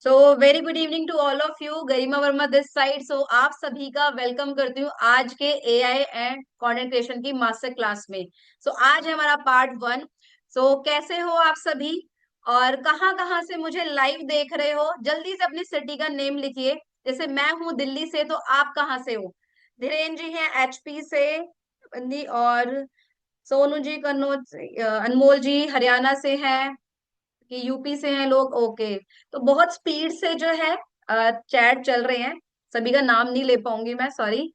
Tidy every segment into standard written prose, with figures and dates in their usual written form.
So very good evening to all of you. Garima Varma this side. So आप सभी का welcome करती हूँ आज के एआई एंड कंटेंट क्रिएशन की मास्टर क्लास में। आज है हमारा पार्ट 1। कैसे हो आप सभी और कहाँ कहाँ से मुझे लाइव देख रहे हो? जल्दी से अपनी सिटी का नेम लिखिए। जैसे मैं हूँ दिल्ली से, तो आप कहाँ से हो? धीरेन्द्र जी हैं एचपी से, और सोनू जी कन्नौज से, अनमोल जी हरियाणा से हैं, कि यूपी से हैं लोग। ओके, तो बहुत स्पीड से जो है चैट चल रहे हैं। सभी का नाम नहीं ले पाऊंगी मैं, सॉरी।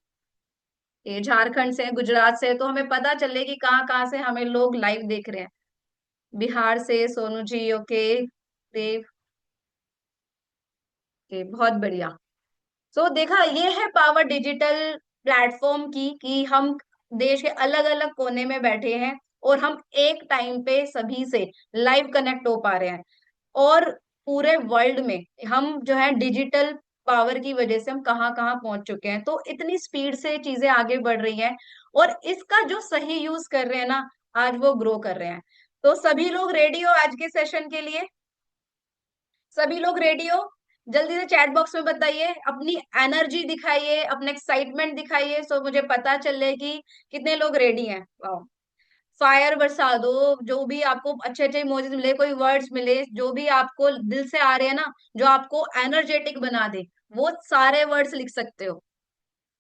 ये झारखंड से हैं, गुजरात से हैं, तो हमें पता चले कि कहाँ कहाँ से हमें लोग लाइव देख रहे हैं। बिहार से सोनू जी, ओके। देव, ओके, बहुत बढ़िया। देखा, ये है पावर डिजिटल प्लेटफॉर्म की, कि हम देश के अलग अलग कोने में बैठे हैं और हम एक टाइम पे सभी से लाइव कनेक्ट हो पा रहे हैं। और पूरे वर्ल्ड में हम जो है डिजिटल पावर की वजह से हम कहाँ कहाँ पहुंच चुके हैं। तो इतनी स्पीड से चीजें आगे बढ़ रही हैं, और इसका जो सही यूज कर रहे हैं ना, आज वो ग्रो कर रहे हैं। तो सभी लोग रेडी हो आज के सेशन के लिए? सभी लोग रेडी हो? जल्दी से चैट बॉक्स में बताइए, अपनी एनर्जी दिखाइए, अपना एक्साइटमेंट दिखाइए, सो मुझे पता चले कि कितने लोग रेडी हैं। फायर बरसा दो। जो भी आपको अच्छे अच्छे इमोजीज मिले, कोई वर्ड्स मिले जो भी आपको दिल से आ रहे हैं ना, जो आपको एनर्जेटिक बना दे, वो सारे वर्ड्स लिख सकते हो।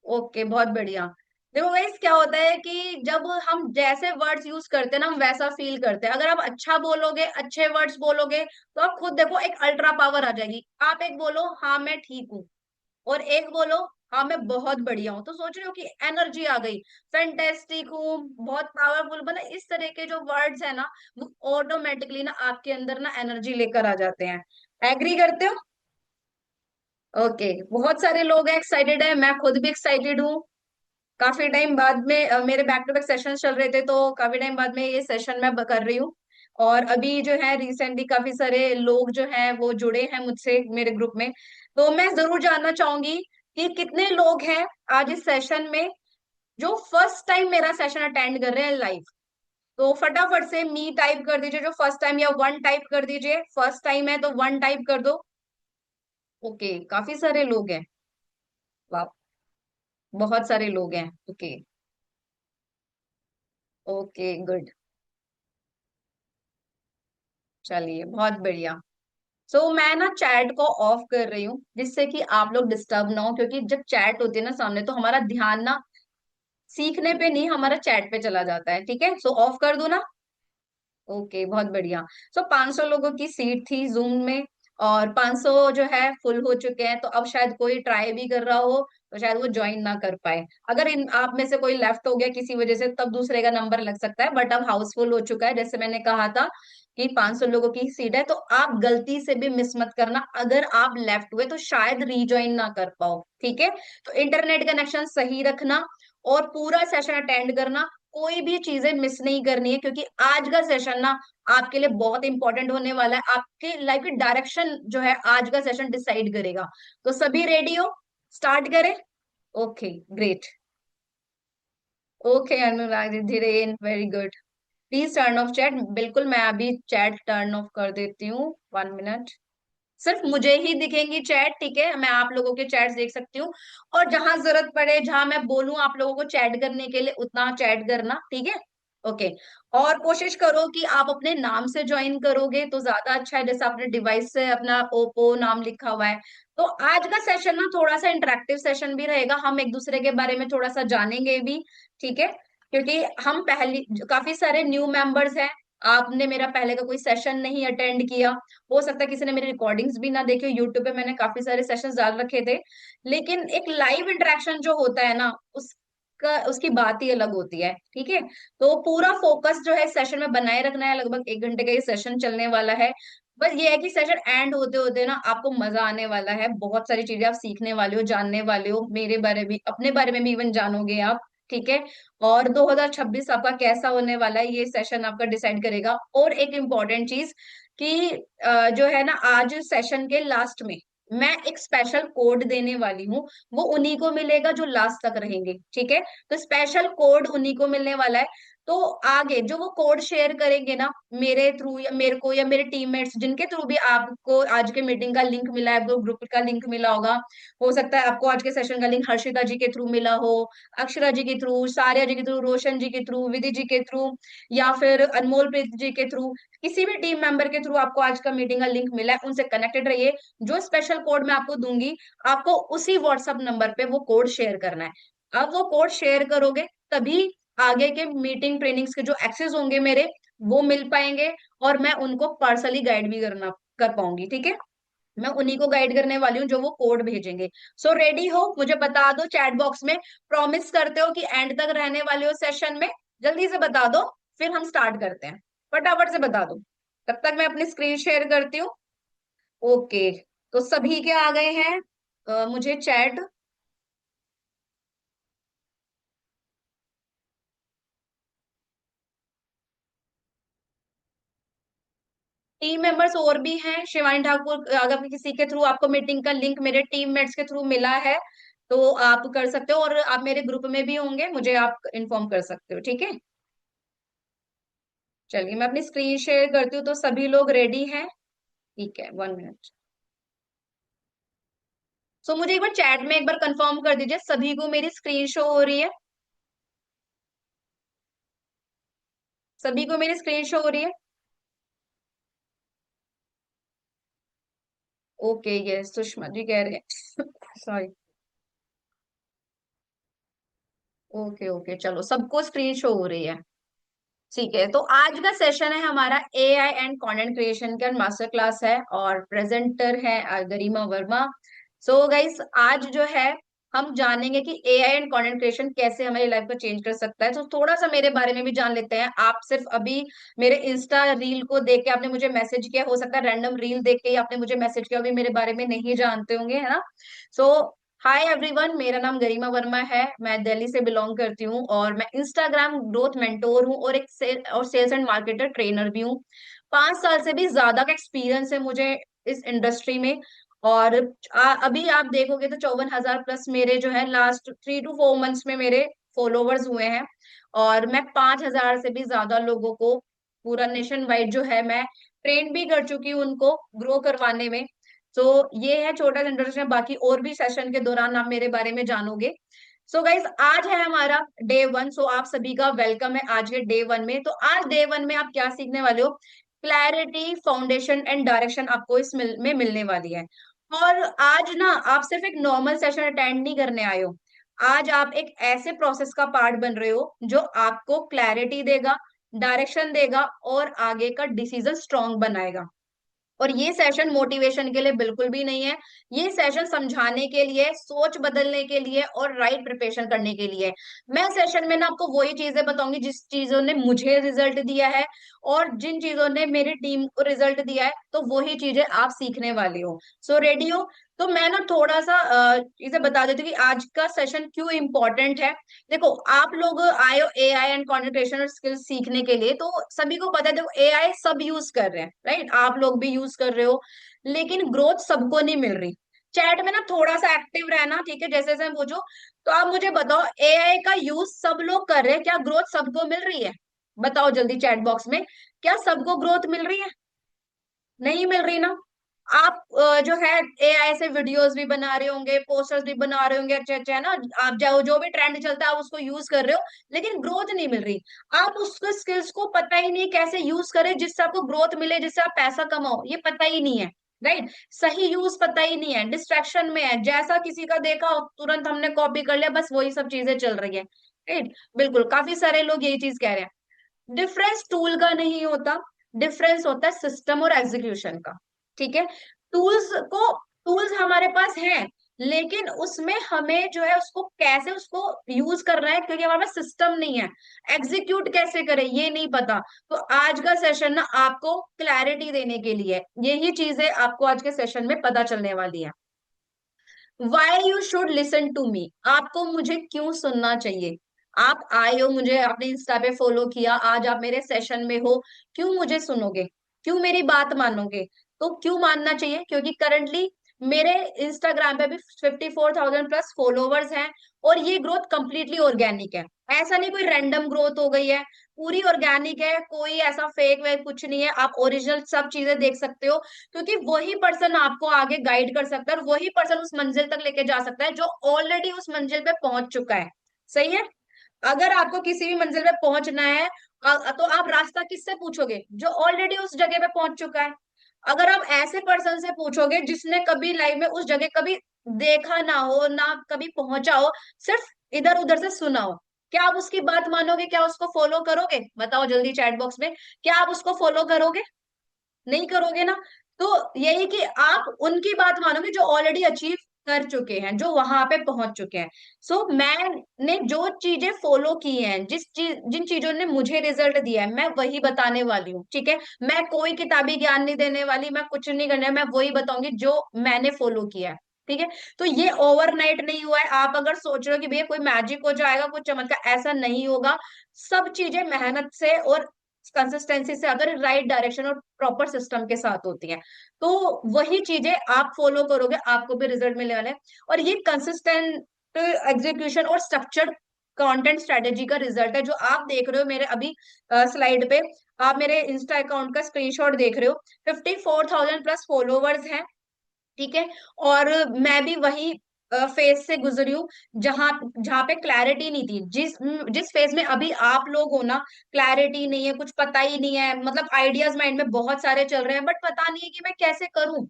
ओके, बहुत बढ़िया। देखो गाइस, क्या होता है कि जब हम जैसे वर्ड्स यूज करते हैं ना, हम वैसा फील करते हैं। अगर आप अच्छा बोलोगे, अच्छे वर्ड्स बोलोगे, तो आप खुद देखो एक अल्ट्रा पावर आ जाएगी। आप एक बोलो, हाँ मैं ठीक हूँ, और एक बोलो, हाँ मैं बहुत बढ़िया हूँ, तो सोच रहे हो कि एनर्जी आ गई। फैंटेस्टिक हूँ, बहुत पावरफुल बना। इस तरह के जो वर्ड्स है ना, वो ऑटोमेटिकली ना आपके अंदर ना एनर्जी लेकर आ जाते हैं। एग्री करते हो? ओके, बहुत सारे लोग हैं एक्साइटेड है, मैं खुद भी एक्साइटेड हूँ। काफी टाइम बाद में मेरे बैक टू बैक सेशन चल रहे थे, तो काफी टाइम बाद में ये सेशन मैं कर रही हूँ। और अभी जो है रिसेंटली काफी सारे लोग जो हैं वो जुड़े हैं मुझसे मेरे ग्रुप में। तो मैं जरूर जानना चाहूंगी कि कितने लोग हैं आज इस सेशन में जो फर्स्ट टाइम मेरा सेशन अटेंड कर रहे हैं लाइव। तो फटाफट से मी टाइप कर दीजिए जो फर्स्ट टाइम, या वन टाइप कर दीजिए। फर्स्ट टाइम है तो वन टाइप कर दो। ओके, काफी सारे लोग हैं। वाह, बहुत सारे लोग हैं। Okay, okay, good. चलिए, बहुत बढ़िया। मैं ना चैट को ऑफ कर रही हूँ, जिससे कि आप लोग डिस्टर्ब ना हो, क्योंकि जब चैट होती है ना सामने, तो हमारा ध्यान ना सीखने पे नहीं, हमारा चैट पे चला जाता है। ठीक है, ऑफ कर दो ना। ओके, बहुत बढ़िया। 500 लोगों की सीट थी जूम में, और 500 जो है फुल हो चुके हैं। तो अब शायद कोई ट्राई भी कर रहा हो, तो शायद वो ज्वाइन ना कर पाए। अगर इन आप में से कोई लेफ्ट हो गया किसी वजह से, तब दूसरे का नंबर लग सकता है, बट अब हाउसफुल हो चुका है। जैसे मैंने कहा था कि 500 लोगों की सीट है, तो आप गलती से भी मिस मत करना। अगर आप लेफ्ट हुए तो शायद रीज्वाइन ना कर पाओ। ठीक है, तो इंटरनेट कनेक्शन सही रखना और पूरा सेशन अटेंड करना। कोई भी चीजें मिस नहीं करनी है, क्योंकि आज का सेशन ना आपके लिए बहुत इंपॉर्टेंट होने वाला है। आपके लाइफ की डायरेक्शन जो है आज का सेशन डिसाइड करेगा। तो सभी रेडी हो? स्टार्ट करें? Okay, great. Okay Anurag, Dhiren, very good. Please turn off chat. बिल्कुल, मैं अभी चैट टर्न ऑफ कर देती हूँ। 1 मिनट। सिर्फ मुझे ही दिखेंगी चैट, ठीक है? मैं आप लोगों के चैट्स देख सकती हूँ। और जहां जरूरत पड़े, जहां मैं बोलूं आप लोगों को चैट करने के लिए, उतना चैट करना, ठीक है? ओके। और कोशिश करो कि आप अपने नाम से ज्वाइन करोगे तो ज्यादा अच्छा है। जैसे आपने डिवाइस से अपना ओप्पो नाम लिखा हुआ है। तो आज का सेशन ना थोड़ा सा इंटरेक्टिव सेशन भी रहेगा, हम एक दूसरे के बारे में थोड़ा सा जानेंगे भी। ठीक है, क्योंकि हम पहली काफी सारे न्यू मेंबर्स हैं। आपने मेरा पहले का कोई सेशन नहीं अटेंड किया, हो सकता है किसी ने मेरी रिकॉर्डिंग्स भी ना देखे। यूट्यूब पे मैंने काफी सारे सेशंस डाल रखे थे, लेकिन एक लाइव इंटरेक्शन जो होता है ना, उसका उसकी बात ही अलग होती है। ठीक है, तो पूरा फोकस जो है सेशन में बनाए रखना है। लगभग 1 घंटे का ये सेशन चलने वाला है। बस ये है कि सेशन एंड होते होते ना आपको मजा आने वाला है। बहुत सारी चीजें आप सीखने वाले हो, जानने वाले हो, मेरे बारे में, अपने बारे में भी इवन जानोगे आप। ठीक है, और 2026 आपका कैसा होने वाला है, ये सेशन आपका डिसाइड करेगा। और एक इम्पॉर्टेंट चीज कि जो है ना, आज सेशन के लास्ट में मैं एक स्पेशल कोड देने वाली हूँ। वो उन्हीं को मिलेगा जो लास्ट तक रहेंगे। ठीक है, तो स्पेशल कोड उन्हीं को मिलने वाला है। तो आगे जो वो कोड शेयर करेंगे ना मेरे थ्रू या मेरे को या मेरे टीममेट्स जिनके थ्रू भी आपको आज के मीटिंग का लिंक मिला है, आपको ग्रुप का लिंक मिला होगा, हो सकता है आपको आज के सेशन का लिंक हर्षिता जी के थ्रू मिला हो, अक्षरा जी के थ्रू, सारिया जी के थ्रू, रोशन जी के थ्रू, विधि जी के थ्रू, या फिर अनमोल प्रीत जी के थ्रू, किसी भी टीम मेंबर के थ्रू आपको आज का मीटिंग का लिंक मिला है, उनसे कनेक्टेड रहिए। जो स्पेशल कोड मैं आपको दूंगी, आपको उसी व्हाट्सएप नंबर पे वो कोड शेयर करना है। अब वो कोड शेयर करोगे तभी आगे के मीटिंग ट्रेनिंग्स के जो एक्सेस होंगे मेरे, वो मिल पाएंगे, और मैं उनको पर्सनली गाइड भी करना कर पाऊंगी, ठीक है। मैं उन्हीं को गाइड करने वाली हूँ जो वो कोड भेजेंगे। सो रेडी हो, मुझे बता दो चैट बॉक्स में, प्रॉमिस करते हो कि एंड तक रहने वाले हो सेशन में, जल्दी से बता दो, फिर हम स्टार्ट करते हैं। फटाफट से बता दो, तब तक मैं अपनी स्क्रीन शेयर करती हूँ। ओके, तो सभी के आ गए हैं मुझे चैट। टीम मेंबर्स और भी हैं, शिवानी ठाकुर, अगर किसी के थ्रू आपको मीटिंग का लिंक मेरे टीममेट्स के थ्रू मिला है तो आप कर सकते हो, और आप मेरे ग्रुप में भी होंगे, मुझे आप इन्फॉर्म कर सकते हो, ठीक है। चलिए मैं अपनी स्क्रीन शेयर करती हूँ, तो सभी लोग रेडी हैं, ठीक है, 1 मिनट। सो मुझे एक बार चैट में एक बार कंफर्म कर दीजिए, सभी को मेरी स्क्रीन शो हो रही है? सभी को मेरी स्क्रीन शो हो रही है? ओके, ये सुषमा जी कह रहे हैं सॉरी। ओके ओके, चलो सबको स्क्रीन शो हो रही है, ठीक है। तो आज का सेशन है हमारा एआई एंड कंटेंट क्रिएशन का मास्टर क्लास है, और प्रेजेंटर है गरिमा वर्मा। सो गाइस, आज जो है हम जानेंगे कि एआई एंड कंटेंट क्रिएशन कैसे हमारी लाइफ को चेंज कर सकता है। तो थोड़ा सा मेरे बारे में भी जान लेते हैं। आप सिर्फ अभी मेरे इंस्टा रील को देख के आपने मुझे मैसेज किया, हो सकता है रैंडम रील देख के ही आपने मुझे मैसेज किया, अभी मेरे बारे में नहीं जानते होंगे, है ना। सो हाय एवरीवन, मेरा नाम गरिमा वर्मा है, मैं दिल्ली से बिलोंग करती हूँ, और मैं इंस्टाग्राम ग्रोथ मेंटोर हूँ, और सेल्स एंड मार्केटर ट्रेनर भी हूँ। 5 साल से भी ज्यादा का एक्सपीरियंस है मुझे इस इंडस्ट्री में। और अभी आप देखोगे तो 54,000 प्लस मेरे जो है लास्ट 3 to 4 मंथ्स में मेरे फॉलोवर्स हुए हैं। और मैं 5,000 से भी ज्यादा लोगों को पूरा नेशन वाइड जो है मैं ट्रेन भी कर चुकी हूँ उनको ग्रो करवाने में। तो ये है छोटा सा इंट्रोडक्शन, बाकी और भी सेशन के दौरान आप मेरे बारे में जानोगे। सो गाइज, आज है हमारा डे 1। सो आप सभी का वेलकम है आज के डे 1 में। तो आज डे 1 में आप क्या सीखने वाले हो? क्लैरिटी, फाउंडेशन एंड डायरेक्शन आपको में मिलने वाली है। और आज ना आप सिर्फ एक नॉर्मल सेशन अटेंड नहीं करने आए हो, आज आप एक ऐसे प्रोसेस का पार्ट बन रहे हो जो आपको क्लैरिटी देगा, डायरेक्शन देगा, और आगे का डिसीजन स्ट्रॉन्ग बनाएगा। और ये सेशन मोटिवेशन के लिए बिल्कुल भी नहीं है, ये सेशन समझाने के लिए, सोच बदलने के लिए, और राइट प्रिपरेशन करने के लिए है। मैं सेशन में ना आपको वही चीजें बताऊंगी जिस चीजों ने मुझे रिजल्ट दिया है, और जिन चीजों ने मेरी टीम को रिजल्ट दिया है, तो वही चीजें आप सीखने वाले हो। सो रेडी हो? तो मैं ना थोड़ा सा इसे बता देती हूँ कि आज का सेशन क्यों इम्पोर्टेंट है। देखो, आप लोग आए हो एआई एंड कम्युनिकेशन और स्किल्स सीखने के लिए, तो सभी को पता है, देखो एआई सब यूज कर रहे हैं, राइट, आप लोग भी यूज कर रहे हो, लेकिन ग्रोथ सबको नहीं मिल रही। चैट में ना थोड़ा सा एक्टिव रहना, ठीक है, जैसे जैसे मैं पूछो तो आप मुझे बताओ, एआई का यूज सब लोग कर रहे हैं, क्या ग्रोथ सबको मिल रही है? बताओ जल्दी चैट बॉक्स में, क्या सबको ग्रोथ मिल रही है? नहीं मिल रही ना। आप जो है एआई से वीडियोस भी बना रहे होंगे, पोस्टर्स भी बना रहे होंगे, अच्छा अच्छा, है ना। आप जाओ, जो भी ट्रेंड चलता है आप उसको यूज कर रहे हो, लेकिन ग्रोथ नहीं मिल रही। आप उसको स्किल्स को पता ही नहीं कैसे यूज करें जिससे आपको ग्रोथ मिले, जिससे आप पैसा कमाओ, ये पता ही नहीं है, राइट। सही यूज पता ही नहीं है, डिस्ट्रैक्शन में है, जैसा किसी का देखा तुरंत हमने कॉपी कर लिया, बस वही सब चीजें चल रही है, राइट। बिल्कुल, काफी सारे लोग यही चीज कह रहे हैं। डिफरेंस टूल का नहीं होता, डिफरेंस होता है सिस्टम और एग्जीक्यूशन का, ठीक है। टूल्स हमारे पास हैं, लेकिन उसमें हमें जो है उसको कैसे उसको यूज करना है, क्योंकि हमारे पास सिस्टम नहीं है। एग्जीक्यूट कैसे करें ये नहीं पता। तो आज का सेशन ना आपको क्लैरिटी देने के लिए, यही चीजें आपको आज के सेशन में पता चलने वाली है। Why you should listen to me, आपको मुझे क्यों सुनना चाहिए। आप आए हो, मुझे आपने इंस्टा पे फॉलो किया, आज आप मेरे सेशन में हो, क्यों मुझे सुनोगे, क्यों मेरी बात मानोगे? तो क्यों मानना चाहिए? क्योंकि करंटली मेरे इंस्टाग्राम पे भी 54,000 प्लस फॉलोवर्स हैं। और ये ग्रोथ कंप्लीटली ऑर्गेनिक है, ऐसा नहीं कोई रैंडम ग्रोथ हो गई है, पूरी ऑर्गेनिक है, कोई ऐसा फेक वेक कुछ नहीं है। आप ओरिजिनल सब चीजें देख सकते हो, क्योंकि वही पर्सन आपको आगे गाइड कर सकता है और वही पर्सन उस मंजिल तक लेके जा सकता है जो ऑलरेडी उस मंजिल पे पहुंच चुका है। सही है। अगर आपको किसी भी मंजिल पे पहुंचना है, तो आप रास्ता किससे पूछोगे? जो ऑलरेडी उस जगह पे पहुंच चुका है। अगर आप ऐसे पर्सन से पूछोगे जिसने कभी लाइफ में उस जगह कभी देखा ना हो, ना कभी पहुंचा हो, सिर्फ इधर उधर से सुना हो, क्या आप उसकी बात मानोगे? क्या उसको फॉलो करोगे? बताओ जल्दी चैट बॉक्स में, क्या आप उसको फॉलो करोगे? नहीं करोगे ना। तो यही कि आप उनकी बात मानोगे जो ऑलरेडी अचीव कर चुके हैं, जो वहां पे पहुंच चुके हैं। सो मैंने जो चीजें फॉलो की हैं, जिन चीजों ने मुझे रिजल्ट दिया है, मैं वही बताने वाली हूँ। ठीक है, मैं कोई किताबी ज्ञान नहीं देने वाली, मैं कुछ नहीं करने, मैं वही बताऊंगी जो मैंने फॉलो किया है। ठीक है। तो ये ओवरनाइट नहीं हुआ है। आप अगर सोच रहे हो कि भैया कोई मैजिक हो जाएगा, कुछ चमत्कार, ऐसा नहीं होगा। सब चीजें मेहनत से और कंसिस्टेंसी से अगर राइट डायरेक्शन और प्रॉपर सिस्टम के साथ होती है, तो वही चीजें आप फॉलो करोगे, आपको भी रिजल्ट मिलने वाले हैं। और ये कंसिस्टेंट एग्जीक्यूशन और स्ट्रक्चर्ड कंटेंट स्ट्रेटेजी का रिजल्ट है, जो आप देख रहे हो मेरे अभी स्लाइड पे। आप मेरे इंस्टा अकाउंट का स्क्रीनशॉट देख रहे हो, 54,000 प्लस फॉलोवर्स हैं। ठीक है। और मैं भी वही फेज से गुजरी हूँ, जहां जहां पे क्लैरिटी नहीं थी, जिस फेज में अभी आप लोग हो ना, क्लैरिटी नहीं है, कुछ पता ही नहीं है, मतलब आइडियाज माइंड में बहुत सारे चल रहे हैं, बट पता नहीं है कि मैं कैसे करूं,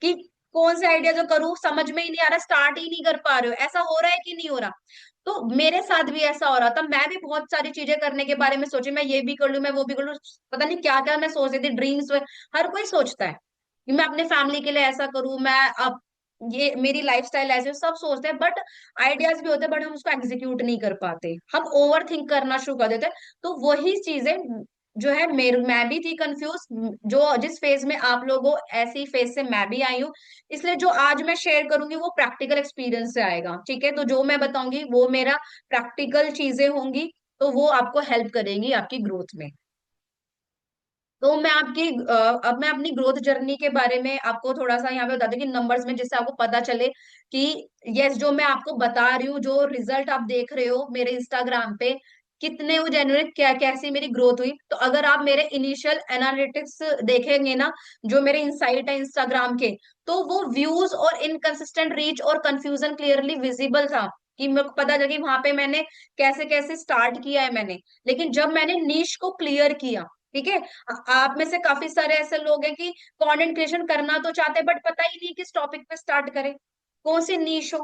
कि कौन से आइडिया जो करूं, समझ में ही नहीं आ रहा, स्टार्ट ही नहीं कर पा रहे हो। ऐसा हो रहा है कि नहीं हो रहा? तो मेरे साथ भी ऐसा हो रहा था, मैं भी बहुत सारी चीजें करने के बारे में सोची, मैं ये भी कर लूं, मैं वो भी कर लूं, पता नहीं क्या क्या मैं सोच रही थी, ड्रीम्स। हर कोई सोचता है कि मैं अपने फैमिली के लिए ऐसा करूं, मैं अब ये मेरी लाइफस्टाइल ऐसे हो, सब सोचते हैं, बट आइडियाज भी होते हैं, बट हम उसको एग्जीक्यूट नहीं कर पाते, हम ओवर थिंक करना शुरू कर देते हैं। तो वही चीजें जो है, मेरे मैं भी थी कंफ्यूज, जो जिस फेज में आप लोग हो, ऐसी फेज से मैं भी आई हूँ। इसलिए जो आज मैं शेयर करूंगी वो प्रैक्टिकल एक्सपीरियंस से आएगा। ठीक है, तो जो मैं बताऊंगी वो मेरा प्रैक्टिकल चीजें होंगी, तो वो आपको हेल्प करेगी आपकी ग्रोथ में। तो मैं अब मैं अपनी ग्रोथ जर्नी के बारे में आपको थोड़ा सा यहाँ पे बता दूं कि नंबर्स में, जिससे आपको पता चले कि यस, जो मैं आपको बता रही हूँ, जो रिजल्ट आप देख रहे हो मेरे इंस्टाग्राम पे, कितने वो जेन्युइन, क्या कैसी मेरी ग्रोथ हुई। तो अगर आप मेरे इनिशियल एनालिटिक्स देखेंगे ना, जो मेरे इंसाइट है इंस्टाग्राम के, तो वो व्यूज और इनकंसिस्टेंट रीच और कंफ्यूजन क्लियरली विजिबल था, कि मेरे को पता चला कि वहां पे मैंने कैसे कैसे स्टार्ट किया है मैंने। लेकिन जब मैंने नीश को क्लियर किया, ठीक है, आप में से काफी सारे ऐसे लोग हैं कि कंटेंट क्रिएशन करना तो चाहते हैं, बट पता ही नहीं किस टॉपिक पे स्टार्ट करें, कौन सी नीश हो।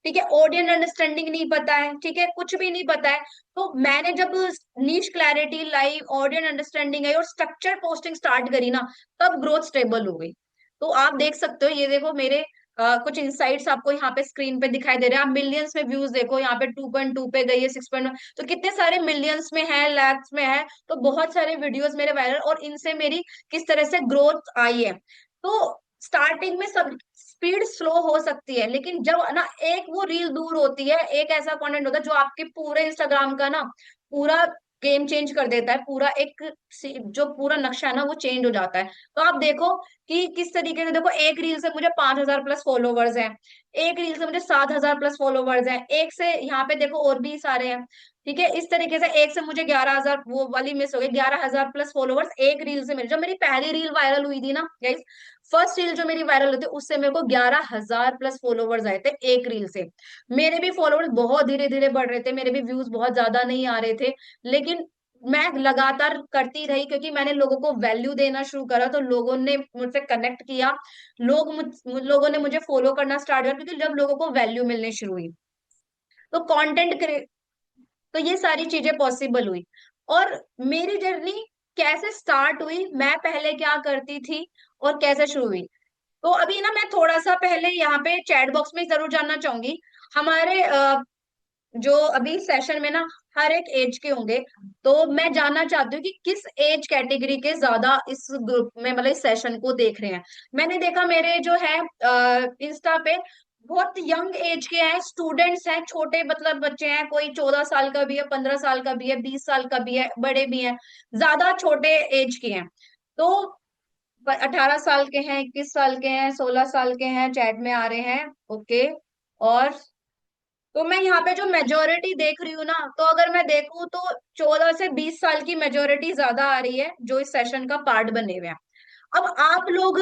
ठीक है, ऑडियंस अंडरस्टैंडिंग नहीं पता है, ठीक है, कुछ भी नहीं पता है। तो मैंने जब नीश क्लैरिटी लाई, ऑडियंस अंडरस्टैंडिंग आई और स्ट्रक्चर पोस्टिंग स्टार्ट करी ना, तब ग्रोथ स्टेबल हो गई। तो आप देख सकते हो, ये देखो मेरे कुछ इंसाइट्स आपको यहाँ पे स्क्रीन पे दिखाई दे रहे हैं। आप मिलियंस में व्यूज देखो, यहाँ पे 2.2 पे गई है, 6.1, तो कितने सारे मिलियंस में है, लैक्स में है। तो बहुत सारे वीडियोस मेरे वायरल, और इनसे मेरी किस तरह से ग्रोथ आई है। तो स्टार्टिंग में सब स्पीड स्लो हो सकती है, लेकिन जब ना एक वो रील दूर होती है, एक ऐसा कंटेंट होता है जो आपके पूरे इंस्टाग्राम का ना पूरा गेम चेंज कर देता है, पूरा एक जो पूरा नक्शा है ना वो चेंज हो जाता है। तो आप देखो कि किस तरीके से, देखो एक रील से मुझे 5,000 प्लस फॉलोवर्स हैं, एक रील से मुझे 7,000 प्लस फॉलोवर्स हैं, एक से यहाँ पे देखो और भी सारे हैं। ठीक है, इस तरीके से एक से मुझे 11,000, वो वाली मिस हो गई, 11,000 प्लस फॉलोवर्स एक रील से मिले। जब मेरी पहली रील वायरल हुई थी ना गाइस, फर्स्ट रील जो मेरी वायरल हुई थी, उससे मेरे को 11,000 प्लस फॉलोवर्स आए थे एक रील से। मेरे भी फॉलोवर्स बहुत धीरे धीरे बढ़ रहे थे, मेरे भी व्यूज बहुत ज्यादा नहीं आ रहे थे, लेकिन मैं लगातार करती रही, क्योंकि मैंने लोगों को वैल्यू देना शुरू करा, तो लोगों ने मुझसे कनेक्ट किया, लोगों ने मुझे फॉलो करना स्टार्ट किया, क्योंकि जब लोगों को वैल्यू मिलनी शुरू हुई, तो कंटेंट, तो ये सारी चीजें पॉसिबल हुई। और मेरी जर्नी कैसे स्टार्ट हुई, मैं पहले क्या करती थी और कैसे शुरू हुई, तो अभी ना मैं थोड़ा सा पहले यहाँ पे चैट बॉक्स में जरूर जानना चाहूंगी। हमारे जो अभी सेशन में ना हर एक एज के होंगे, तो मैं जानना चाहती हूँ कि किस एज कैटेगरी के ज्यादा इस ग्रुप में, मतलब इस सेशन को देख रहे हैं। मैंने देखा मेरे जो है इंस्टा पे बहुत यंग एज के हैं, स्टूडेंट्स हैं, छोटे मतलब बच्चे हैं, कोई 14 साल का भी है, 15 साल का भी है, 20 साल का भी है, बड़े भी हैं, ज्यादा छोटे एज के हैं। तो 18 साल के हैं, 21 साल के हैं, 16 साल के हैं, चैट में आ रहे हैं। ओके। और तो मैं यहाँ पे जो मेजोरिटी देख रही हूँ ना, तो अगर मैं देखूँ तो 14 से 20 साल की मेजोरिटी ज्यादा आ रही है जो इस सेशन का पार्ट बने हुए हैं। अब आप लोग,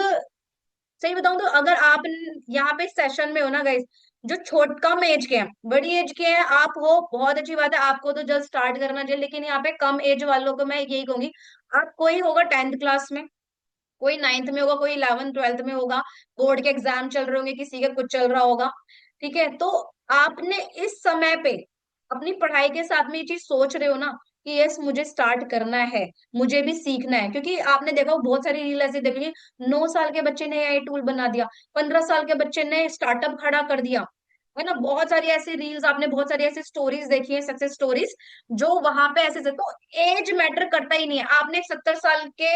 सही बताऊं तो अगर आप यहाँ पे सेशन में हो ना गाइस, जो छोट कम एज के हैं, बड़ी एज के हैं आप हो, बहुत अच्छी बात है, आपको तो जस्ट स्टार्ट करना चाहिए, लेकिन यहाँ पे कम एज वालों को मैं यही कहूंगी, आप कोई होगा 10th क्लास में, कोई 9th में होगा, कोई 11th 12th में होगा, बोर्ड के एग्जाम चल रहे होंगे, किसी का कुछ चल रहा होगा। ठीक है, तो आपने इस समय पे अपनी पढ़ाई के साथ में ये चीज सोच रहे हो ना कि यस मुझे स्टार्ट करना है, मुझे भी सीखना है, क्योंकि आपने देखा हो, बहुत सारी रील ऐसी देख ली, 9 साल के बच्चे ने एआई टूल बना दिया, 15 साल के बच्चे ने स्टार्टअप खड़ा कर दिया, है ना। बहुत सारी ऐसी रील्स, आपने बहुत सारी ऐसी स्टोरीज देखी है, सक्सेस स्टोरीज, जो वहां पे ऐसे से, तो एज मैटर करता ही नहीं है। आपने 70 साल के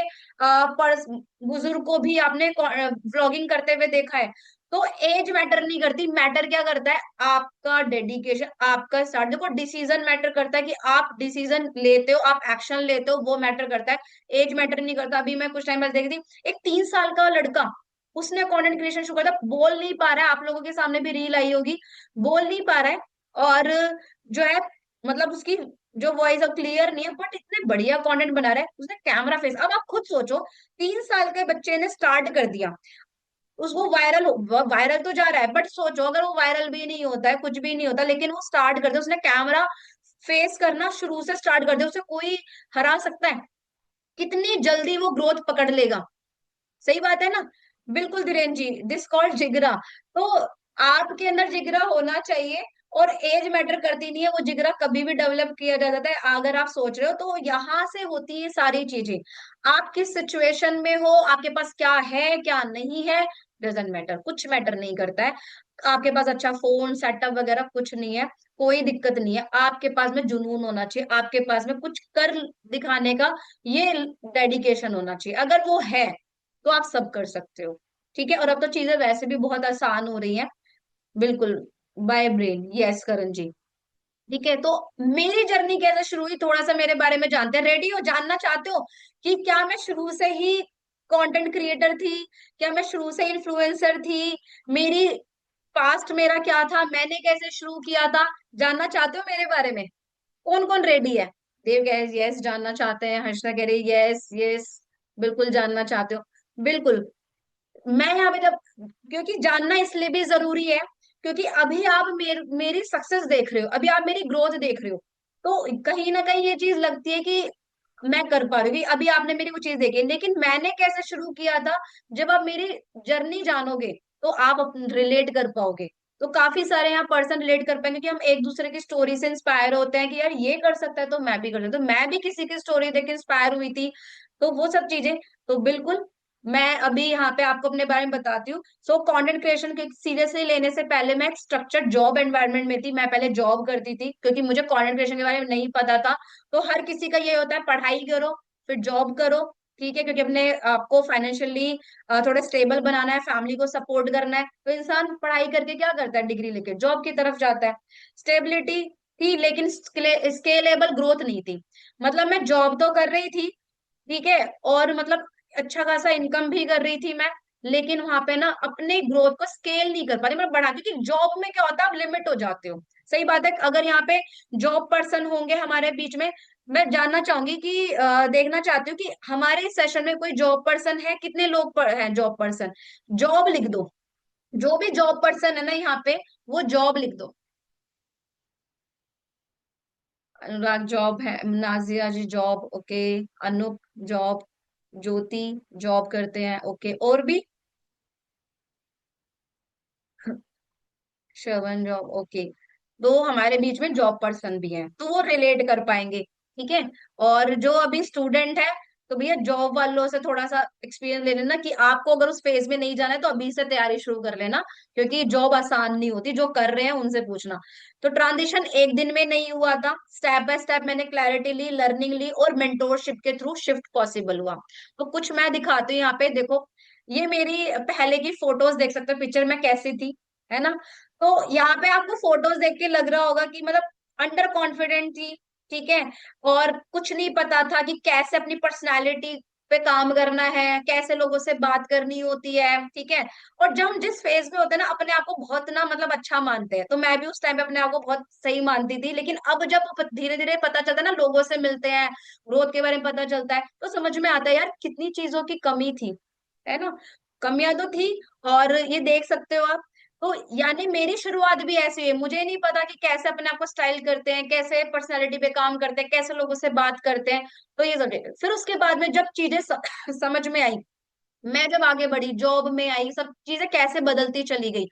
बुजुर्ग को भी आपने व्लॉगिंग करते हुए देखा है। तो एज मैटर नहीं करती, मैटर क्या करता है, आपका डेडिकेशन, आपका स्टार्ट। देखो डिसीजन मैटर करता है कि आप डिसीजन लेते हो, आप एक्शन लेते हो, वो मैटर करता है। एज मैटर नहीं करता। अभी मैं कुछ टाइम पहले देखी थी, एक 3 साल का लड़का, उसने कंटेंट क्रिएशन शुरू करा था, बोल नहीं पा रहा है, आप लोगों के सामने भी रील आई होगी, बोल नहीं पा रहा है, और जो है, मतलब उसकी जो वॉइस अब क्लियर नहीं है, बट इतने बढ़िया कंटेंट बना रहा है, उसने कैमरा फेस। अब आप खुद सोचो, 3 साल के बच्चे ने स्टार्ट कर दिया, उसको वायरल, वायरल तो जा रहा है, बट सोचो अगर वो वायरल भी नहीं होता है, कुछ भी नहीं होता, लेकिन वो स्टार्ट कर दिया, उसने कैमरा फेस करना शुरू से स्टार्ट कर दिया, उसे कोई हरा सकता है? कितनी जल्दी वो ग्रोथ पकड़ लेगा। सही बात है ना। बिल्कुल धीरेन जी, दिस कॉल्ड जिगरा। तो आपके अंदर जिगरा होना चाहिए, और एज मैटर करती नहीं है, वो जिगरा कभी भी डेवलप किया जा जाता है, अगर आप सोच रहे हो तो। यहाँ से होती है सारी चीजें, आप किस सिचुएशन में हो, आपके पास क्या है क्या नहीं है, डजेंट मैटर, कुछ मैटर नहीं करता है। आपके पास अच्छा फोन सेटअप वगैरह कुछ नहीं है, कोई दिक्कत नहीं है, आपके पास में जुनून होना चाहिए, आपके पास में कुछ कर दिखाने का ये डेडिकेशन होना चाहिए, अगर वो है तो आप सब कर सकते हो। ठीक है, और अब तो चीजें वैसे भी बहुत आसान हो रही हैं। बिल्कुल। बाय ब्रेन, यस करण जी। ठीक है, तो मेरी जर्नी कैसे शुरू हुई, थोड़ा सा मेरे बारे में जानते हैं। रेडी हो, जानना चाहते हो कि क्या मैं शुरू से ही कंटेंट क्रिएटर थी, क्या मैं शुरू से इन्फ्लुएंसर थी, मेरी पास्ट मेरा क्या था, मैंने कैसे शुरू किया था? जानना चाहते हो मेरे बारे में? कौन कौन रेडी है? देव कह रहे यस जानना चाहते हैं, हर्षा कह रही यस यस, बिल्कुल जानना चाहते हो। बिल्कुल। मैं यहाँ पे जब, क्योंकि जानना इसलिए भी जरूरी है, क्योंकि अभी आप मेरी सक्सेस देख रहे हो, अभी आप मेरी ग्रोथ देख रहे हो, तो कहीं ना कहीं ये चीज लगती है कि मैं कर पा रही हूँ, अभी आपने मेरी वो चीज देखी है, लेकिन मैंने कैसे शुरू किया था, जब आप मेरी जर्नी जानोगे तो आप रिलेट कर पाओगे। तो काफी सारे यहाँ पर्सन रिलेट कर पाएंगे, कि हम एक दूसरे की स्टोरी से इंस्पायर होते हैं, कि यार ये कर सकता है तो मैं भी कर सकता हूँ, तो मैं भी किसी की स्टोरी देख के इंस्पायर हुई थी, तो वो सब चीजें। तो बिल्कुल, मैं अभी यहाँ पे आपको अपने बारे में बताती हूँ। सो कंटेंट क्रिएशन के सीरियसली लेने से पहले मैं एक स्ट्रक्चर्ड जॉब एनवायरनमेंट में थी, मैं पहले जॉब करती थी, क्योंकि मुझे कंटेंट क्रिएशन के बारे में नहीं पता था। तो हर किसी का ये होता है, पढ़ाई करो फिर जॉब करो। ठीक है, क्योंकि अपने आपको फाइनेंशियली थोड़ा स्टेबल बनाना है, फैमिली को सपोर्ट करना है, तो इंसान पढ़ाई करके क्या करता है, डिग्री लेके जॉब की तरफ जाता है। स्टेबिलिटी थी, लेकिन स्केलेबल ग्रोथ नहीं थी। मतलब मैं जॉब तो कर रही थी, ठीक है, और मतलब अच्छा खासा इनकम भी कर रही थी मैं, लेकिन वहां पे ना अपने ग्रोथ को स्केल नहीं कर पा रही, मतलब बढ़ा, क्योंकि जॉब में क्या होता है, आप लिमिट हो जाते हो। सही बात है। अगर यहाँ पे जॉब पर्सन होंगे हमारे बीच में, मैं जानना चाहूंगी कि देखना चाहती हूँ कि हमारे सेशन में कोई जॉब पर्सन है, कितने लोग हैं जॉब पर्सन? जॉब लिख दो, जो भी जॉब पर्सन है ना यहाँ पे, वो जॉब लिख दो। अनुराग जॉब है, नाजिया जी जॉब, ओके। अनूप जॉब, ज्योति जॉब करते हैं, ओके। और भी? श्रवण जॉब, ओके। तो हमारे बीच में जॉब पर्सन भी हैं, तो वो रिलेट कर पाएंगे। ठीक है। और जो अभी स्टूडेंट है, तो भैया जॉब वालों से थोड़ा सा एक्सपीरियंस ले लेना, कि आपको अगर उस फेज में नहीं जाना है तो अभी से तैयारी शुरू कर लेना, क्योंकि जॉब आसान नहीं होती, जो कर रहे हैं उनसे पूछना। तो ट्रांजिशन एक दिन में नहीं हुआ था, स्टेप बाय स्टेप मैंने क्लैरिटी ली, लर्निंग ली, और मेंटोरशिप के थ्रू शिफ्ट पॉसिबल हुआ। तो कुछ मैं दिखाती हूँ यहाँ पे, देखो, ये मेरी पहले की फोटोज देख सकते हो, पिक्चर में कैसी थी, है ना। तो यहाँ पे आपको फोटोज देख के लग रहा होगा कि मतलब अंडर कॉन्फिडेंट थी, ठीक है, और कुछ नहीं पता था कि कैसे अपनी पर्सनालिटी पे काम करना है, कैसे लोगों से बात करनी होती है, ठीक है। और जब हम जिस फेज में होते हैं ना, अपने आप को बहुत ना मतलब अच्छा मानते हैं, तो मैं भी उस टाइम पे अपने आप को बहुत सही मानती थी। लेकिन अब जब धीरे धीरे पता चलता है ना, लोगों से मिलते हैं, ग्रोथ के बारे में पता चलता है, तो समझ में आता है यार कितनी चीजों की कमी थी, है ना। कमियां तो थी। और ये देख सकते हो आप। तो यानी मेरी शुरुआत भी ऐसी है, मुझे नहीं पता कि कैसे अपने आप को स्टाइल करते हैं, कैसे पर्सनालिटी पे काम करते हैं, कैसे लोगों से बात करते हैं। तो ये सब फिर उसके बाद में जब चीजें समझ में आई, मैं जब आगे बढ़ी, जॉब में आई, सब चीजें कैसे बदलती चली गई।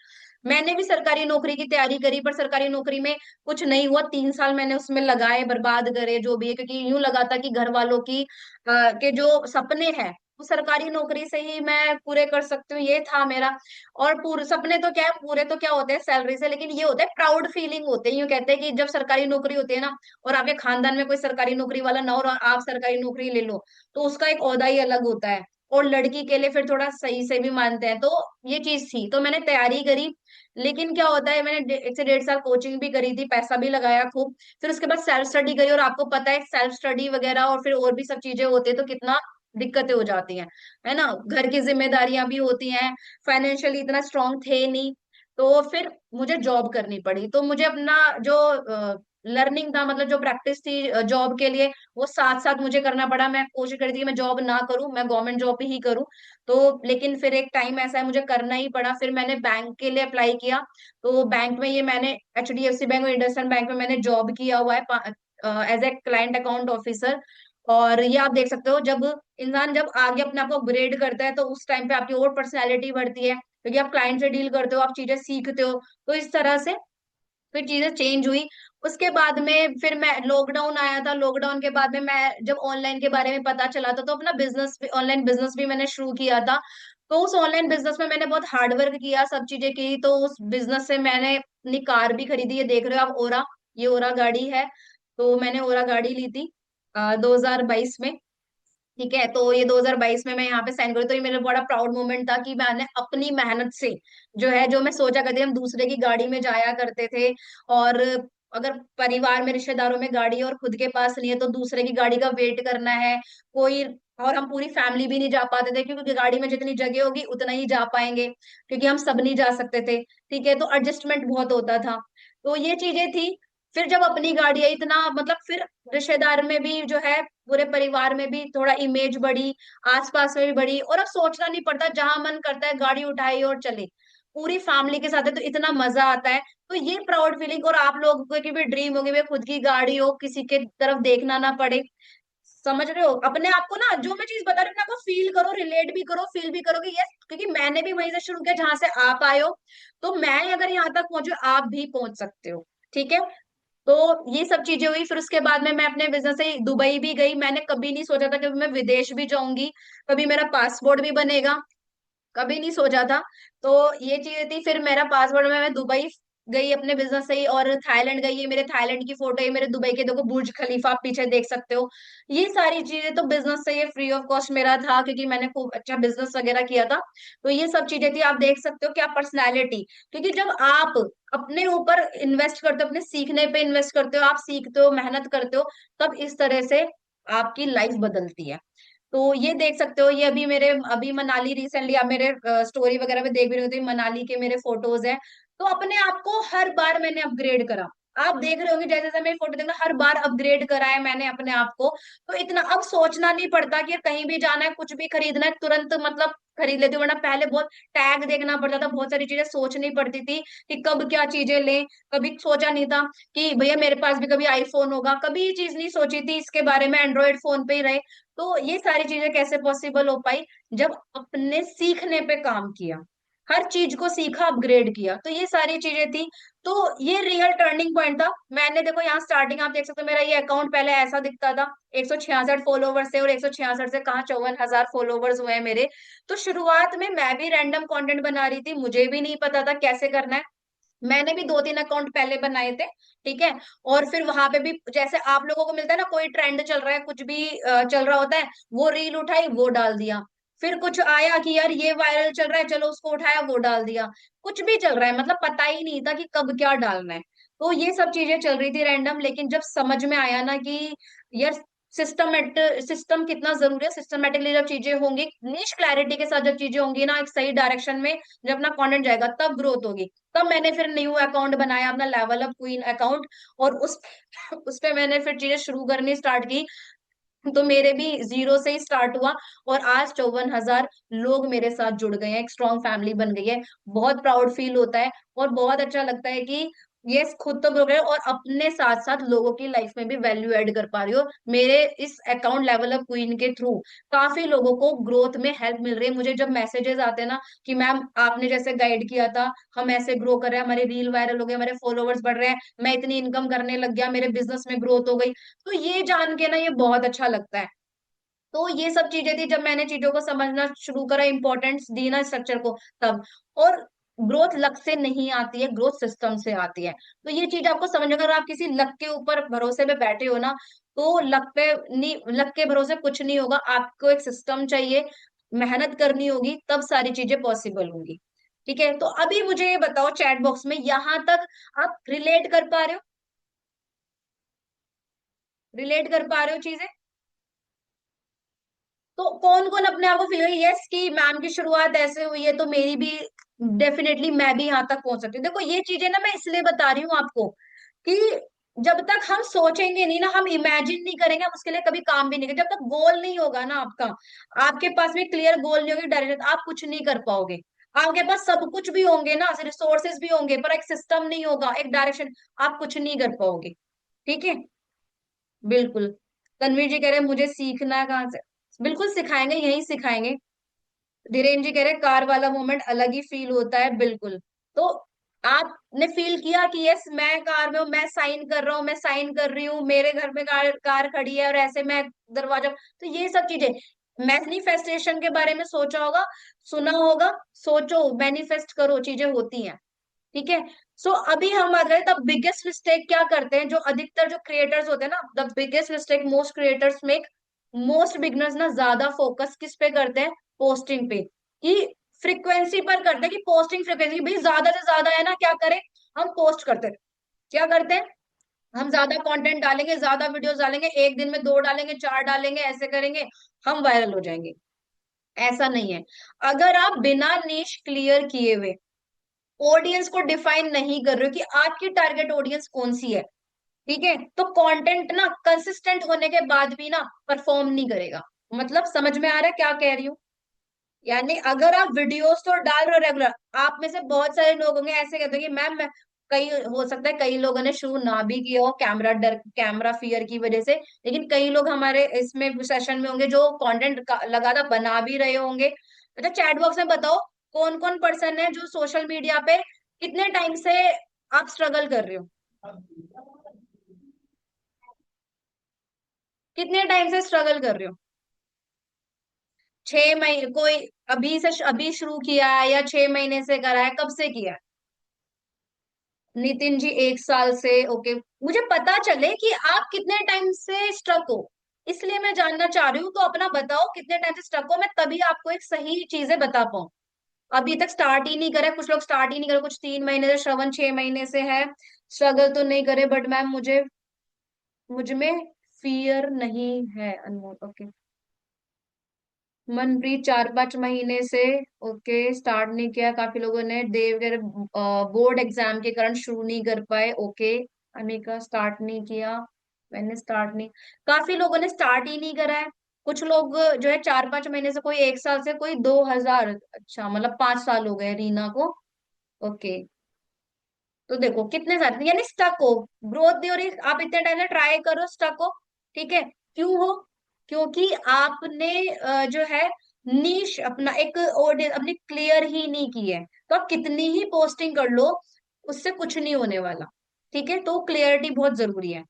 मैंने भी सरकारी नौकरी की तैयारी करी, पर सरकारी नौकरी में कुछ नहीं हुआ। 3 साल मैंने उसमें लगाए, बर्बाद करे जो भी है, क्योंकि यूं लगा था कि घर वालों की के जो सपने हैं वो सरकारी नौकरी से ही मैं पूरे कर सकती हूँ, ये था मेरा। और पूरे सपने तो क्या है, पूरे तो क्या होते हैं सैलरी से, लेकिन ये होता है प्राउड फीलिंग होते हैं। यूं कहते हैं कि जब सरकारी नौकरी होती है ना, और आपके खानदान में कोई सरकारी नौकरी वाला ना हो, और आप सरकारी नौकरी ले लो, तो उसका एक ओहदा ही अलग होता है। और लड़की के लिए फिर थोड़ा सही से भी मानते हैं। तो ये चीज थी, तो मैंने तैयारी करी। लेकिन क्या होता है, मैंने 1 से 1.5 साल कोचिंग भी करी थी, पैसा भी लगाया खूब। फिर उसके बाद सेल्फ स्टडी करी, और आपको पता है सेल्फ स्टडी वगैरह और फिर और भी सब चीजें होती है, तो कितना दिक्कतें हो जाती हैं, है ना। घर की जिम्मेदारियां भी होती हैं, फाइनेंशियली इतना स्ट्रांग थे नहीं। तो फिर मुझे जॉब करनी पड़ी। तो मुझे अपना जो लर्निंग था, मतलब जो प्रैक्टिस थी जॉब के लिए, वो साथ साथ मुझे करना पड़ा। मैं कोशिश करी थी कि मैं जॉब ना करूं, मैं गवर्नमेंट जॉब ही करूं। तो लेकिन फिर एक टाइम ऐसा है, मुझे करना ही पड़ा। फिर मैंने बैंक के लिए अप्लाई किया। तो बैंक में ये मैंने HDFC बैंक और इंडसइंड बैंक में मैंने जॉब किया हुआ है as a client account officer. और ये आप देख सकते हो, जब इंसान जब आगे अपने आप को अपग्रेड करता है, तो उस टाइम पे आपकी और पर्सनैलिटी बढ़ती है, क्योंकि आप क्लाइंट से डील करते हो, आप चीजें सीखते हो। तो इस तरह से फिर चीजें चेंज हुई। उसके बाद में फिर मैं लॉकडाउन आया था, लॉकडाउन के बाद में मैं जब ऑनलाइन के बारे में पता चला था, तो अपना बिजनेस भी, ऑनलाइन बिजनेस भी मैंने शुरू किया था। तो उस ऑनलाइन बिजनेस में मैंने बहुत हार्ड वर्क किया, सब चीजें की। तो उस बिजनेस से मैंने अपनी कार भी खरीदी, ये देख रहे हो आप, ओरा। ये ओरा गाड़ी है। तो मैंने ओरा गाड़ी ली थी 2022 में। ठीक है, तो ये 2022 में मैं यहाँ पे साइन करी। तो ये मेरा बड़ा प्राउड मोमेंट था कि मैंने अपनी मेहनत से जो है, जो मैं सोचा करती थी, हम दूसरे की गाड़ी में जाया करते थे। और अगर परिवार में, रिश्तेदारों में गाड़ी है और खुद के पास नहीं है, तो दूसरे की गाड़ी का वेट करना है कोई। और हम पूरी फैमिली भी नहीं जा पाते थे, क्योंकि गाड़ी में जितनी जगह होगी उतना ही जा पाएंगे, क्योंकि हम सब नहीं जा सकते थे। ठीक है, तो एडजस्टमेंट बहुत होता था। तो ये चीजें थी। फिर जब अपनी गाड़ी आई, इतना मतलब फिर रिश्तेदार में भी जो है, पूरे परिवार में भी थोड़ा इमेज बढ़ी, आसपास में भी बढ़ी। और अब सोचना नहीं पड़ता, जहां मन करता है गाड़ी उठाई और चले। पूरी फैमिली के साथ है, तो इतना मजा आता है। तो ये प्राउड फीलिंग, और आप लोगों की भी ड्रीम होगी भाई खुद की गाड़ी हो, किसी के तरफ देखना ना पड़े। समझ रहे हो, अपने आप को ना, जो मैं चीज बता रही हूँ, अपने आप को फील करो, रिलेट भी करो, फील भी करो कि यस, क्योंकि मैंने भी वहीं से शुरू किया जहां से आप आए हो। तो मैं अगर यहाँ तक पहुंचू, आप भी पहुंच सकते हो। ठीक है। तो ये सब चीजें हुई। फिर उसके बाद में मैं अपने बिजनेस से दुबई भी गई। मैंने कभी नहीं सोचा था कि मैं विदेश भी जाऊंगी, कभी मेरा पासपोर्ट भी बनेगा, कभी नहीं सोचा था। तो ये चीजें थी। फिर मेरा पासपोर्ट में मैं दुबई गई अपने बिजनेस से ही, और थाईलैंड गई। ये मेरे थाईलैंड की फोटो है, मेरे दुबई के देखो बुर्ज खलीफा आप पीछे देख सकते हो। ये सारी चीजें तो बिजनेस से, ये फ्री ऑफ कॉस्ट मेरा था, क्योंकि मैंने खूब अच्छा बिजनेस वगैरह किया था। तो ये सब चीजें थी, आप देख सकते हो क्या पर्सनैलिटी। क्योंकि जब आप अपने ऊपर इन्वेस्ट करते हो, अपने सीखने पे इन्वेस्ट करते हो, आप सीखते हो, मेहनत करते हो, तब इस तरह से आपकी लाइफ बदलती है। तो ये देख सकते हो, ये अभी मनाली रिसेंटली, आप मेरे स्टोरी वगैरह में देख भी रहे हो, तो ये मनाली के मेरे फोटोज हैं। तो अपने आप को हर बार मैंने अपग्रेड करा। आप देख रहे होंगे, जैसे जैसे मेरी फोटो देखना, हर बार अपग्रेड करा है मैंने अपने आप को। तो इतना अब सोचना नहीं पड़ता कि कहीं भी जाना है, कुछ भी खरीदना है, तुरंत मतलब खरीद लेती हूँ। वरना पहले बहुत टैग देखना पड़ता था, बहुत सारी चीजें सोचनी पड़ती थी कि कब क्या चीजें लें। कभी सोचा नहीं था कि भैया मेरे पास भी कभी आईफोन होगा, कभी ये चीज नहीं सोची थी इसके बारे में, एंड्रॉइड फोन पे ही रहे। तो ये सारी चीजें कैसे पॉसिबल हो पाई, जब अपने सीखने पे काम किया, हर चीज को सीखा, अपग्रेड किया। तो ये सारी चीजें थी। तो ये रियल टर्निंग पॉइंट था। मैंने देखो यहाँ स्टार्टिंग आप देख सकते हो, मेरा ये अकाउंट पहले ऐसा दिखता था, 166 फॉलोवर्स थे, और 166 से कहाँ 54,000 फॉलोवर्स हुए हैं मेरे। तो शुरुआत में मैं भी रैंडम कंटेंट बना रही थी, मुझे भी नहीं पता था कैसे करना है। मैंने भी 2-3 अकाउंट पहले बनाए थे। ठीक है। और फिर वहां पे भी जैसे आप लोगों को मिलता है ना, कोई ट्रेंड चल रहा है, कुछ भी चल रहा होता है, वो रील उठाई, वो डाल दिया। फिर कुछ आया कि यार ये वायरल चल रहा है, चलो उसको उठाया, वो डाल दिया। कुछ भी चल रहा है, मतलब पता ही नहीं था कि कब क्या डालना है। तो ये सब चीजें चल रही थी रैंडम। लेकिन जब समझ में आया ना कि यार सिस्टम कितना जरूरी है, सिस्टमेटिकली जब चीजें होंगी, निश क्लैरिटी के साथ जब चीजें होंगी ना, एक सही डायरेक्शन में जब अपना कंटेंट जाएगा तब ग्रोथ होगी। तब मैंने फिर न्यू अकाउंट बनाया अपना, लेवल अप क्वीन अकाउंट, और उस पे मैंने फिर चीजें शुरू करनी स्टार्ट की। तो मेरे भी जीरो से ही स्टार्ट हुआ, और आज 54,000 लोग मेरे साथ जुड़ गए हैं, एक स्ट्रॉन्ग फैमिली बन गई है। बहुत प्राउड फील होता है, और बहुत अच्छा लगता है कि ये खुद तो ग्रो कर और अपने साथ साथ लोगों की लाइफ में भी वैल्यू ऐड कर पा रही हो। मेरे इस अकाउंट लेवल अप क्वीन के थ्रू काफी लोगों को ग्रोथ में हेल्प मिल रही है। मुझे जब मैसेजेस आते हैं ना कि मैम आपने जैसे गाइड किया था, हम ऐसे ग्रो कर रहे हैं, हमारे रील वायरल हो गए, हमारे फॉलोवर्स बढ़ रहे हैं, मैं इतनी इनकम करने लग गया, मेरे बिजनेस में ग्रोथ हो गई, तो ये जान के ना ये बहुत अच्छा लगता है। तो ये सब चीजें थी जब मैंने चीजों को समझना शुरू करा, इंपॉर्टेंस दी ना स्ट्रक्चर को, तब। और ग्रोथ लक से नहीं आती है, ग्रोथ सिस्टम से आती है। तो ये चीज आपको समझ, अगर आप किसी लक के ऊपर भरोसे पे बैठे हो ना, तो लक पे नहीं, लक के भरोसे कुछ नहीं होगा, आपको एक सिस्टम चाहिए, मेहनत करनी होगी, तब सारी चीजें पॉसिबल होंगी। ठीक है, तो अभी मुझे ये बताओ चैट बॉक्स में, यहां तक आप रिलेट कर पा रहे हो, रिलेट कर पा रहे हो चीजें? तो कौन कौन अपने आप को फील यस कि मैम की शुरुआत ऐसे हुई है, तो मेरी भी डेफिनेटली मैं भी यहाँ तक पहुंच सकती हूँ। देखो ये चीजें ना मैं इसलिए बता रही हूँ आपको कि जब तक हम सोचेंगे नहीं ना, हम इमेजिन नहीं करेंगे, हम उसके लिए कभी काम भी नहीं करेंगे, जब तक गोल नहीं होगा ना आपका, आपके पास में क्लियर गोल नहीं होगी, डायरेक्शन, आप कुछ नहीं कर पाओगे। आपके पास सब कुछ भी होंगे ना, रिसोर्सेज भी होंगे, पर एक सिस्टम नहीं होगा, एक डायरेक्शन, आप कुछ नहीं कर पाओगे। ठीक है, बिल्कुल। तनवीर जी कह रहे हैं मुझे सीखना है कहाँ से, बिल्कुल सिखाएंगे, यही सिखाएंगे। धीरेन्द्र जी कह रहे हैं कार वाला मोमेंट अलग ही फील होता है, बिल्कुल। तो आपने फील किया कि यस मैं कार में हूँ, मैं साइन कर रहा हूँ, मैं साइन कर रही हूँ, मेरे घर में कार खड़ी है, और ऐसे मैं दरवाजा, तो ये सब चीजें, मैनिफेस्टेशन के बारे में सोचा होगा, सुना होगा, सोचो, मैनिफेस्ट करो, चीजें होती हैं। ठीक है। सो अभी हम आ गए, तब बिगेस्ट मिस्टेक क्या करते हैं जो अधिकतर जो क्रिएटर्स होते हैं ना, the biggest mistake most creators make, most beginners ना ज्यादा फोकस किस पे करते हैं, पोस्टिंग पे, कि फ्रीक्वेंसी पर करते हैं, कि पोस्टिंग फ्रीक्वेंसी भाई ज्यादा से ज्यादा है ना, क्या करें, हम पोस्ट करते हैं, क्या करते हैं, हम ज्यादा कंटेंट डालेंगे, ज्यादा वीडियोस डालेंगे, एक दिन में 2 डालेंगे, 4 डालेंगे, ऐसे करेंगे, हम वायरल हो जाएंगे। ऐसा नहीं है। अगर आप बिना नीश क्लियर किए हुए ऑडियंस को डिफाइन नहीं कर रहे हो कि आपकी टारगेट ऑडियंस कौन सी है, ठीक है, तो कंटेंट ना कंसिस्टेंट होने के बाद भी ना परफॉर्म नहीं करेगा। मतलब समझ में आ रहा है क्या कह रही हूँ? यानी अगर आप वीडियोस तो डाल रहे हो रेगुलर, आप में से बहुत सारे लोग होंगे ऐसे कहते हैं कि मैम मैं, कई हो सकता है कई लोगों ने शुरू ना भी किया हो, कैमरा डर, कैमरा फियर की वजह से, लेकिन कई लोग हमारे इसमें सेशन में होंगे जो कंटेंट लगातार बना भी रहे होंगे। अच्छा, चैट बॉक्स में बताओ कौन कौन पर्सन है जो सोशल मीडिया पे कितने टाइम से आप स्ट्रगल कर रहे हो, कितने टाइम से स्ट्रगल कर रहे हो? 6 महीने कोई, अभी शुरू किया है या 6 महीने से करा है, कब से किया है? नितिन जी 1 साल से, ओके। मुझे पता चले कि आप कितने टाइम से स्ट्रक हो, इसलिए मैं जानना चाह रही हूँ, तो अपना बताओ कितने टाइम से स्ट्रक हो, मैं तभी आपको एक सही चीजें बता पाऊँ। अभी तक स्टार्ट ही नहीं करे, कुछ लोग स्टार्ट ही नहीं करे, कुछ 3 महीने से, श्रवण 6 महीने से है, स्ट्रगल तो नहीं करे, बट मैम मुझे, मुझ में फियर नहीं है, अनमोल, ओके। मनप्रीत 4-5 महीने से, ओके, स्टार्ट नहीं किया, काफी लोगों ने, देव बोर्ड एग्जाम के कारण शुरू नहीं कर पाए, ओके। अनिका स्टार्ट नहीं किया, मैंने स्टार्ट नहीं, काफी लोगों ने स्टार्ट ही नहीं करा है। कुछ लोग जो है 4-5 महीने से, कोई 1 साल से, कोई 2,000, अच्छा मतलब 5 साल हो गए रीना को, ओके। तो देखो कितने सारे, यानी स्टक हो, ग्रोथ नहीं हो रही, आप इतने टाइम से ट्राई करो, स्टक हो, ठीक है। क्यों हो? क्योंकि आपने जो है नीश अपना एक ऑडियंस अपनी क्लियर ही नहीं की है, तो आप कितनी ही पोस्टिंग कर लो, उससे कुछ नहीं होने वाला। ठीक है, तो क्लियरिटी बहुत जरूरी है,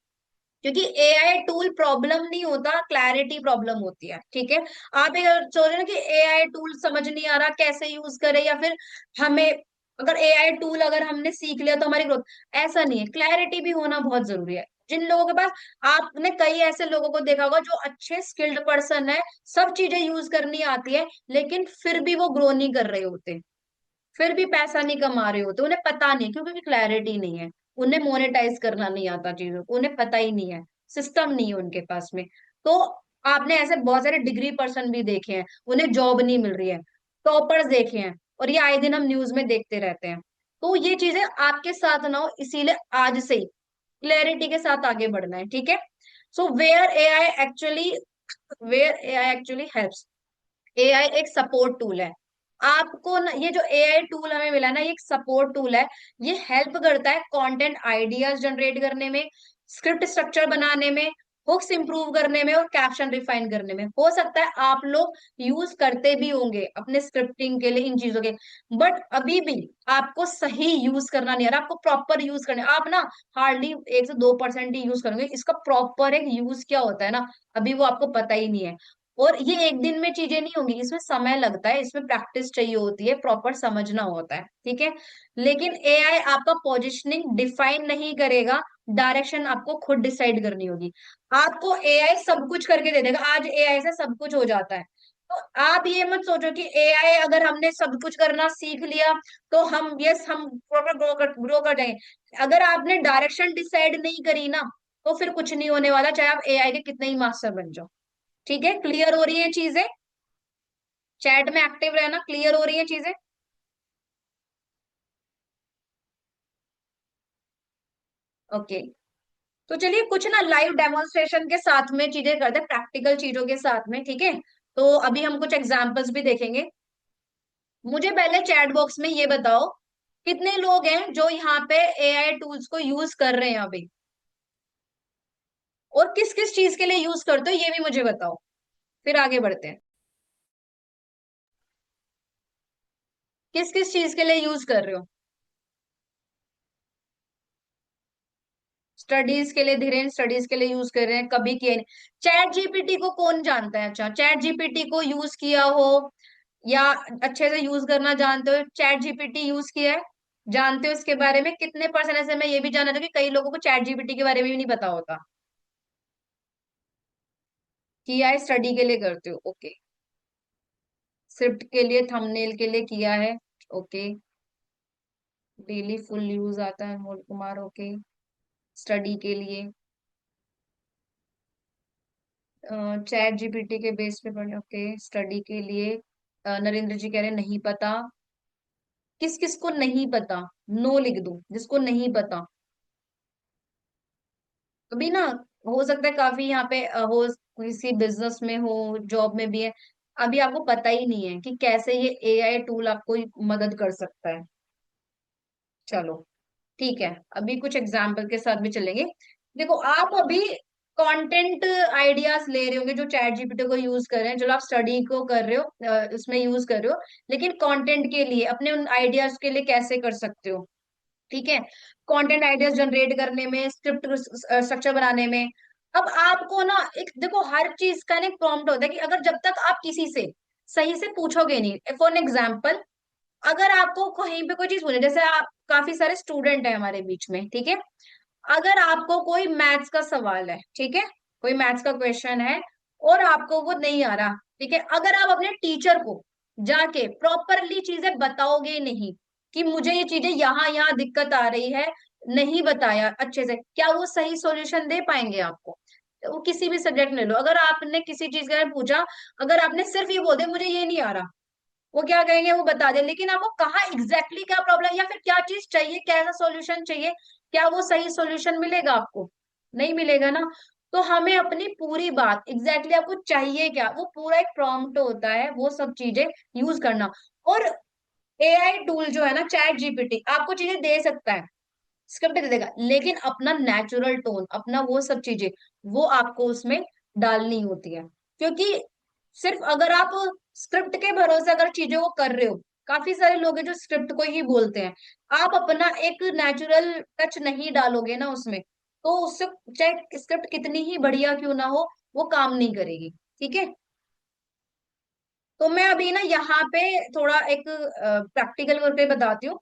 क्योंकि एआई टूल प्रॉब्लम नहीं होता, क्लैरिटी प्रॉब्लम होती है। ठीक है, आप एक सोच रहे हो कि एआई टूल समझ नहीं आ रहा कैसे यूज करे, या फिर हमें, अगर एआई टूल अगर हमने सीख लिया तो हमारी ग्रोथ, ऐसा नहीं है, क्लैरिटी भी होना बहुत जरूरी है। जिन लोगों के पास, आपने कई ऐसे लोगों को देखा होगा जो अच्छे स्किल्ड पर्सन है, सब चीजें यूज करनी आती है, लेकिन फिर भी वो ग्रो नहीं कर रहे होते, फिर भी पैसा नहीं कमा रहे होते, उन्हें पता नहीं, क्योंकि क्लैरिटी नहीं है, उन्हें मोनेटाइज करना नहीं आता चीजों को, उन्हें पता ही नहीं है, सिस्टम नहीं है उनके पास में। तो आपने ऐसे बहुत सारे डिग्री पर्सन भी देखे हैं, उन्हें जॉब नहीं मिल रही है, टॉपर्स देखे हैं, और ये आए दिन हम न्यूज में देखते रहते हैं। तो ये चीजें आपके साथ ना हो, इसीलिए आज से ही क्लैरिटी के साथ आगे बढ़ना है, ठीक है। So where AI actually helps, AI एक सपोर्ट टूल है। आपको ना ये जो एआई टूल हमें मिला ना, ये एक सपोर्ट टूल है। ये हेल्प करता है कंटेंट आइडियाज जनरेट करने में, स्क्रिप्ट स्ट्रक्चर बनाने में, हुक्स इंप्रूव करने में, और कैप्शन रिफाइन करने में। हो सकता है आप लोग यूज करते भी होंगे अपने स्क्रिप्टिंग के लिए इन चीजों के, बट अभी भी आपको सही यूज करना नहीं आ रहा, आपको प्रॉपर यूज करना आप ना हार्डली 1 से 2% ही यूज करोगे। इसका प्रॉपर एक यूज क्या होता है ना, अभी वो आपको पता ही नहीं है। और ये एक दिन में चीजें नहीं होंगी, इसमें समय लगता है, इसमें प्रैक्टिस चाहिए होती है, प्रॉपर समझना होता है, ठीक है। लेकिन एआई आपका पोजिशनिंग डिफाइन नहीं करेगा, डायरेक्शन आपको खुद डिसाइड करनी होगी। आपको एआई सब कुछ करके दे देगा, आज एआई से सब कुछ हो जाता है। तो आप ये मत सोचो कि एआई अगर हमने सब कुछ करना सीख लिया तो हम यस हम प्रॉपर ग्रो कर जाएंगे। अगर आपने डायरेक्शन डिसाइड नहीं करी ना, तो फिर कुछ नहीं होने वाला, चाहे आप एआई के कितने ही मास्टर बन जाओ। ठीक है, क्लियर हो रही है चीजें? चैट में एक्टिव रहना, क्लियर हो रही है चीजें? ओके। तो चलिए कुछ ना लाइव डेमोन्स्ट्रेशन के साथ में चीजें करते हैं, प्रैक्टिकल चीजों के साथ में, ठीक है। तो अभी हम कुछ एग्जांपल्स भी देखेंगे। मुझे पहले चैट बॉक्स में ये बताओ, कितने लोग हैं जो यहाँ पे एआई टूल्स को यूज कर रहे हैं अभी, और किस किस चीज के लिए यूज करते हो ये भी मुझे बताओ, फिर आगे बढ़ते हैं। किस किस चीज के लिए यूज कर रहे हो? स्टडीज के लिए, धीरे स्टडीज के लिए यूज कर रहे हैं, कभी किए नहीं। चैट जीपीटी को कौन जानता है? अच्छा, चैट जीपीटी को यूज किया हो या अच्छे से यूज करना जानते हो? चैट जीपीटी यूज किया है, जानते हो इसके बारे में कितने परसेंट? ऐसे मैं ये भी जाना था कि कई लोगों को चैट जीपीटी के बारे में भी नहीं पता होता। किया है, स्टडी के लिए करते हो, ओके। स्क्रिप्ट के लिए, थंबनेल के लिए किया है, ओके। डेली फुल यूज आता है, मोल कुमार, ओके। स्टडी के लिए, चैट जीपीटी के बेस पे पढ़े, ओके। स्टडी के लिए नरेंद्र जी कह रहे हैं नहीं पता। किस किस को नहीं पता? नो लिख दूं जिसको नहीं पता। अभी ना हो सकता है काफी यहाँ पे हो, किसी बिजनेस में हो, जॉब में भी है, अभी आपको पता ही नहीं है कि कैसे ये एआई टूल आपको मदद कर सकता है। चलो ठीक है, अभी कुछ एग्जाम्पल के साथ भी चलेंगे। देखो आप अभी कंटेंट आइडियाज ले रहे होंगे जो चैट जीपीटी को यूज कर रहे हैं, चलो आप स्टडी को कर रहे हो, उसमें यूज कर रहे हो, लेकिन कंटेंट के लिए अपने उन आइडियाज के लिए कैसे कर सकते हो? ठीक है, कंटेंट आइडियाज जनरेट करने में, स्क्रिप्ट स्ट्रक्चर बनाने में। अब आपको ना एक देखो, हर चीज का ना एक प्रॉम्प्ट होता है कि अगर जब तक आप किसी से सही से पूछोगे नहीं, फॉर एन एग्जाम्पल, अगर आपको कहीं पे कोई चीज पूछे, जैसे आप काफी सारे स्टूडेंट है हमारे बीच में, ठीक है। अगर आपको कोई मैथ्स का सवाल है, ठीक है, कोई मैथ्स का क्वेश्चन है और आपको वो नहीं आ रहा, ठीक है, अगर आप अपने टीचर को जाके प्रॉपरली चीजें बताओगे नहीं कि मुझे ये चीजें यहाँ यहाँ दिक्कत आ रही है, नहीं बताया अच्छे से, क्या वो सही सॉल्यूशन दे पाएंगे आपको? वो किसी भी सब्जेक्ट में लो, अगर आपने किसी चीज के बारे में पूछा, अगर आपने सिर्फ ये बोल दिया मुझे ये नहीं आ रहा, वो क्या कहेंगे? वो बता दे, लेकिन आपको कहाँ एग्जैक्टली क्या प्रॉब्लम या फिर क्या चीज चाहिए, कैसा सॉल्यूशन चाहिए, क्या वो सही सॉल्यूशन मिलेगा आपको? नहीं मिलेगा ना। तो हमें अपनी पूरी बात एग्जैक्टली आपको चाहिए क्या, वो पूरा एक प्रॉम्प्ट होता है, वो सब चीजें यूज करना। और एआई टूल जो है ना, चैट जीपीटी आपको चीजें दे सकता है, स्क्रिप्ट दे देगा, लेकिन अपना नेचुरल टोन, अपना वो सब चीजें वो आपको उसमें डालनी होती है। क्योंकि सिर्फ अगर आप स्क्रिप्ट के भरोसे अगर चीजों को कर रहे हो, काफी सारे लोग हैं जो स्क्रिप्ट को ही बोलते हैं, आप अपना एक नेचुरल टच नहीं डालोगे ना उसमें, तो उससे चाहे स्क्रिप्ट कितनी ही बढ़िया क्यों ना हो, वो काम नहीं करेगी, ठीक है। तो मैं अभी ना यहाँ पे थोड़ा एक प्रैक्टिकल करके बताती हूँ।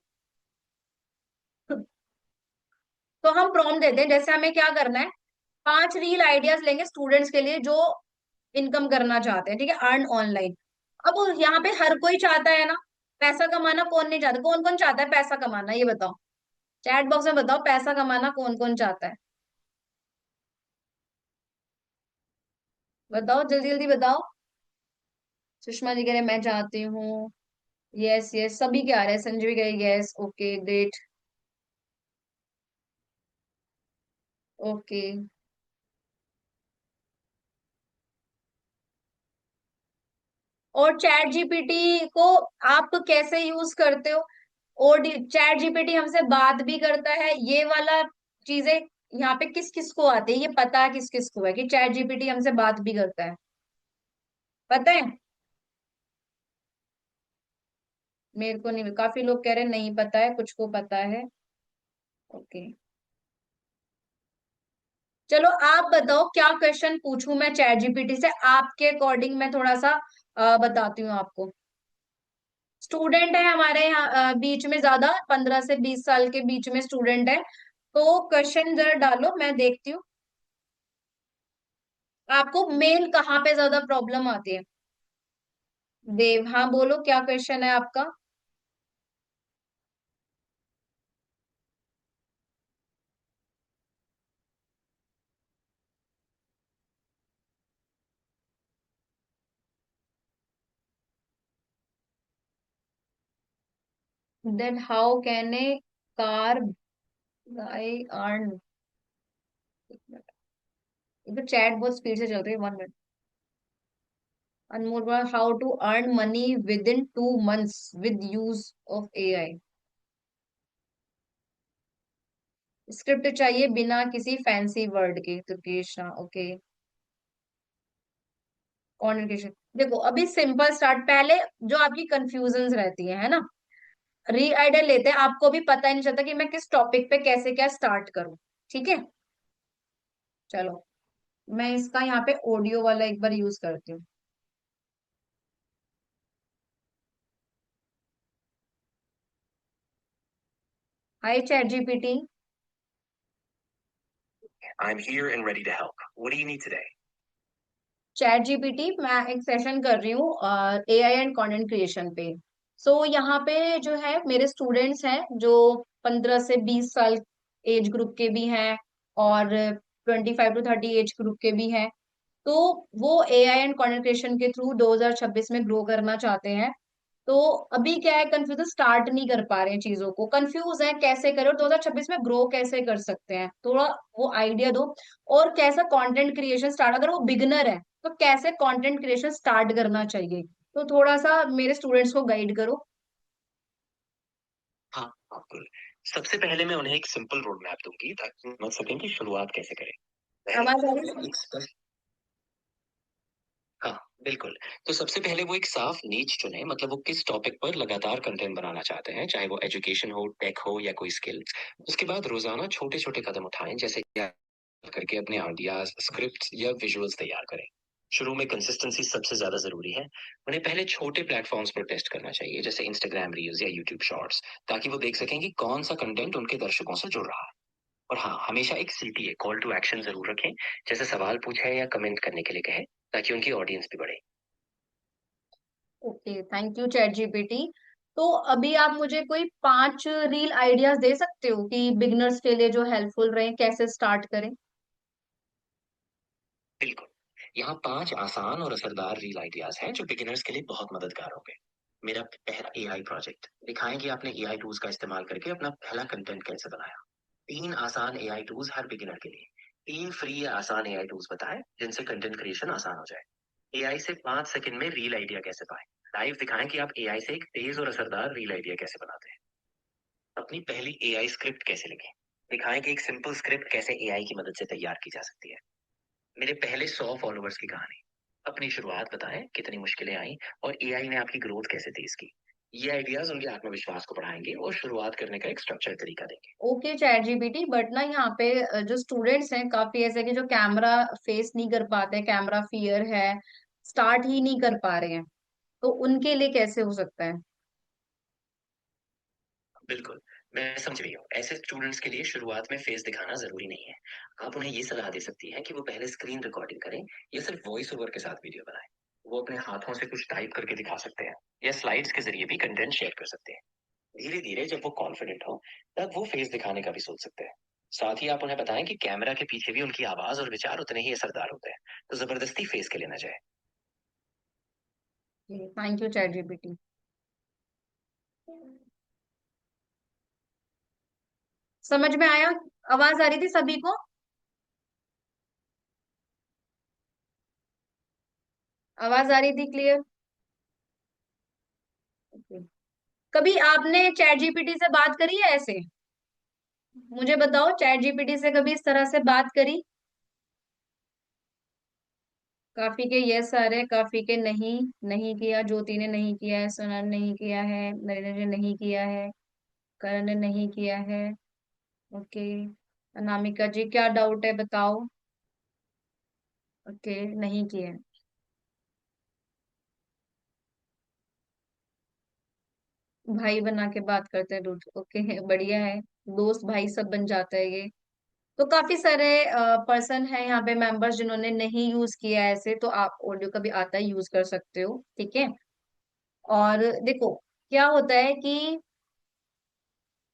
तो हम प्रॉम्प्ट देते हैं, जैसे हमें क्या करना है, 5 रील आइडियाज लेंगे स्टूडेंट्स के लिए जो इनकम करना चाहते हैं, ठीक है, अर्न ऑनलाइन। अब यहाँ पे हर कोई चाहता है ना पैसा कमाना, कौन नहीं चाहता? कौन कौन चाहता है पैसा कमाना, ये बताओ, चैट बॉक्स में बताओ, पैसा कमाना कौन कौन चाहता है? बताओ जल्दी जल्दी बताओ। सुषमा जी कह रहे मैं चाहती हूँ। यस यस, सभी के आ रहे हैं, संजय भी कह रहे यस, ओके ग्रेट। ओके। और चैट जीपीटी को आप कैसे यूज करते हो? और चैट जीपीटी हमसे बात भी करता है, ये वाला चीजें यहाँ पे किस किस को आती है, ये पता है किस किस को है कि चैट जीपीटी हमसे बात भी करता है? पता है? मेरे को नहीं, काफी लोग कह रहे हैं नहीं पता है, कुछ को पता है। ओके। चलो आप बताओ क्या क्वेश्चन पूछूं मैं चैट जीपीटी से, आपके अकॉर्डिंग मैं थोड़ा सा बताती हूँ आपको। स्टूडेंट है हमारे यहाँ बीच में, ज्यादा 15 से 20 साल के बीच में स्टूडेंट है। तो क्वेश्चन जरा डालो, मैं देखती हूँ। आपको मेल कहाँ पे ज्यादा प्रॉब्लम आती है? देव, हाँ बोलो क्या क्वेश्चन है आपका? Then how can a car by earn? तो चैट बहुत स्पीड से चल रही है, 1 minute. Anmol, how to earn money within 2 months with use of AI? Script चाहिए बिना किसी फैंसी वर्ड के, तो कृष्णा ओके। कॉन्वर्सेशन देखो, अभी सिंपल स्टार्ट, पहले जो आपकी कंफ्यूजन रहती है ना, री आइडिया लेते हैं, आपको भी पता ही नहीं चलता कि मैं किस टॉपिक पे कैसे क्या स्टार्ट करूं। ठीक है, चलो मैं इसका यहाँ पे ऑडियो वाला एक बार यूज करती हूँ। Hi chat GPT. I'm here and ready to help. What do you need today? Chat GPT, मैं एक सेशन कर रही हूँ एआई एंड कंटेंट क्रिएशन पे। सो यहाँ पे जो है मेरे स्टूडेंट्स हैं जो 15 से 20 साल एज ग्रुप के भी हैं, और 25 to 30 एज ग्रुप के भी हैं। तो वो एआई एंड कंटेंट क्रिएशन के थ्रू 2026 में ग्रो करना चाहते हैं। तो अभी क्या है, कंफ्यूज, स्टार्ट नहीं कर पा रहे हैं, चीजों को कंफ्यूज है कैसे करें, और 2026 में ग्रो कैसे कर सकते हैं, थोड़ा वो आइडिया दो। और कैसा कंटेंट क्रिएशन स्टार्ट, अगर वो बिगनर है तो कैसे कंटेंट क्रिएशन स्टार्ट करना चाहिए, तो थोड़ा सा मेरे स्टूडेंट्स को गाइड करो। हाँ बिल्कुल। सबसे पहले मैं उन्हें एक सिंपल रोड मैप दूंगी ताकि वो समझ सकें कि शुरुआत कैसे करें। आवाज आ रही है? एक स्पष्ट। हाँ बिल्कुल। तो सबसे पहले वो एक साफ नीच चुने, मतलब वो किस टॉपिक पर लगातार कंटेंट बनाना चाहते हैं, चाहे वो एजुकेशन हो, टेक हो या कोई स्किल। उसके बाद रोजाना छोटे छोटे कदम उठाएं, जैसे क्या करके अपने आइडियाज, स्क्रिप्ट्स या विजुअल्स तैयार करें। शुरू में कंसिस्टेंसी सबसे ज्यादा जरूरी है। उन्हें पहले छोटे प्लेटफॉर्म्स पर टेस्ट करना चाहिए, जैसे इंस्टाग्राम रील्स या यूट्यूब शॉर्ट्स, ताकि वो देख सकें कि कौन सा कंटेंट उनके दर्शकों से जुड़ रहा है। और हाँ, हमेशा एक सीटीए, कॉल टू एक्शन जरूर रखें, जैसे सवाल पूछे या कमेंट करने के लिए कहें, ताकि उनकी ऑडियंस भी बढ़े। Okay, thank you chat GPT. तो अभी आप मुझे कोई 5 रील आइडियाज दे सकते हो कि बिगनर्स के लिए जो हेल्पफुल रहे, कैसे स्टार्ट करें? बिल्कुल। यहाँ 5 आसान और असरदार रील आइडियाज हैं जो बिगिनर्स के लिए बहुत मददगार होंगे। मेरा पहला एआई प्रोजेक्ट, दिखाएं कि आपने एआई टूल्स का इस्तेमाल करके अपना पहला कंटेंट कैसे बनाया। 3 आसान एआई टूल्स हर बिगिनर के लिए। 3 फ्री या आसान एआई टूल्स बताएं जिनसे कंटेंट क्रिएशन आसान हो जाए। एआई से 5 सेकंड में रील आइडिया कैसे पाएं। लाइव दिखाएं कि आप एआई से एक तेज और असरदार रील आइडिया कैसे बनाते हैं। अपनी पहली एआई स्क्रिप्ट कैसे लिखें, दिखाएं कि एक सिंपल स्क्रिप्ट कैसे एआई की मदद से तैयार की जा सकती है। मेरे पहले 100 फॉलोवर्स की कहानी, अपनी शुरुआत बताएं, कितनी मुश्किलें आई और एआई ने आपकी ग्रोथ कैसे तेज की। ये आइडियाज उनके आत्मविश्वास को बढ़ाएंगे और शुरुआत करने का एक स्ट्रक्चर तरीका देंगे। ओके चैट जीपीटी, बट ना यहाँ पे जो स्टूडेंट्स हैं काफी ऐसे कि जो कैमरा फेस नहीं कर पाते, कैमरा फियर है, स्टार्ट ही नहीं कर पा रहे हैं, तो उनके लिए कैसे हो सकता है? बिल्कुल, मैं समझ रही हूँ। ऐसे स्टूडेंट्स के लिए शुरुआत में फेस दिखाना जरूरी नहीं है। आप उन्हें ये सलाह दे सकती हैं कि वो पहले स्क्रीन रिकॉर्डिंग करें या सिर्फ वॉइस ओवर के साथ वीडियो बनाएं। वो अपने हाथों से कुछ टाइप करके दिखा सकते हैं या स्लाइड्स के जरिए भी कंटेंट शेयर कर सकते हैं। धीरे धीरे जब वो कॉन्फिडेंट हो, तब वो फेस दिखाने का भी सोच सकते हैं। साथ ही आप उन्हें बताएं कि कैमरा के पीछे भी उनकी आवाज और विचार उतने ही असरदार होते हैं, तो जबरदस्ती फेस के लेना जाए। Thank you chat GPT. समझ में आया? आवाज आ रही थी सभी को? आवाज आ रही थी क्लियर? कभी आपने चैट जीपीटी से बात करी है ऐसे? मुझे बताओ, चैट जीपीटी से कभी इस तरह से बात करी? काफी के यस आ रहे, काफी के नहीं। नहीं किया, ज्योति ने नहीं किया है, सोनल ने नहीं किया है, नरेंद्र ने नहीं किया है, करण ने नहीं किया है। ओके। अनामिका जी क्या डाउट है बताओ? ओके, नहीं किया है। भाई बना के बात करते हैं रूठ। ओके बढ़िया है। दोस्त भाई सब बन जाता है ये। तो काफी सारे पर्सन हैं यहाँ पे, मेंबर्स, जिन्होंने नहीं यूज किया है ऐसे, तो आप ऑडियो का भी आता है, यूज कर सकते हो, ठीक है। और देखो, क्या होता है कि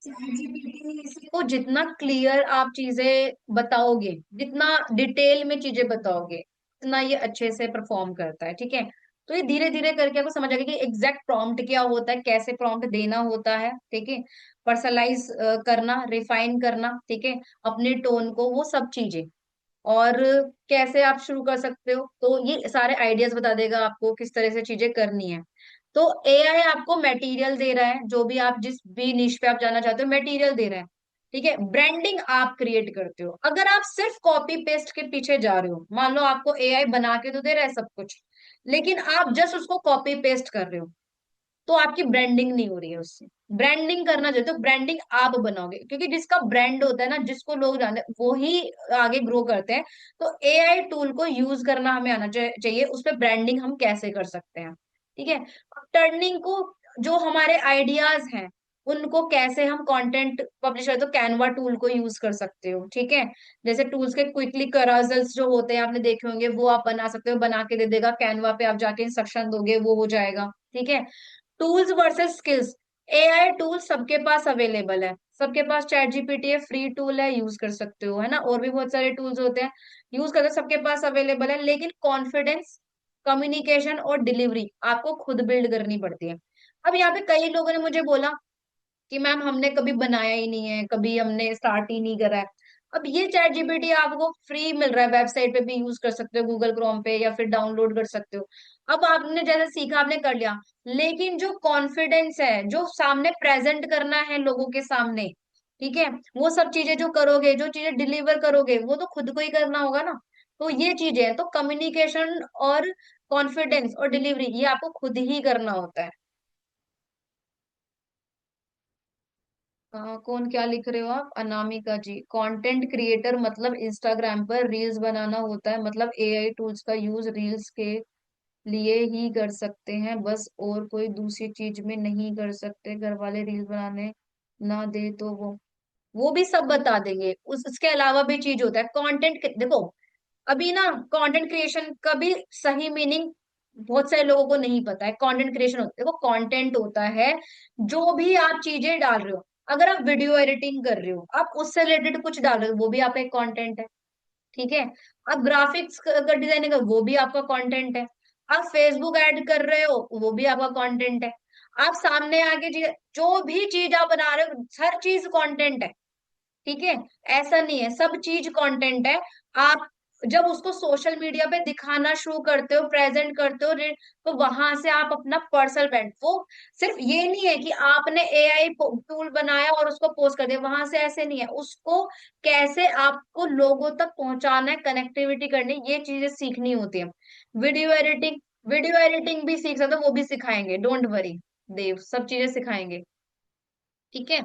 को जितना क्लियर आप चीजें बताओगे, जितना डिटेल में चीजें बताओगे, उतना ये अच्छे से परफॉर्म करता है, ठीक है। तो ये धीरे धीरे करके आपको समझ आएगा कि एग्जैक्ट प्रॉम्प्ट क्या होता है, कैसे प्रॉम्प्ट देना होता है, ठीक है। पर्सनलाइज करना, रिफाइन करना, ठीक है, अपने टोन को, वो सब चीजें। और कैसे आप शुरू कर सकते हो, तो ये सारे आइडियाज बता देगा आपको किस तरह से चीजें करनी है। तो एआई आपको मटेरियल दे रहा है, जो भी आप जिस भी निश पे आप जाना चाहते हो, मटेरियल दे रहा है, ठीक है। ब्रांडिंग आप क्रिएट करते हो। अगर आप सिर्फ कॉपी पेस्ट के पीछे जा रहे हो, मान लो आपको एआई बना के तो दे रहा है सब कुछ, लेकिन आप जस्ट उसको कॉपी पेस्ट कर रहे हो, तो आपकी ब्रांडिंग नहीं हो रही है उससे। ब्रांडिंग करना चाहते हो, ब्रांडिंग आप बनाओगे, क्योंकि जिसका ब्रांड होता है ना, जिसको लोग जानते हैं, वो ही आगे ग्रो करते हैं। तो एआई टूल को यूज करना हमें आना चाहिए, उस पर ब्रांडिंग हम कैसे कर सकते हैं, ठीक है। टर्निंग को, जो हमारे आइडियाज हैं, उनको कैसे हम कंटेंट पब्लिश करते, तो कैनवा टूल को यूज कर सकते हो, ठीक है। जैसे टूल्स के क्विकली कराजल्स जो होते हैं, आपने देखे होंगे, वो आप बना सकते हो, बना के दे देगा कैनवा पे, आप जाके इंस्ट्रक्शन दोगे, वो हो जाएगा, ठीक है। Tools versus skills. AI tool सबके पास अवेलेबल है, सबके पास चैट जीपीटी है, फ्री टूल है, यूज कर सकते हो, है ना। और भी बहुत सारे टूल्स होते हैं, यूज करते हो, सबके पास अवेलेबल है, लेकिन कॉन्फिडेंस, कम्युनिकेशन और डिलीवरी आपको खुद बिल्ड करनी पड़ती है। अब यहाँ पे कई लोगों ने मुझे बोला कि मैम हमने कभी बनाया ही नहीं है, कभी हमने स्टार्ट ही नहीं करा है। अब ये चैट जीपीटी आपको फ्री मिल रहा है, वेबसाइट पे भी यूज कर सकते हो, गूगल क्रोम पे, या फिर डाउनलोड कर सकते हो। अब आपने जैसे सीखा, आपने कर लिया, लेकिन जो कॉन्फिडेंस है, जो सामने प्रेजेंट करना है लोगों के सामने, ठीक है, वो सब चीजें जो करोगे, जो चीजें डिलीवर करोगे, वो तो खुद को ही करना होगा ना। तो ये चीजें हैं, तो कम्युनिकेशन और कॉन्फिडेंस और डिलीवरी, ये आपको खुद ही करना होता है। कौन क्या लिख रहे हो आप? अनामिका जी, कंटेंट क्रिएटर मतलब इंस्टाग्राम पर रील्स बनाना होता है, मतलब एआई टूल्स का यूज रील्स के लिए ही कर सकते हैं बस, और कोई दूसरी चीज में नहीं कर सकते। घर वाले रील्स बनाने ना दे तो वो भी सब बता देंगे। उसके अलावा भी चीज होता है कंटेंट, देखो, अभी ना कंटेंट क्रिएशन का भी सही मीनिंग बहुत सारे लोगों को नहीं पता है। कंटेंट क्रिएशन होता है, देखो, कंटेंट होता है जो भी आप चीजें डाल रहे हो। अगर आप वीडियो एडिटिंग कर रहे हो, आप उससे रिलेटेड कुछ डाल रहे हो, वो भी आपका एक कंटेंट है, ठीक है। आप ग्राफिक्स का डिजाइनिंग कर, वो भी आपका कंटेंट है। आप फेसबुक ऐड कर रहे हो, वो भी आपका कंटेंट है। आप सामने आके जो भी चीज आप बना रहे हो, हर चीज कंटेंट है, ठीक है। ऐसा नहीं है, सब चीज कंटेंट है। आप जब उसको सोशल मीडिया पे दिखाना शुरू करते हो, प्रेजेंट करते हो, तो वहां से आप अपना पर्सनल ब्रांड, वो सिर्फ ये नहीं है कि आपने एआई टूल बनाया और उसको पोस्ट कर दिया, वहां से ऐसे नहीं है। उसको कैसे आपको लोगों तक पहुंचाना है, कनेक्टिविटी करनी, ये चीजें सीखनी होती है। वीडियो एडिटिंग, वीडियो एडिटिंग भी सीख सकते हो, वो भी सिखाएंगे, डोंट वरी, देव सब चीजें सिखाएंगे, ठीक है।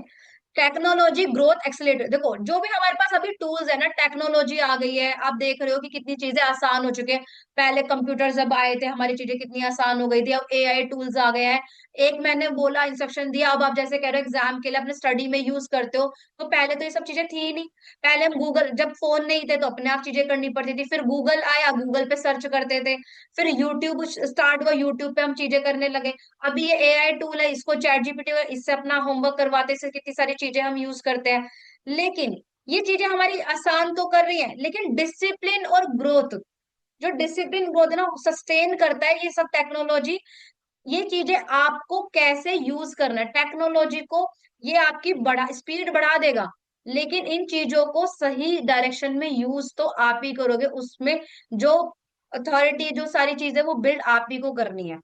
टेक्नोलॉजी ग्रोथ एक्सीलेटर, देखो, जो भी हमारे पास अभी टूल्स है ना, टेक्नोलॉजी आ गई है, आप देख रहे हो कि कितनी चीजें आसान हो चुके हैं। पहले कंप्यूटर जब आए थे, हमारी चीजें कितनी आसान हो गई थी, अब एआई टूल्स आ गए हैं। एक मैंने बोला, इंस्ट्रक्शन दिया, अब आप जैसे कह रहे हो एग्जाम के लिए अपने स्टडी में यूज करते हो, तो पहले तो ये सब चीजें थी ही नहीं। पहले हम गूगल, जब फोन नहीं थे तो अपने आप चीजें करनी पड़ती थी, फिर गूगल आया, गूगल पे सर्च करते थे, फिर यूट्यूब स्टार्ट हुआ, यूट्यूब पे हम चीजें करने लगे। अभी ये एआई टूल है, इसको चैट जीपीटी, इससे अपना होमवर्क करवाते, इससे कितनी सारी चीजें हम यूज करते हैं। लेकिन ये चीजें हमारी आसान तो कर रही हैं, लेकिन डिसिप्लिन और ग्रोथ, जो डिसिप्लिन ग्रोथ है ना, सस्टेन करता है ये सब टेक्नोलॉजी। ये चीजें आपको कैसे यूज करना है टेक्नोलॉजी को, ये आपकी बढ़ा स्पीड बढ़ा देगा, लेकिन इन चीजों को सही डायरेक्शन में यूज तो आप ही करोगे। उसमें जो अथॉरिटी, जो सारी चीजें वो बिल्ड आप ही को करनी है।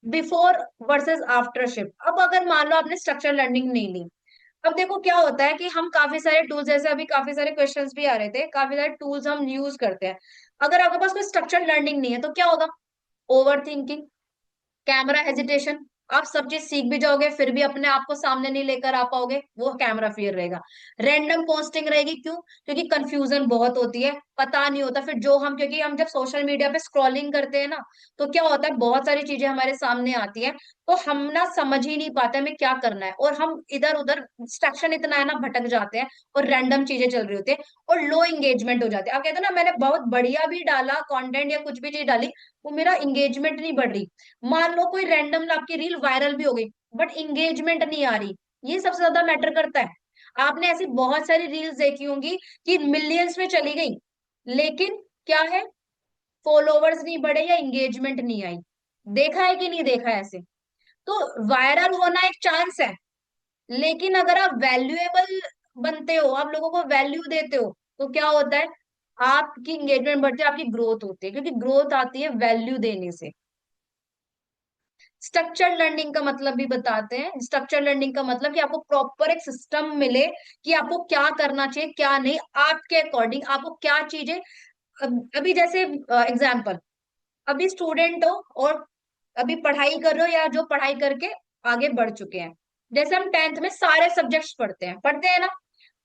बिफोर वर्सेस आफ्टर शिफ्ट, अब अगर मान लो आपने स्ट्रक्चर लर्निंग नहीं ली, अब देखो क्या होता है कि हम काफी सारे टूल्स, जैसे अभी काफी सारे क्वेश्चंस भी आ रहे थे, काफी सारे टूल्स हम यूज करते हैं। अगर आपके पास कोई स्ट्रक्चर लर्निंग नहीं है तो क्या होगा? ओवर थिंकिंग, कैमरा हेजिटेशन, आप सब चीज सीख भी जाओगे फिर भी अपने आप को सामने नहीं लेकर आ पाओगे, वो कैमरा फियर रहेगा। रैंडम पोस्टिंग रहेगी, क्यों? क्योंकि कंफ्यूजन बहुत होती है, पता नहीं होता फिर जो हम, क्योंकि हम जब सोशल मीडिया पे स्क्रॉलिंग करते हैं ना, तो क्या होता है, बहुत सारी चीजें हमारे सामने आती हैं, तो हम ना समझ ही नहीं पाते हमें क्या करना है, और हम इधर उधर, डिस्ट्रैक्शन इतना है ना, भटक जाते हैं, और रैंडम चीजें चल रही होती है, और लो एंगेजमेंट हो जाती है। आप कहते हो ना, मैंने बहुत बढ़िया भी डाला कंटेंट या कुछ भी चीज डाली, वो मेरा एंगेजमेंट नहीं बढ़ रही। मान लो कोई रैंडम आपकी रील वायरल भी हो गई, बट इंगेजमेंट नहीं आ रही, ये सबसे ज्यादा मैटर करता है। आपने ऐसी बहुत सारी रील्स देखी होंगी कि मिलियंस में चली गई, लेकिन क्या है, फॉलोवर्स नहीं बढ़े या इंगेजमेंट नहीं आई। देखा है कि नहीं देखा है ऐसे? तो वायरल होना एक चांस है, लेकिन अगर आप वैल्यूएबल बनते हो, आप लोगों को वैल्यू देते हो, तो क्या होता है, आपकी इंगेजमेंट बढ़ती है, आपकी ग्रोथ होती है, क्योंकि ग्रोथ आती है वैल्यू देने से। स्ट्रक्चर लर्निंग का मतलब भी बताते हैं। स्ट्रक्चर लर्निंग का मतलब कि आपको प्रॉपर एक सिस्टम मिले कि आपको क्या करना चाहिए क्या नहीं, आपके अकॉर्डिंग आपको क्या चीजें। अभी जैसे एग्जाम्पल, अभी स्टूडेंट हो और अभी पढ़ाई कर रहे हो, या जो पढ़ाई करके आगे बढ़ चुके हैं, जैसे हम 10th में सारे सब्जेक्ट्स पढ़ते हैं ना,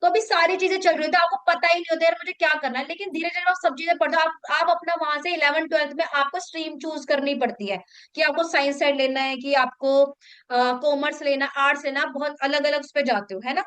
तो अभी सारी चीजें चल रही होती है, आपको पता ही नहीं होता यार मुझे क्या करना है, लेकिन धीरे धीरे आप सब चीजें पढ़ते हो, आप अपना वहां से 11th 12th में आपको स्ट्रीम चूज करनी पड़ती है, कि आपको साइंस साइड लेना है, कि आपको कॉमर्स लेना, आर्ट्स लेना, आप बहुत अलग अलग उस पे जाते हो, है ना।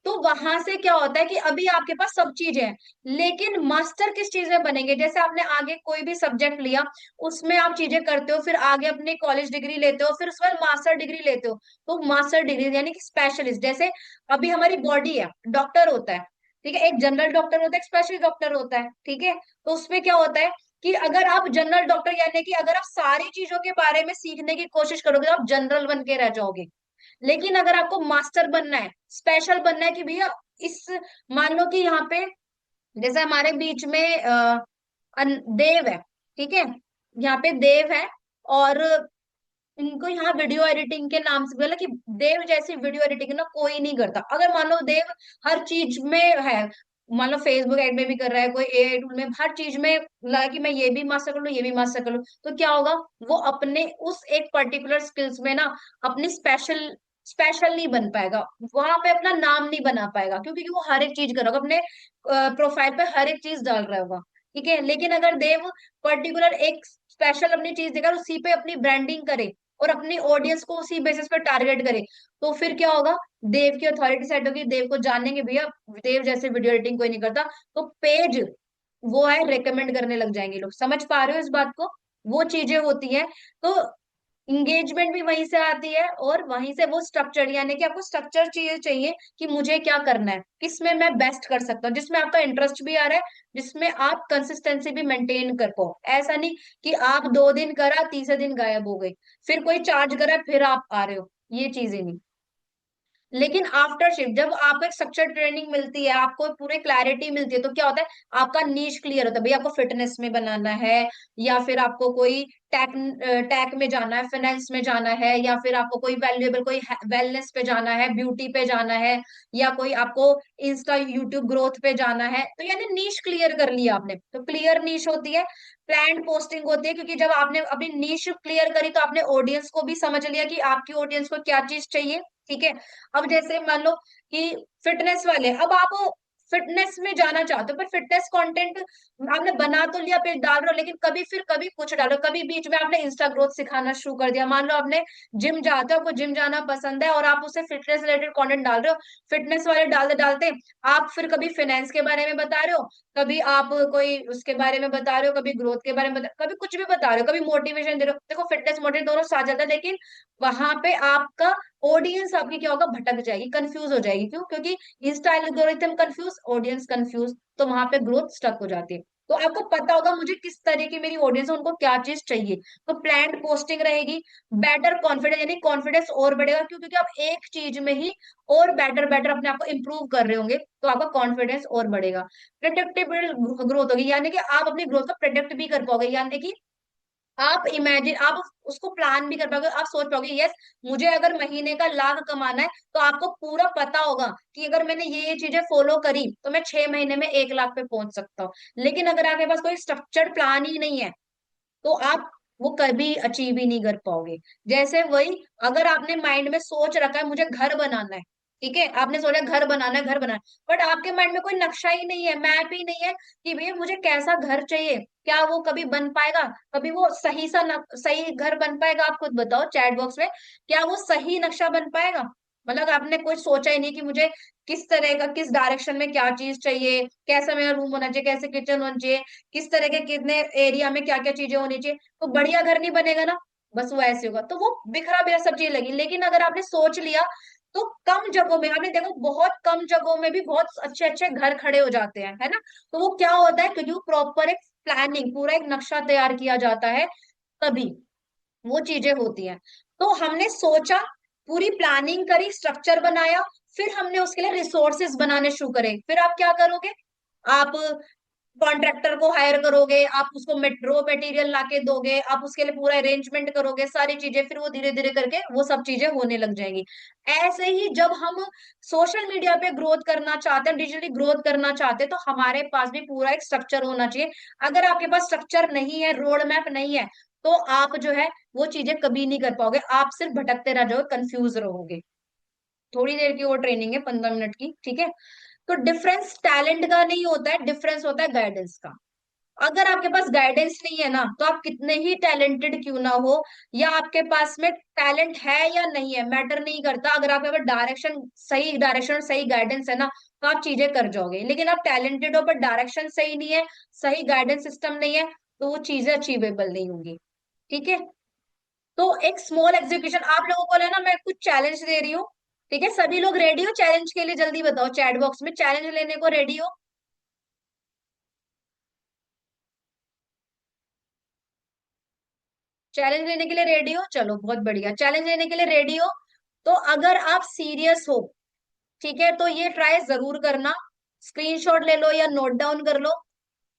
तो वहां से क्या होता है कि अभी आपके पास सब चीजें हैं, लेकिन मास्टर किस चीज में बनेंगे, जैसे आपने आगे कोई भी सब्जेक्ट लिया, उसमें आप चीजें करते हो, फिर आगे अपनी कॉलेज डिग्री लेते हो, फिर उसके बाद मास्टर डिग्री लेते हो, तो मास्टर डिग्री यानी कि स्पेशलिस्ट, जैसे अभी हमारी बॉडी है, डॉक्टर होता है, ठीक है, एक जनरल डॉक्टर होता है, एक स्पेशलिस्ट डॉक्टर होता है, ठीक है। तो उसमें क्या होता है कि अगर आप जनरल डॉक्टर, यानी कि अगर आप सारी चीजों के बारे में सीखने की कोशिश करोगे तो आप जनरल बन के रह जाओगे। लेकिन अगर आपको मास्टर बनना है, स्पेशल बनना है, कि भैया इस, मान लो कि यहाँ पे जैसे हमारे बीच में देव है, ठीक है, यहाँ पे देव है, और इनको यहाँ वीडियो एडिटिंग के नाम से बोला कि देव जैसी वीडियो एडिटिंग ना कोई नहीं करता। अगर मान लो देव हर चीज में है, मान लो फेसबुक एड में भी कर रहा है, कोई एआई टूल में, हर चीज में लगा कि मैं ये भी मास्टर कर लूँ, ये भी मास्टर कर लूँ, तो क्या होगा, वो अपने उस एक पर्टिकुलर स्किल्स में ना अपनी स्पेशल नहीं बन पाएगा, वहां पे अपना नाम नहीं बना पाएगा, क्योंकि वो हर एक चीज कर रहा होगा, अपने प्रोफाइल पे हर एक चीज डाल रहा होगा, ठीक है। लेकिन अगर देव पर्टिकुलर एक स्पेशल अपनी चीज देकर उसी पे अपनी ब्रांडिंग करे, और अपनी ऑडियंस को उसी बेसिस पे टारगेट करे, तो फिर क्या होगा, देव की अथॉरिटी सेट होगी, देव को जानेंगे भैया देव जैसे वीडियो एडिटिंग कोई नहीं करता, तो पेज वो है रेकमेंड करने लग जाएंगे लोग। समझ पा रहे हो इस बात को? वो चीजें होती हैं। तो इंगेजमेंट भी वहीं से आती है, और वहीं से वो स्ट्रक्चर, यानी कि आपको स्ट्रक्चर चाहिए चाहिए कि मुझे क्या करना है, किसमें मैं बेस्ट कर सकता हूँ, जिसमें आपका इंटरेस्ट भी आ रहा है, जिसमें आप कंसिस्टेंसी भी मेंटेन कर पाओ। ऐसा नहीं कि आप 2 दिन करा, तीसरे दिन गायब हो गए, फिर कोई चार्ज करा फिर आप आ रहे हो, ये चीजें नहीं। लेकिन आफ्टर शिफ्ट जब आपको एक स्ट्रक्चर ट्रेनिंग मिलती है, आपको पूरी क्लैरिटी मिलती है, तो क्या होता है, आपका नीश क्लियर होता है, भाई आपको फिटनेस में बनाना है, या फिर आपको कोई टेक टेक में जाना है, फाइनेंस में जाना है, या फिर आपको कोई वैल्यूएबल कोई वेलनेस पे जाना है, ब्यूटी पे जाना है, या कोई आपको इंस्टा यूट्यूब ग्रोथ पे जाना है, तो यानी नीश क्लियर कर लिया आपने, तो क्लियर नीश होती है। प्लान पोस्टिंग होती है, क्योंकि जब आपने अपनी नीश क्लियर करी तो आपने ऑडियंस को भी समझ लिया कि आपकी ऑडियंस को क्या चीज चाहिए, ठीक है। अब जैसे मान लो कि फिटनेस वाले, अब आप फिटनेस में जाना चाहते हो, पर फिटनेस कंटेंट आपने बना तो लिया, पेज डाल रहे हो, लेकिन कभी फिर कभी कुछ डालो, कभी बीच में आपने इंस्टा ग्रोथ सिखाना शुरू कर दिया, मान लो आपने जिम जाते हो, आपको जिम जाना पसंद है, और आप उसे फिटनेस रिलेटेड कंटेंट डाल रहे हो, फिटनेस वाले डालते डालते आप फिर कभी फाइनेंस के बारे में बता रहे हो, कभी आप कोई उसके बारे में बता रहे हो, कभी ग्रोथ के बारे में कभी कुछ भी बता रहे हो, कभी मोटिवेशन दे रहे हो। देखो फिटनेस मोटिवेशन दोनों साथ जाता है, लेकिन वहां पे आपका ऑडियंस आपकी क्या होगा, भटक जाएगी, कंफ्यूज हो जाएगी। क्यों? क्योंकि Insta algorithm confuse, audience confuse, तो वहां पे ग्रोथ स्टक हो जाती है। तो आपको पता होगा मुझे किस तरह की मेरी ऑडियंस है, उनको क्या चीज चाहिए। तो प्लान्ड पोस्टिंग रहेगी, बेटर कॉन्फिडेंस, यानी कॉन्फिडेंस और बढ़ेगा। क्यों? क्योंकि आप एक चीज में ही और बेटर बेटर अपने आप को इंप्रूव कर रहे होंगे, तो आपका कॉन्फिडेंस और बढ़ेगा। प्रेडिक्टेबल ग्रोथ होगी, यानी कि आप अपनी ग्रोथ को प्रेडिक्ट भी कर पाओगे, यानी कि आप इमेजिन, आप उसको प्लान भी कर पाओगे। आप सोच पाओगे, यस, मुझे अगर महीने का लाख कमाना है, तो आपको पूरा पता होगा कि अगर मैंने ये चीजें फॉलो करी तो मैं 6 महीने में 1 लाख पे पहुंच सकता हूँ। लेकिन अगर आपके पास कोई स्ट्रक्चर्ड प्लान ही नहीं है, तो आप वो कभी अचीव ही नहीं कर पाओगे। जैसे वही, अगर आपने माइंड में सोच रखा है मुझे घर बनाना है, ठीक है, आपने सोचा घर बनाना है, घर बनाना है, बट आपके माइंड में कोई नक्शा ही नहीं है, मैप ही नहीं है कि भैया मुझे कैसा घर चाहिए, क्या वो कभी बन पाएगा, कभी वो सही घर बन पाएगा? आप खुद बताओ चैट बॉक्स में, क्या वो सही नक्शा बन पाएगा? मतलब आपने कुछ सोचा ही नहीं कि मुझे किस तरह का, किस डायरेक्शन में क्या चीज चाहिए, कैसा मेरा रूम होना चाहिए, कैसे किचन होना चाहिए, किस तरह के कितने एरिया में क्या क्या चीजें होनी चाहिए, तो बढ़िया घर नहीं बनेगा ना। बस वो ऐसे होगा, तो वो बिखरा बिखरा सब चीजें लगी। लेकिन अगर आपने सोच लिया, तो कम जगहों में, आपने देखो बहुत कम जगहों में भी बहुत अच्छे अच्छे घर खड़े हो जाते हैं, है ना। तो वो क्या होता है, क्योंकि वो प्रॉपर एक प्लानिंग, पूरा एक नक्शा तैयार किया जाता है, तभी वो चीजें होती हैं। तो हमने सोचा, पूरी प्लानिंग करी, स्ट्रक्चर बनाया, फिर हमने उसके लिए रिसोर्सेज बनाने शुरू करे। फिर आप क्या करोगे, आप कॉन्ट्रैक्टर को हायर करोगे, आप उसको रॉ मटेरियल लाके दोगे, आप उसके लिए पूरा अरेंजमेंट करोगे, सारी चीजें, फिर वो धीरे धीरे करके वो सब चीजें होने लग जाएंगी। ऐसे ही जब हम सोशल मीडिया पे ग्रोथ करना चाहते हैं, डिजिटली ग्रोथ करना चाहते हैं, तो हमारे पास भी पूरा एक स्ट्रक्चर होना चाहिए। अगर आपके पास स्ट्रक्चर नहीं है, रोड मैप नहीं है, तो आप जो है वो चीजें कभी नहीं कर पाओगे, आप सिर्फ भटकते रह जाओगे, कंफ्यूज रहोगे। थोड़ी देर की वो ट्रेनिंग है, 15 मिनट की, ठीक है। तो डिफरेंस टैलेंट का नहीं होता है, डिफरेंस होता है गाइडेंस का। अगर आपके पास गाइडेंस नहीं है ना, तो आप कितने ही टैलेंटेड क्यों ना हो, या आपके पास में टैलेंट है या नहीं है, मैटर नहीं करता। अगर आपके पास डायरेक्शन और सही गाइडेंस है ना, तो आप चीजें कर जाओगे। लेकिन आप टैलेंटेड हो पर डायरेक्शन सही नहीं है, सही गाइडेंस सिस्टम नहीं है, तो वो चीजें अचीवेबल नहीं होंगी। ठीक है। तो एक स्मॉल एग्जीक्यूशन आप लोगों को ना, मैं कुछ चैलेंज दे रही हूँ, ठीक है। सभी लोग रेडी हो चैलेंज के लिए? जल्दी बताओ चैट बॉक्स में, चैलेंज लेने को रेडी हो? चैलेंज लेने के लिए रेडी हो? चलो बहुत बढ़िया, चैलेंज लेने के लिए रेडी हो। तो अगर आप सीरियस हो, ठीक है, तो ये ट्राई जरूर करना। स्क्रीनशॉट ले लो या नोट डाउन कर लो।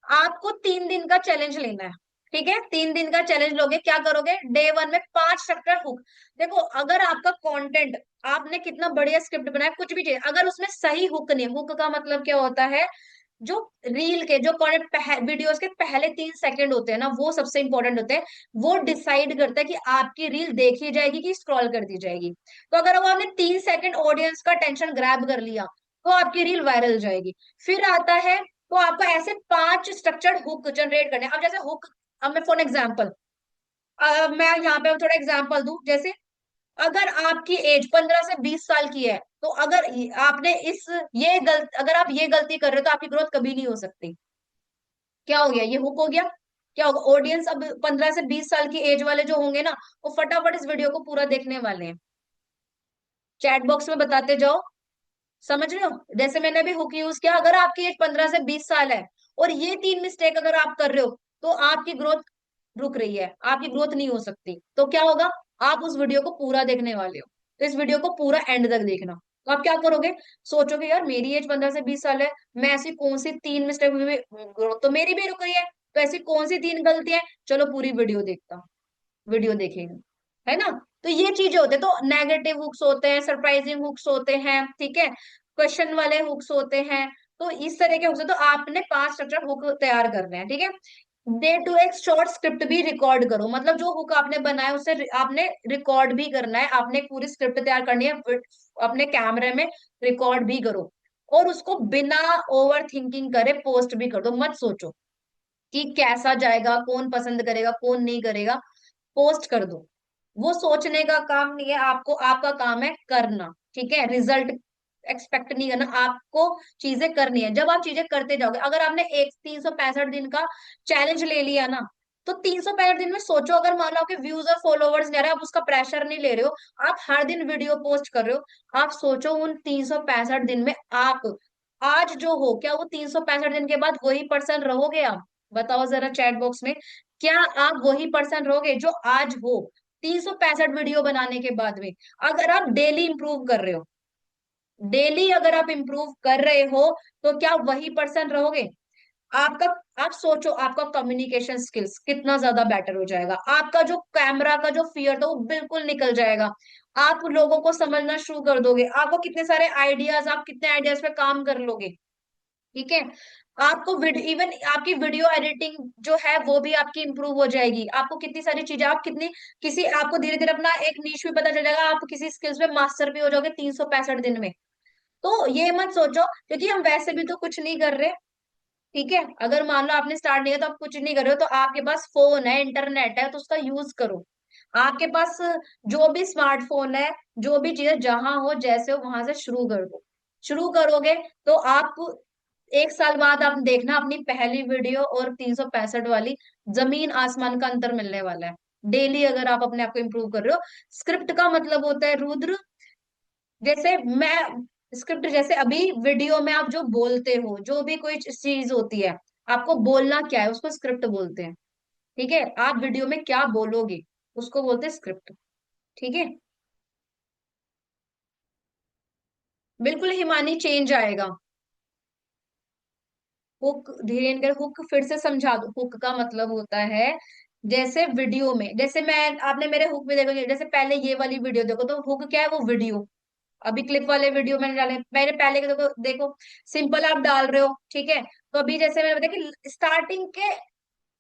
आपको 3 दिन का चैलेंज लेना है, ठीक है। 3 दिन का चैलेंज लोगे, क्या करोगे? डे 1 में 5 स्ट्रक्चर हुक। देखो, अगर आपका कंटेंट, आपने कितना बढ़िया स्क्रिप्ट बनाया, कुछ भी चाहिए, अगर उसमें सही हुक नहीं, हुक का मतलब क्या होता है, जो रील के जो वीडियोस के पहले 3 सेकंड होते हैं ना, वो सबसे इंपॉर्टेंट होते हैं। वो डिसाइड करता है कि आपकी रील देखी जाएगी कि स्क्रॉल कर दी जाएगी। तो अगर वो आपने 3 सेकंड ऑडियंस का टेंशन ग्रैब कर लिया, तो आपकी रील वायरल जाएगी। फिर आता है, तो आपको ऐसे 5 स्ट्रक्चर्ड हुक जनरेट करने हैं। अब जैसे हुक, अब मैं फॉर एग्जाम्पल, मैं यहाँ पे थोड़ा एग्जाम्पल दूं, जैसे अगर आपकी एज 15 से 20 साल की है, तो अगर आपने अगर आप ये गलती कर रहे हो, तो आपकी ग्रोथ कभी नहीं हो सकती। क्या हो गया? ये हुक हो गया। क्या होगा? ऑडियंस अब 15 से 20 साल की एज वाले जो होंगे ना, वो फटाफट इस वीडियो को पूरा देखने वाले हैं। चैट बॉक्स में बताते जाओ, समझ रहे हो? जैसे मैंने अभी हुक यूज किया, अगर आपकी एज 15 से 20 साल है, और ये 3 मिस्टेक अगर आप कर रहे हो, तो आपकी ग्रोथ रुक रही है, आपकी ग्रोथ नहीं हो सकती। तो क्या होगा? आप उस वीडियो को पूरा देखने वाले हो, तो इस वीडियो को पूरा एंड तक देखना। तो आप क्या करोगे? सोचोगे यार मेरी एज 15 से 20 साल है, मैं ऐसी कौन सी 3 मिस्टेक, ग्रोथ तो मेरी भी रुक रही है, तो ऐसी कौन सी 3 गलतियां हैं, चलो पूरी वीडियो देखता हूँ। वीडियो देखेगा, है ना। तो ये चीजें होते हैं। तो नेगेटिव हुक्स होते हैं, सरप्राइजिंग हुक्स होते हैं, ठीक है, क्वेश्चन वाले हुक्स होते हैं। तो इस तरह के हुक्स, तो आपने 5 स्ट्रक्चर हुक तैयार करने हैं, ठीक है। डे टू एक शॉर्ट स्क्रिप्ट भी रिकॉर्ड करो, मतलब जो हुक आपने बनाया उसे आपने रिकॉर्ड भी करना है। आपने एक पूरी स्क्रिप्ट तैयार करनी है, अपने कैमरे में रिकॉर्ड भी करो, और उसको बिना ओवर थिंकिंग करे पोस्ट भी कर दो। मत सोचो कि कैसा जाएगा, कौन पसंद करेगा, कौन नहीं करेगा, पोस्ट कर दो। वो सोचने का काम नहीं है आपको, आपका काम है करना, ठीक है। रिजल्ट एक्सपेक्ट नहीं करना, आपको चीजें करनी है। जब आप चीजें करते जाओगे, अगर आपने एक 365 दिन का चैलेंज ले लिया ना, तो 365 दिन में सोचो, अगर मान लो आपके व्यूज और फॉलोवर्स नहीं आ रहे, आप उसका प्रेशर नहीं ले रहे हो, आप हर दिन वीडियो पोस्ट कर रहे हो, आप सोचो उन 365 दिन में आप आज जो हो, क्या वो 365 दिन के बाद वही पर्सन रहोगे आप? बताओ जरा चैट बॉक्स में, क्या आप वही पर्सन रहोगे जो आज हो 365 वीडियो बनाने के बाद में? अगर आप डेली इंप्रूव कर रहे हो, डेली अगर आप इंप्रूव कर रहे हो, तो क्या वही पर्सन रहोगे? आपका, आप सोचो आपका कम्युनिकेशन स्किल्स कितना ज्यादा बेटर हो जाएगा, आपका जो कैमरा का जो फियर था वो बिल्कुल निकल जाएगा, आप लोगों को समझना शुरू कर दोगे, आपको कितने सारे आइडियाज, आप कितने आइडियाज पे काम कर लोगे। ठीक है, आपको इवन आपकी वीडियो एडिटिंग जो है वो भी आपकी इंप्रूव हो जाएगी, आपको कितनी सारी चीजें, आप कितनी किसी, आपको धीरे धीरे अपना एक नीश भी पता चल जाएगा, आप किसी स्किल्स में मास्टर भी हो जाओगे 365 दिन में। तो ये मत सोचो, क्योंकि हम वैसे भी तो कुछ नहीं कर रहे। ठीक है, अगर मान लो आपने स्टार्ट नहीं किया, तो आप कुछ नहीं कर रहे हो, तो आपके पास फोन है, इंटरनेट है, तो उसका यूज करो। आपके पास जो भी स्मार्टफोन है, जो भी चीजें जहां हो जैसे हो वहां से शुरू कर दो। शुरू करोगे तो आप 1 साल बाद आप देखना अपनी पहली वीडियो और 365 वाली, जमीन आसमान का अंतर मिलने वाला है। डेली अगर आप अपने आप को इम्प्रूव कर रहे हो, स्क्रिप्ट का मतलब होता है रुद्र, जैसे मैं स्क्रिप्ट, जैसे अभी वीडियो में आप जो बोलते हो, जो भी कोई चीज होती है, आपको बोलना क्या है उसको स्क्रिप्ट बोलते हैं। ठीक है, आप वीडियो में क्या बोलोगे उसको बोलते हैं स्क्रिप्ट। ठीक है, बिल्कुल हिमानी चेंज आएगा। हुक, धीरेन्द्र हुक फिर से समझा दो, हुक का मतलब होता है, जैसे वीडियो में, जैसे मैं, आपने मेरे हुक में देखो, जैसे पहले ये वाली वीडियो देखो, तो हुक क्या है, वो वीडियो। अभी क्लिप वाले वीडियो मैंने डाले, मैंने पहले के देखो देखो, सिंपल आप डाल रहे हो, ठीक है, तो अभी जैसे मैंने बताया कि स्टार्टिंग के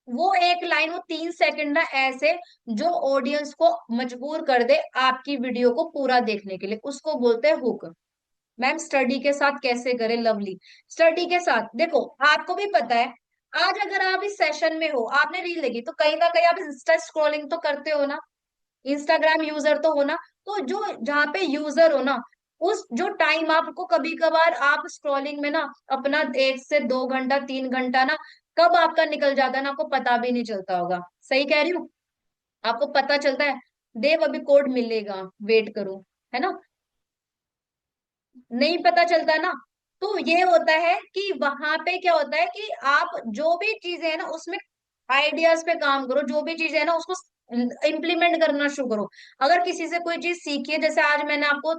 वो एक लाइन, वो 3 सेकंड ना ऐसे, जो ऑडियंस को मजबूर कर दे आपकी वीडियो को पूरा देखने के लिए, उसको बोलते हैं हुक। मैम स्टडी के साथ कैसे करें, लवली, स्टडी के साथ देखो, आपको भी पता है, आज अगर आप इस सेशन में हो, आपने रील देखी, तो कहीं ना कहीं आप इंस्टा स्क्रॉलिंग तो करते हो ना, इंस्टाग्राम यूजर तो हो ना, तो जो जहाँ पे यूजर हो ना, उस जो टाइम आपको कभी कभार आप स्क्रॉलिंग में ना अपना 1 से 2 घंटा 3 घंटा ना कब आपका निकल जाता है ना, आपको पता भी नहीं चलता होगा। सही कह रही हूँ? आपको पता चलता है, देव अभी कोड मिलेगा, वेट करो, है ना, नहीं पता चलता ना। तो ये होता है कि वहां पे क्या होता है कि आप जो भी चीजें है ना उसमें आइडियाज पे काम करो, जो भी चीजें है ना उसको इम्प्लीमेंट करना शुरू करो। अगर किसी से कोई चीज सीखी है, जैसे आज मैंने आपको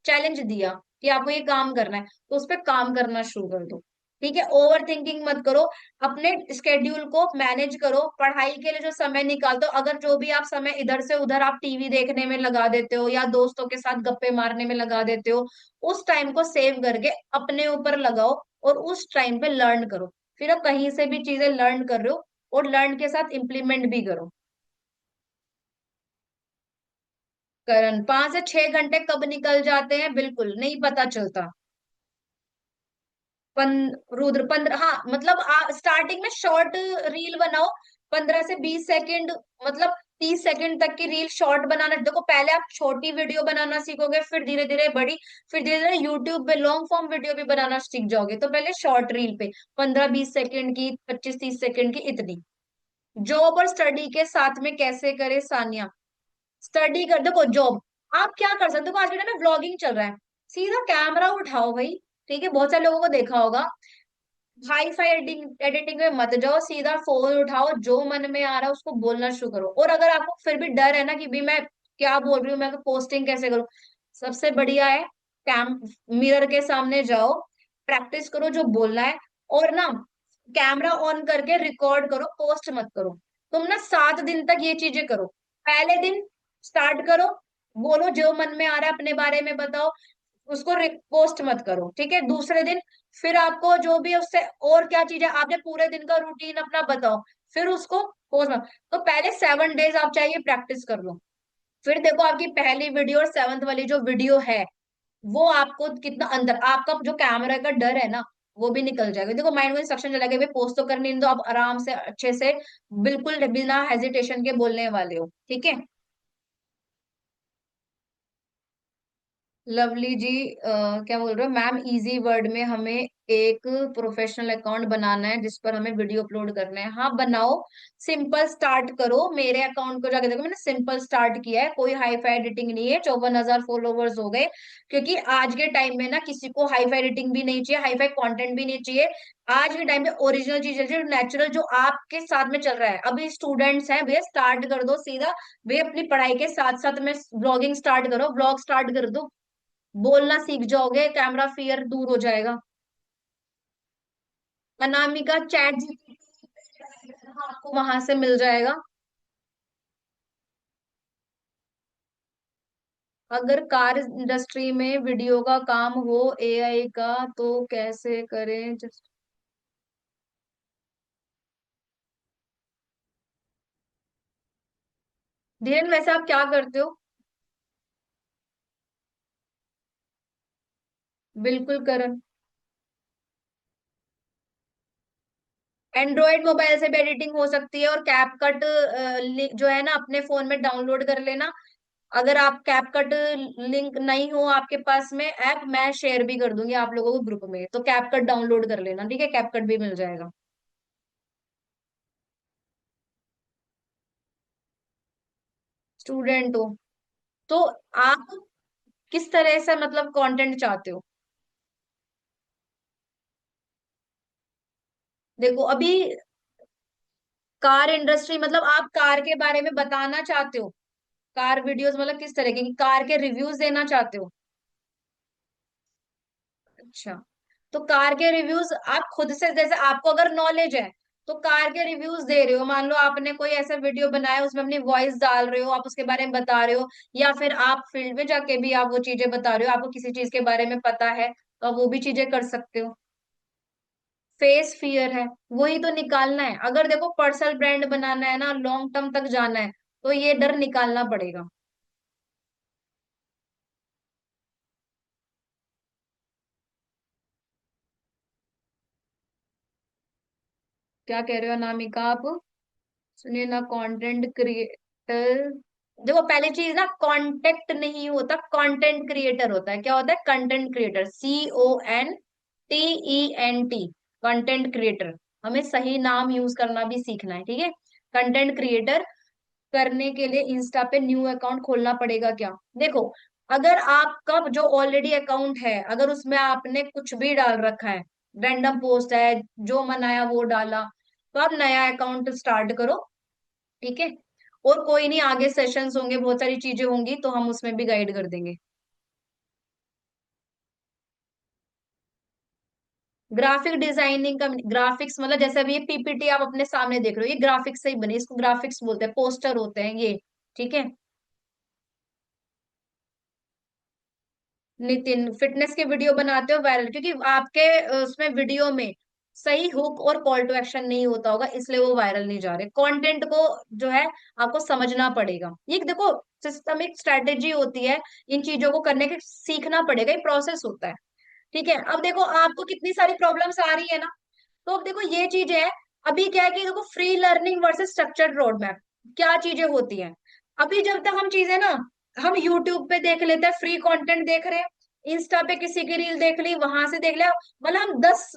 चैलेंज दिया कि आपको ये काम करना है, तो उस पर काम करना शुरू कर दो। ठीक है, ओवर थिंकिंग मत करो, अपने स्केड्यूल को मैनेज करो, पढ़ाई के लिए जो समय निकालते हो, अगर जो भी आप समय इधर से उधर आप टीवी देखने में लगा देते हो या दोस्तों के साथ गप्पे मारने में लगा देते हो, उस टाइम को सेव करके अपने ऊपर लगाओ और उस टाइम पे लर्न करो। फिर आप कहीं से भी चीजें लर्न कर रहे हो और लर्न के साथ इम्प्लीमेंट भी करो। करण, 5 से 6 घंटे कब निकल जाते हैं बिल्कुल नहीं पता चलता। रुद्र 15, हाँ मतलब स्टार्टिंग में शॉर्ट रील बनाओ, 15 से 20 सेकंड, मतलब 30 सेकंड तक की रील शॉर्ट बनाना। देखो पहले आप छोटी वीडियो बनाना सीखोगे, फिर धीरे धीरे बड़ी, फिर धीरे धीरे यूट्यूब पे लॉन्ग फॉर्म वीडियो भी बनाना सीख जाओगे। तो पहले शॉर्ट रील पे 15-20 सेकंड की, 25-30 सेकंड की, इतनी। जॉब और स्टडी के साथ में कैसे करे सानिया? स्टडी कर, देखो जॉब आप क्या कर सकते हो, देखो आज के टाइम में व्लॉगिंग चल रहा है, सीधा कैमरा उठाओ भाई। ठीक है, बहुत सारे लोगों को देखा होगा, हाई फाई एडिटिंग एडिटिंग में मत जाओ, सीधा फोन उठाओ, जो मन में आ रहा है उसको बोलना शुरू करो। और अगर आपको फिर भी डर है ना कि भी मैं क्या बोल रही हूँ, मैं पोस्टिंग कैसे करूँ, सबसे बढ़िया है कैम मिरर के सामने जाओ, प्रैक्टिस करो जो बोलना है, और ना कैमरा ऑन करके रिकॉर्ड करो, पोस्ट मत करो। तुम ना 7 दिन तक ये चीजें करो। पहले दिन स्टार्ट करो, बोलो जो मन में आ रहा है अपने बारे में बताओ, उसको पोस्ट मत करो। ठीक है, दूसरे दिन फिर आपको जो भी है उससे और क्या चीज है, आपने पूरे दिन का रूटीन अपना बताओ, फिर उसको पोस्ट मत। तो पहले 7 डेज आप चाहिए प्रैक्टिस कर लो, फिर देखो आपकी पहली वीडियो और 7th वाली जो वीडियो है, वो आपको कितना अंदर, आपका जो कैमरा का डर है ना वो भी निकल जाएगा। देखो माइंड में इंस्ट्रक्शन चला गया, भाई पोस्ट तो करनी नहीं, तो आप आराम से अच्छे से बिल्कुल बिना हेजिटेशन के बोलने वाले हो। ठीक है, लवली जी क्या बोल रहे हो मैम, इजी वर्ड में हमें एक प्रोफेशनल अकाउंट बनाना है जिस पर हमें वीडियो अपलोड करना है। हाँ बनाओ, सिंपल स्टार्ट करो। मेरे अकाउंट को जाके देखो, मैंने सिंपल स्टार्ट किया है, कोई हाई फाई एडिटिंग नहीं है। 54,000 फॉलोवर्स हो गए। क्योंकि आज के टाइम में ना किसी को हाई फाई एडिटिंग भी नहीं चाहिए, हाई फाई कंटेंट भी नहीं चाहिए। आज के टाइम पे ओरिजिनल चीजें जो नेचुरल, जो आपके साथ में चल रहा है। अभी स्टूडेंट्स हैं भैया, स्टार्ट कर दो सीधा। भैया अपनी पढ़ाई के साथ साथ में ब्लॉगिंग स्टार्ट करो, ब्लॉग स्टार्ट कर दो। बोलना सीख जाओगे, कैमरा फियर दूर हो जाएगा। अनामिका चैट जीपीटी आपको वहां से मिल जाएगा। अगर कार इंडस्ट्री में वीडियो का काम हो एआई का, तो कैसे करें जस्ट। धीरेन वैसे आप क्या करते हो? बिल्कुल करण। एंड्रॉयड मोबाइल से भी एडिटिंग हो सकती है, और कैपकट जो है ना अपने फोन में डाउनलोड कर लेना। अगर आप कैपकट लिंक नहीं हो आपके पास में ऐप, मैं शेयर भी कर दूंगी आप लोगों को ग्रुप में, तो कैपकट डाउनलोड कर लेना, ठीक है? कैपकट भी मिल जाएगा। स्टूडेंट हो तो आप किस तरह से मतलब कंटेंट चाहते हो? देखो अभी कार इंडस्ट्री मतलब आप कार के बारे में बताना चाहते हो? कार वीडियोस मतलब किस तरह की, कार के रिव्यूज देना चाहते हो? अच्छा, तो कार के रिव्यूज आप खुद से, जैसे आपको अगर नॉलेज है तो कार के रिव्यूज दे रहे हो। मान लो आपने कोई ऐसा वीडियो बनाया, उसमें अपनी वॉइस डाल रहे हो, आप उसके बारे में बता रहे हो, या फिर आप फील्ड में जाके भी आप वो चीजें बता रहे हो, आपको किसी चीज के बारे में पता है, तो आप वो भी चीजें कर सकते हो। फेस फियर है, वही तो निकालना है। अगर देखो पर्सनल ब्रांड बनाना है ना, लॉन्ग टर्म तक जाना है, तो ये डर निकालना पड़ेगा। क्या कह रहे हो अनामिका आप? सुनिए ना, कंटेंट क्रिएटर, देखो पहली चीज ना, कॉन्टेक्ट नहीं होता, कंटेंट क्रिएटर होता है। क्या होता है? Content creator, CONTENT, content creator. हमें सही नाम यूज करना भी सीखना है, ठीक है? कंटेंट क्रिएटर करने के लिए इंस्टा पे न्यू अकाउंट खोलना पड़ेगा क्या? देखो, अगर आपका जो ऑलरेडी अकाउंट है, अगर उसमें आपने कुछ भी डाल रखा है, रैंडम पोस्ट है, जो मनाया वो डाला, तो आप नया अकाउंट स्टार्ट करो, ठीक है? और कोई नहीं, आगे सेशंस होंगे, बहुत सारी चीजें होंगी, तो हम उसमें भी गाइड कर देंगे। ग्राफिक डिजाइनिंग का, ग्राफिक्स मतलब जैसे अभी ये पीपीटी आप अपने सामने देख रहे हो, ये ग्राफिक्स से ही बनी, इसको ग्राफिक्स बोलते हैं, पोस्टर होते हैं ये, ठीक है? नितिन फिटनेस के वीडियो बनाते हो वायरल, क्योंकि आपके उसमें वीडियो में सही हुक और कॉल टू एक्शन नहीं होता होगा, इसलिए वो वायरल नहीं जा रहे। कंटेंट को जो है आपको समझना पड़ेगा। ये देखो, सिस्टमिक स्ट्रेटेजी होती है, इन चीजों को करने के सीखना पड़ेगा, ये प्रोसेस होता है, ठीक है? अब देखो आपको कितनी सारी प्रॉब्लम्स आ रही है ना, तो अब देखो ये चीज है। अभी क्या है कि देखो, free learning versus structured road map, क्या चीजें होती हैं। अभी जब तक हम चीजें ना, हम यूट्यूब पे देख लेते हैं, फ्री कंटेंट देख रहे हैं, इंस्टा पे किसी की रील देख ली, वहां से देख लिया, मतलब हम 10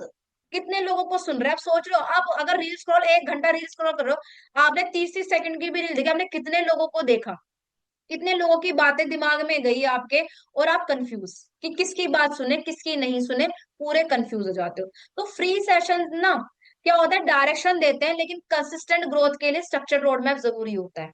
कितने लोगों को सुन रहे हैं। आप सोच रहे हो, आप अगर रील स्क्रॉल, 1 घंटा रील स्क्रॉल कर रहे हो, आपने 30-30 सेकंड की भी रील देखी, आपने कितने लोगों को देखा, कितने लोगों की बातें दिमाग में गई आपके, और आप कंफ्यूज कि किसकी बात सुने किसकी नहीं सुने, पूरे कंफ्यूज हो जाते हो। तो फ्री सेशन ना, क्या होता है, डायरेक्शन देते हैं, लेकिन कंसिस्टेंट ग्रोथ के लिए स्ट्रक्चर रोड मैप जरूरी होता है।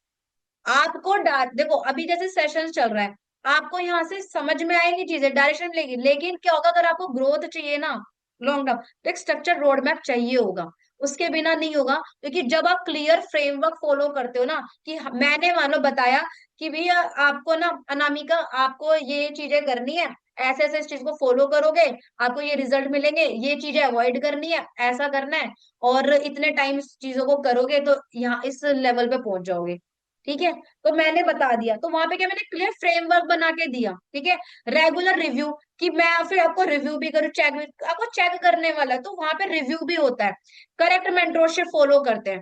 आपको देखो अभी जैसे सेशन चल रहा है, आपको यहाँ से समझ में आएंगी चीजें, डायरेक्शन मिलेगी, लेकिन क्या होगा, अगर आपको ग्रोथ चाहिए ना लॉन्ग टर्म, तो एक स्ट्रक्चर रोड मैप चाहिए होगा। उसके बिना नहीं होगा, क्योंकि जब आप क्लियर फ्रेमवर्क फॉलो करते हो ना, कि मैंने मान लो बताया कि भैया आपको ना अनामिका, आपको ये चीजें करनी है, ऐसे ऐसे इस चीज को फॉलो करोगे, आपको ये रिजल्ट मिलेंगे, ये चीजें अवॉइड करनी है, ऐसा करना है, और इतने टाइम इस चीजों को करोगे तो यहाँ इस लेवल पे पहुंच जाओगे, ठीक है? तो मैंने बता दिया, तो वहां पे क्या, मैंने क्लियर फ्रेमवर्क बना के दिया, ठीक है? रेगुलर रिव्यू, कि मैं फिर आपको रिव्यू भी करूँ, चेक भी, आपको चेक करने वाला है, तो वहां पे रिव्यू भी होता है। करेक्ट मेंटोरशिप फॉलो करते हैं,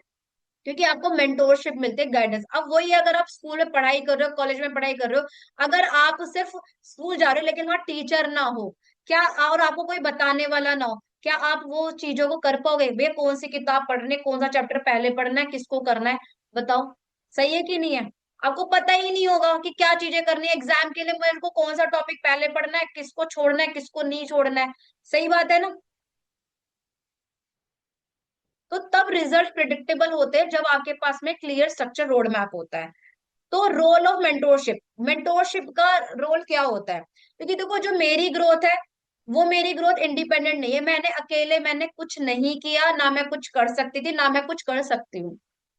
क्योंकि आपको मेंटोरशिप मिलती है, गाइडेंस। अब वही, अगर आप स्कूल में पढ़ाई कर रहे हो, कॉलेज में पढ़ाई कर रहे हो, अगर आप सिर्फ स्कूल जा रहे हो लेकिन वहां टीचर ना हो, क्या, और आपको कोई बताने वाला ना हो, क्या आप वो चीजों को कर पाओगे? भैया कौन सी किताब पढ़नी है, कौन सा चैप्टर पहले पढ़ना है, किसको करना है, बताओ। सही है कि नहीं है? आपको पता ही नहीं होगा कि क्या चीजें करनी है एग्जाम के लिए, मेरे को कौन सा टॉपिक पहले पढ़ना है, किसको छोड़ना है, किसको नहीं छोड़ना है। सही बात है ना? तो तब रिजल्ट प्रिडिक्टेबल होते हैं जब आपके पास में क्लियर स्ट्रक्चर रोड मैप होता है। तो रोल ऑफ मेंटोरशिप, मेंटोरशिप का रोल क्या होता है? क्योंकि देखो जो मेरी ग्रोथ है, वो मेरी ग्रोथ इंडिपेंडेंट नहीं है, मैंने अकेले मैंने कुछ नहीं किया, ना मैं कुछ कर सकती थी ना मैं कुछ कर सकती हूँ।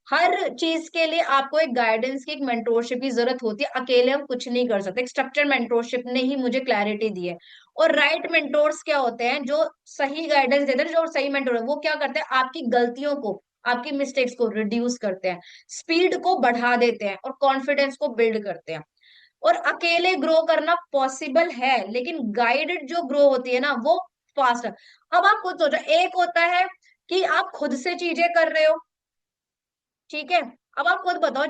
हर चीज के लिए आपको एक गाइडेंस की, एक मेंटोरशिप की जरूरत होती है, अकेले हम कुछ नहीं कर सकते। एक स्ट्रक्चर मेंटोरशिप ने ही मुझे क्लैरिटी दी है। और राइट मेंटोर्स क्या होते हैं? जो सही गाइडेंस देते हैं, जो सही मेंटोर है वो क्या करते हैं, आपकी गलतियों को, आपकी मिस्टेक्स को रिड्यूस करते हैं, स्पीड को बढ़ा देते हैं और कॉन्फिडेंस को बिल्ड करते हैं। और अकेले ग्रो करना पॉसिबल है, लेकिन गाइडेड जो ग्रो होती है ना वो फास्ट है। अब आप खुद सोचो, एक होता है कि आप खुद से चीजें कर रहे हो, ठीक है। अब आप खुद बताओ,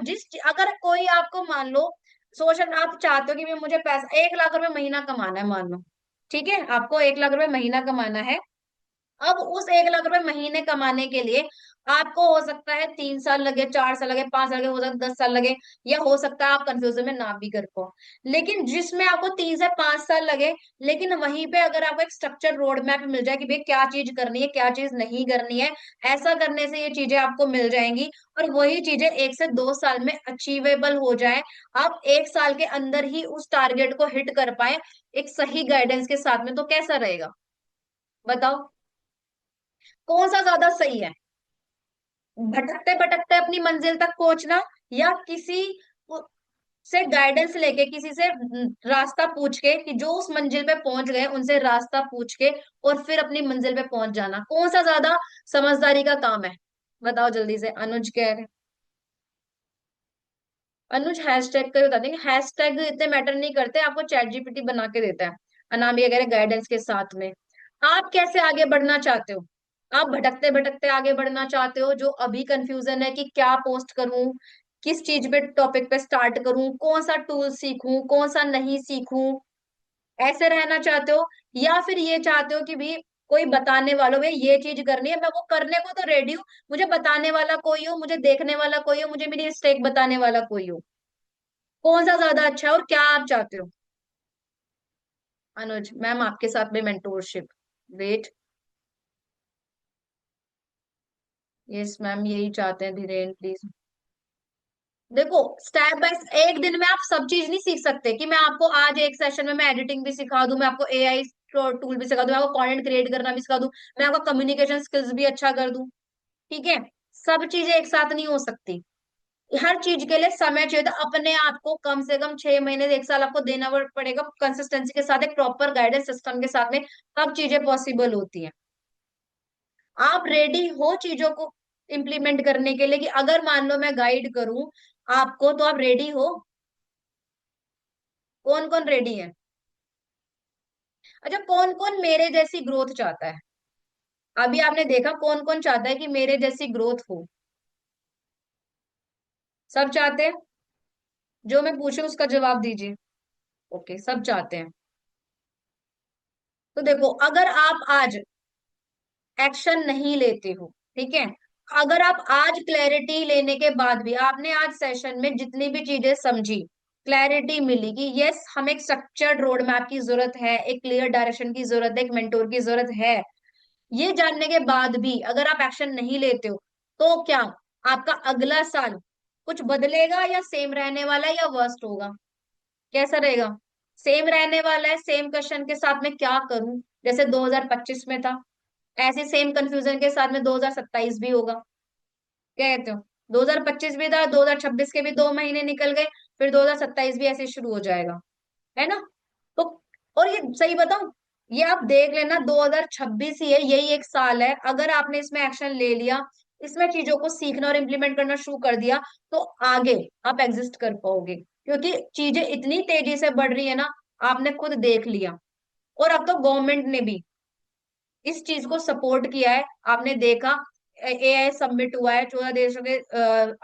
अगर कोई आपको मान लो, सोशल आप चाहते हो कि मुझे पैसा 1 लाख रुपए महीना कमाना है, मान लो, ठीक है, आपको 1 लाख रुपए महीना कमाना है। अब उस 1 लाख रुपए महीने कमाने के लिए आपको हो सकता है 3 साल लगे, 4 साल लगे, 5 साल लगे, हो सकता है 10 साल लगे, या हो सकता है आप कंफ्यूजन में ना भी कर पाओ। लेकिन जिसमें आपको 3 से 5 साल लगे, लेकिन वहीं पे अगर आपको एक स्ट्रक्चर रोड मैप मिल जाए कि भाई क्या चीज करनी है, क्या चीज नहीं करनी है, ऐसा करने से ये चीजें आपको मिल जाएंगी, और वही चीजें 1 से 2 साल में अचीवेबल हो जाए, आप 1 साल के अंदर ही उस टारगेट को हिट कर पाए एक सही गाइडेंस के साथ में, तो कैसा रहेगा? बताओ, कौन सा ज्यादा सही है? भटकते भटकते अपनी मंजिल तक पहुंचना, या किसी से गाइडेंस लेके, किसी से रास्ता पूछ के, कि जो उस मंजिल पे पहुंच गए उनसे रास्ता पूछ के और फिर अपनी मंजिल पे पहुंच जाना, कौन सा ज्यादा समझदारी का काम है? बताओ जल्दी से। अनुज कह रहे, अनुज हैशटैग का बता देंगे, हैशटैग इतने मैटर नहीं करते, आपको चैट जीपीटी बना के देता है। अनामिका कह रहे गाइडेंस के साथ में। आप कैसे आगे बढ़ना चाहते हो? आप भटकते भटकते आगे बढ़ना चाहते हो, जो अभी कंफ्यूजन है कि क्या पोस्ट करूं, किस चीज पे, टॉपिक पे स्टार्ट करूं, कौन सा टूल सीखूं, कौन सा नहीं सीखूं, ऐसे रहना चाहते हो? या फिर ये चाहते हो कि भी कोई बताने वाला, भाई ये चीज करनी है, मैं वो करने को तो रेडी हूँ, मुझे बताने वाला कोई हो, मुझे देखने वाला कोई हो, मुझे मेरी मिस्टेक बताने वाला कोई हो। कौन सा ज्यादा अच्छा है और क्या आप चाहते हो? अनुज मैम आपके साथ में मेंटोरशिप। वेट, यस मैम यही चाहते हैं, धीरेन प्लीज। देखो, स्टेप बाय, एक दिन में आप सब चीज नहीं सीख सकते कि मैं आपको आज एक सेशन में मैं एडिटिंग भी सिखा दूं, मैं आपको एआई टूल भी सिखा दूं, मैं आपको कंटेंट क्रिएट करना भी सिखा दूं, मैं आपको कम्युनिकेशन स्किल्स भी अच्छा कर दूं, ठीक है। सब चीजें एक साथ नहीं हो सकती। हर चीज के लिए समय चाहिए, तो अपने आप को कम से कम 6 महीने से 1 साल आपको देना पड़ेगा कंसिस्टेंसी के साथ, एक प्रॉपर गाइडेंस सिस्टम के साथ में, तब चीजें पॉसिबल होती हैं। आप रेडी हो चीजों को इम्प्लीमेंट करने के लिए, कि अगर मान लो मैं गाइड करूं आपको, तो आप रेडी हो? कौन कौन रेडी है? अच्छा, कौन कौन मेरे जैसी ग्रोथ चाहता है? अभी आपने देखा कौन कौन चाहता है कि मेरे जैसी ग्रोथ हो? सब चाहते हैं? जो मैं पूछूं उसका जवाब दीजिए। ओके, सब चाहते हैं। तो देखो, अगर आप आज एक्शन नहीं लेते हो, ठीक है, अगर आप आज क्लैरिटी लेने के बाद भी, आपने आज सेशन में जितनी भी चीजें समझी, क्लैरिटी मिली कि यस हमें एक स्ट्रक्चर्ड रोड मैप की जरूरत है, एक क्लियर डायरेक्शन की जरूरत है, एक मेंटोर की जरूरत है, ये जानने के बाद भी अगर आप एक्शन नहीं लेते हो, तो क्या आपका अगला साल कुछ बदलेगा, या सेम रहने वाला है, या वर्स्ट होगा? कैसा रहेगा? सेम रहने वाला है, सेम क्वेश्चन के साथ में क्या करूं, जैसे 2025 में था, ऐसे सेम कंफ्यूजन के साथ में 2027 भी होगा। क्या कहते हो? 2025 भी था, 2026 के भी 2 महीने निकल गए, फिर 2027 भी ऐसे शुरू हो जाएगा, है ना? तो, और ये सही बताऊं, ये आप देख लेना, 2026 ही है, यही एक साल है, अगर आपने इसमें एक्शन ले लिया, इसमें चीजों को सीखना और इम्प्लीमेंट करना शुरू कर दिया, तो आगे आप एग्जिस्ट कर पाओगे, क्योंकि चीजें इतनी तेजी से बढ़ रही है ना, आपने खुद देख लिया। और अब तो गवर्नमेंट ने भी इस चीज को सपोर्ट किया है, आपने देखा, एआई सबमिट हुआ है, 14 देशों के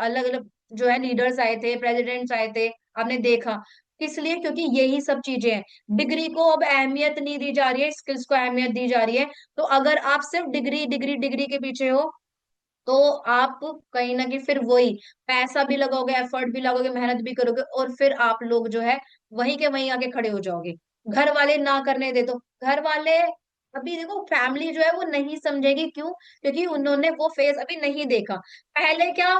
अलग अलग जो है लीडर्स आए थे, प्रेसिडेंट्स आए थे, आपने देखा। किस लिए? क्योंकि यही सब चीजें हैं। डिग्री को अब अहमियत नहीं दी जा रही है, स्किल्स को अहमियत दी जा रही है। तो अगर आप सिर्फ डिग्री डिग्री डिग्री के पीछे हो, तो आप कहीं ना कहीं फिर वही पैसा भी लगाओगे, एफर्ट भी लगाओगे, मेहनत भी करोगे, और फिर आप लोग जो है वहीं के वहीं आके खड़े हो जाओगे। घर वाले ना करने दे तो घर वाले, अभी देखो फैमिली जो है वो नहीं समझेगी, क्यों? क्योंकि उन्होंने वो फेज अभी नहीं देखा। पहले क्या